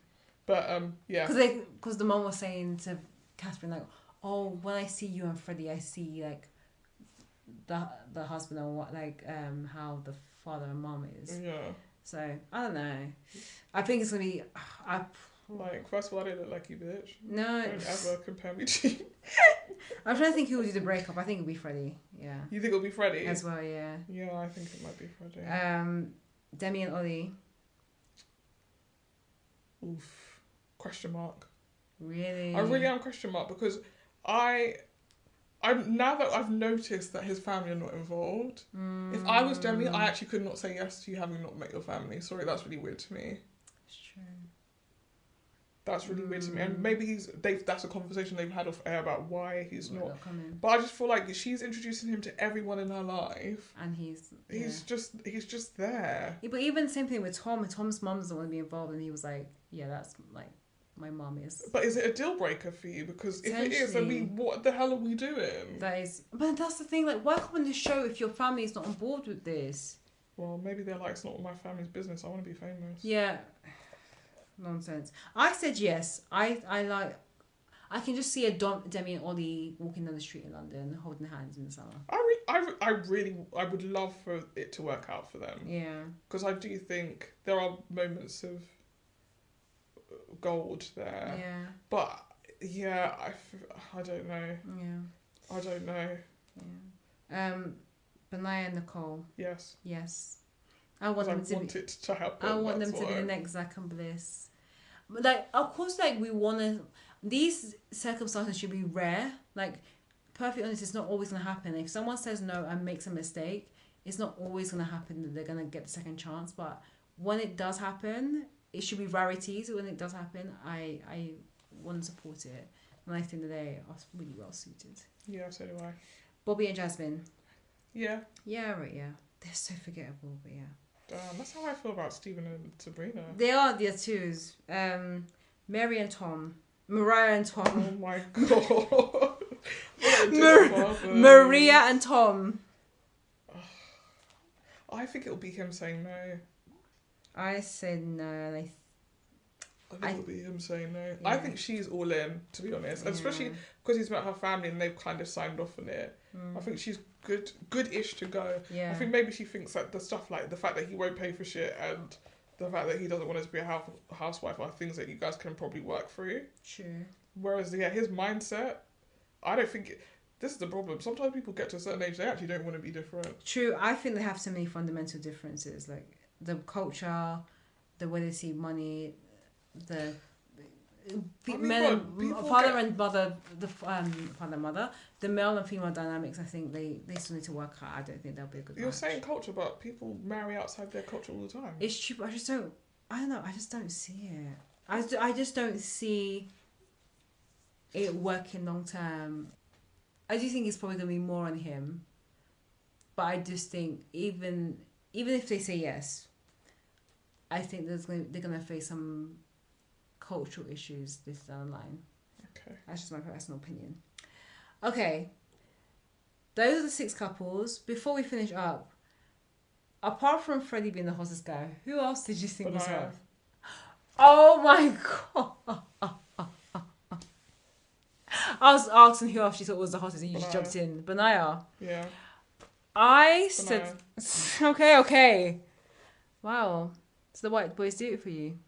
A: But yeah.
B: Because the mom was saying to Catherine, like, oh, when I see you and Freddie, I see like the husband and what, like how the father and mom is.
A: Yeah.
B: So I don't know. I think it's gonna be.
A: Like, first of all, I don't look like you, bitch.
B: No.
A: Don't ever compare me to you.
B: I'm trying to think who will do the breakup. I think it'll be Freddie. Yeah.
A: You think it'll be Freddie?
B: As well, yeah.
A: Yeah, I think it might be Freddie.
B: Demi and Ollie.
A: Oof. Question mark.
B: Really?
A: I really am question mark because I'm now that I've noticed that his family are not involved. If I was Demi, I actually could not say yes to you having not met your family. Sorry, that's really weird to me.
B: It's true.
A: That's really weird to me. And maybe that's a conversation they've had off air about why he's not.
B: Coming.
A: But I just feel like she's introducing him to everyone in her life.
B: And he's
A: just there.
B: Yeah, but even the same thing with Tom. Tom's mum doesn't want to be involved, and he was like, yeah, that's like my mum is.
A: But is it a deal breaker for you? Because if it is, then what the hell are we doing?
B: But that's the thing. Like, why come on the show if your family's not on board with this?
A: Well, maybe they're like, it's not my family's business. I want to be famous.
B: Yeah. Nonsense. I said yes. I can just see Demi and Ollie walking down the street in London, holding hands in the summer.
A: I would love for it to work out for them.
B: Yeah.
A: Because I do think there are moments of gold there.
B: Yeah.
A: But yeah, I don't know.
B: Yeah.
A: I don't know.
B: Yeah. Benaya and Nicole.
A: Yes.
B: Yes. I want them
A: to help them.
B: I want them to be the next Zach and Bliss. But like, of course, like we want to. These circumstances should be rare. Like, perfectly honest, it's not always gonna happen. If someone says no and makes a mistake, it's not always gonna happen that they're gonna get the second chance. But when it does happen, it should be rarities. When it does happen, I want to support it. And I think that they are really well suited.
A: Yeah, so do I.
B: Bobby and Jasmine.
A: Yeah.
B: Yeah, right. Yeah, they're so forgettable, but yeah.
A: That's how I feel about Stephen and Sabrina.
B: They are the twos. Mary and Tom. Mariah and Tom.
A: Oh my god.
B: Maria and Tom.
A: I think it'll be him saying no.
B: I said no.
A: I think it'll be him saying no.
B: Yeah.
A: I think she's all in, to be honest. And especially because he's met her family and they've kind of signed off on it. I think she's good-ish to go.
B: Yeah.
A: I think maybe she thinks that the stuff like the fact that he won't pay for shit and the fact that he doesn't want us to be a housewife are things that you guys can probably work through.
B: True.
A: Whereas, his mindset, I don't think... This is the problem. Sometimes people get to a certain age, they actually don't want to be different.
B: True. I think they have so many fundamental differences. Like, the culture, the way they see money, the... father and mother, the male and female dynamics. I think they still need to work out. I don't think they'll be a good.
A: You're
B: match.
A: saying culture, but people marry outside their culture all the time.
B: It's true, but I don't know. I just don't see it. I just don't see it working long term. I do think it's probably gonna be more on him, but I just think even if they say yes, I think they're gonna face some cultural issues this down the line.
A: Okay.
B: That's just my personal opinion. Okay. Those are the 6 couples. Before we finish up, apart from Freddie being the hottest guy, who else did you think was hot? Oh my god. I was asking who else she thought was the hottest and you just jumped in. Benaya.
A: Yeah.
B: I said... Okay. Wow. So the white boys do it for you.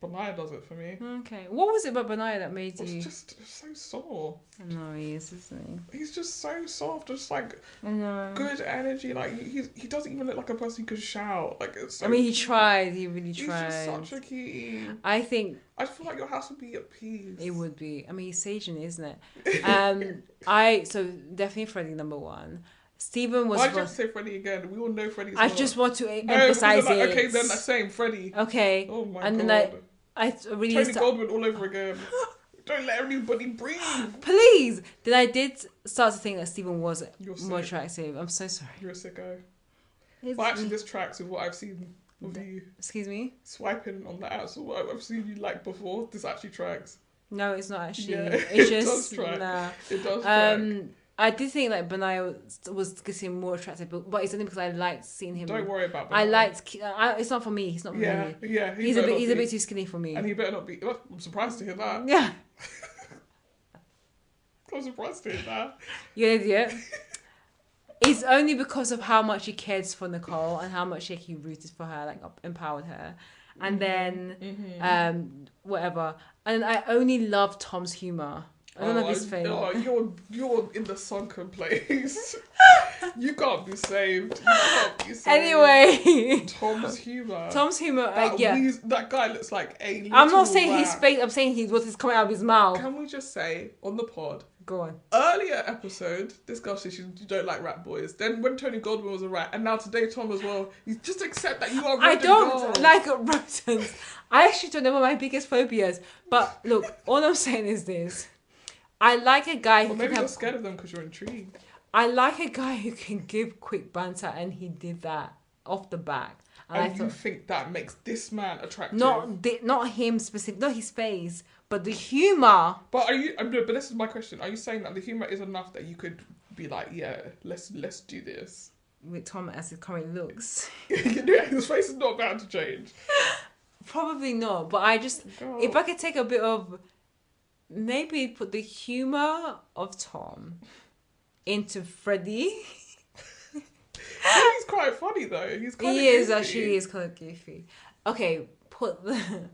A: Benaya does it for me.
B: Okay. What was it about Benaya that made you...
A: It's just so sore.
B: I know he is, isn't
A: he? He's just so soft, just like
B: I know.
A: Good energy. Like he doesn't even look like a person who could shout. Like it's. So
B: he tried. He really tried.
A: He's just such a cutie.
B: I think.
A: I feel like your house would be at peace.
B: It would be. He's Sajin, isn't it? So definitely Freddie number 1. Stephen was.
A: Why'd you have to say Freddie again? We all know Freddie's.
B: I just want to emphasize it.
A: Okay, then the same Freddie.
B: Okay.
A: Oh my
B: god.
A: And
B: then I really.
A: Tony Goldwyn all over again. Don't let anybody breathe.
B: Please. Then I did start to think that Stephen was more attractive. I'm so sorry.
A: You're a sicko. But actually, this tracks with what I've seen of you.
B: Excuse me?
A: Swiping on the apps or what I've seen you like before. This actually tracks.
B: No, it's not actually.
A: Yeah,
B: It's just,
A: does track.
B: Nah.
A: It does track.
B: I did think like Benaya was getting more attractive, but it's only because I liked seeing him.
A: Don't worry about Benaya.
B: I liked. It's not for me. He's not for me.
A: Yeah.
B: He's a bit too skinny for me.
A: And he better not be. I'm surprised to hear that.
B: Yeah.
A: I'm surprised to hear that.
B: You're an idiot. It's only because of how much he cares for Nicole and how much he rooted for her, like empowered her, and then whatever. And I only love Tom's humor. I don't know if he's fake.
A: You're in the sunken place. You can't be saved.
B: Anyway,
A: Tom's humor.
B: That
A: guy looks like a little
B: I'm not saying
A: rat.
B: he's fake. I'm saying what is coming out of his mouth.
A: Can we just say on the pod?
B: Go on.
A: Earlier episode, this girl said you don't like rat boys. Then when Tony Goldwyn was a rat, and now today Tom as well. You just accept that you are.
B: I don't like rodents. I actually don't know what my biggest phobia is. But look, all I'm saying is this. I like a guy who
A: maybe you're scared of them because you're intrigued.
B: I like a guy who can give quick banter, and he did that off the back.
A: And you think that makes this man attractive?
B: Not him specific, not his face, but the humor.
A: But but this is my question. Are you saying that the humor is enough that you could be like, yeah, let's do this
B: with Tom as it currently looks?
A: Yeah, his face is not bound to change.
B: Probably not, but if I could take a bit of. Maybe put the humour of Tom into Freddie.
A: He's quite funny though. He's kind of goofy.
B: He is kind of goofy. Okay, put the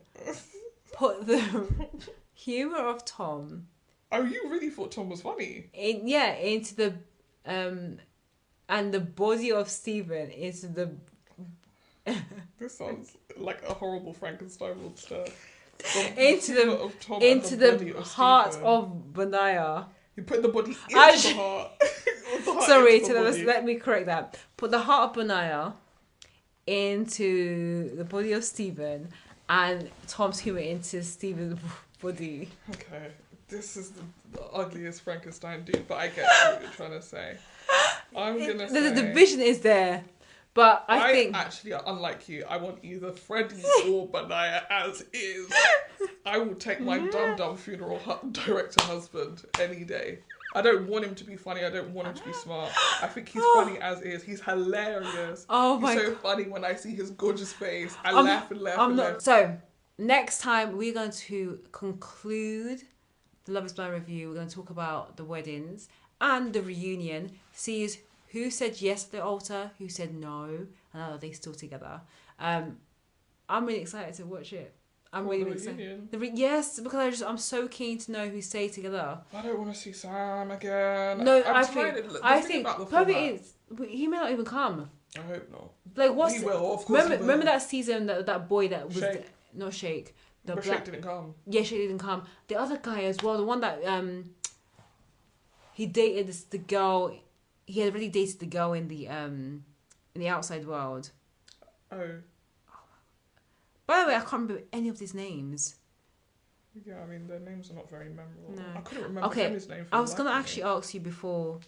B: humour of Tom.
A: Oh, you really thought Tom was funny?
B: Into the and the body of Stephen into the.
A: This sounds like a horrible Frankenstein monster.
B: Into the heart of Benaya.
A: You put the body into the heart.
B: Sorry, let me correct that. Put the heart of Benaya into the body of Stephen, and Tom's humour into Stephen's body.
A: Okay, this is the ugliest Frankenstein dude, but I get what you're trying to say. The
B: division is there. But I think...
A: actually, unlike you, I want either Freddie or Benaya as is. I will take my dumb funeral director husband any day. I don't want him to be funny. I don't want him to be smart. I think he's funny as is. He's hilarious.
B: Oh
A: my! He's so funny when I see his gorgeous face. I laugh and laugh.
B: So, next time we're going to conclude the Love is Blind review. We're going to talk about the weddings and the reunion. See who said yes to the altar, who said no, and are they still together? I'm really excited to watch it. I'm really excited. Yes, because I'm so keen to know who stay together.
A: I don't want to see Sam again.
B: No, I think probably he may not even come.
A: I hope not.
B: Like
A: he will. Of course
B: remember that season that boy that was not Shake.
A: Shake didn't come.
B: Yeah, Shake didn't come. The other guy as well, the one that he dated the girl. He had already dated the girl in the outside world.
A: Oh.
B: By the way, I can't remember any of these names.
A: Yeah, I mean, their names are not very memorable.
B: No.
A: I couldn't remember his name.
B: I was going to actually ask you before.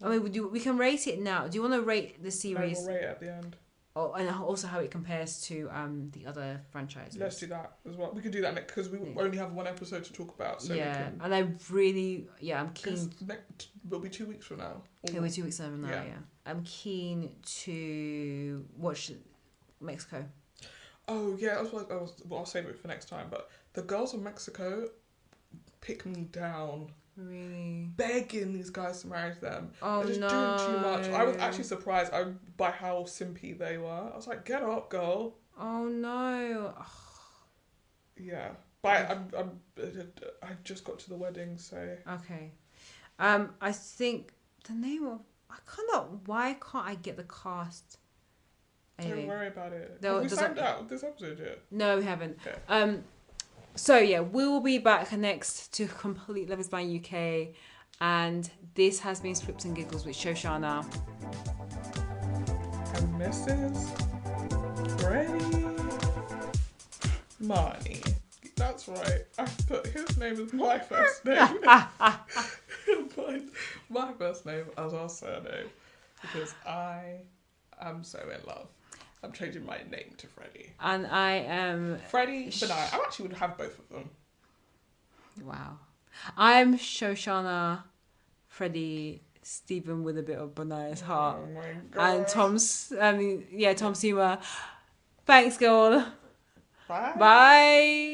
B: I mean, we can rate it now. Do you want to rate the series?
A: No, we'll rate it at the end.
B: Oh, and also how it compares to the other franchises.
A: Let's do that as well. We could do that next because we only have one episode to talk about. So
B: and I'm keen.
A: It'll be 2 weeks from now.
B: It'll be 2 weeks from now. Yeah. I'm keen to watch Mexico.
A: Oh yeah, I'll save it for next time. But the girls in Mexico pick me down.
B: Really?
A: Begging these guys to marry them.
B: Oh,
A: they're just doing too much. I was actually surprised by how simpy they were. I was like, get up, girl.
B: Oh no.
A: Yeah. But I just got to the wedding, so.
B: Okay. I think the name of... Why can't I get the cast? Anyway,
A: don't worry about it. Have we signed out with this episode yet?
B: No, we haven't.
A: Okay.
B: So yeah, we will be back next to complete Love is Blind UK, and this has been Scripts and Giggles with Shoshana
A: and Mrs. Freddie Marnie. That's right. I put his name as my first name. My first name as our surname because I am so in love. I'm changing my name to Freddie.
B: And I am...
A: Freddie, but I actually would have both of them.
B: Wow. I'm Shoshana Freddie, Stephen with a bit of Bonia's heart.
A: Oh my God.
B: And Tom's humor. Thanks, girl.
A: Bye.
B: Bye.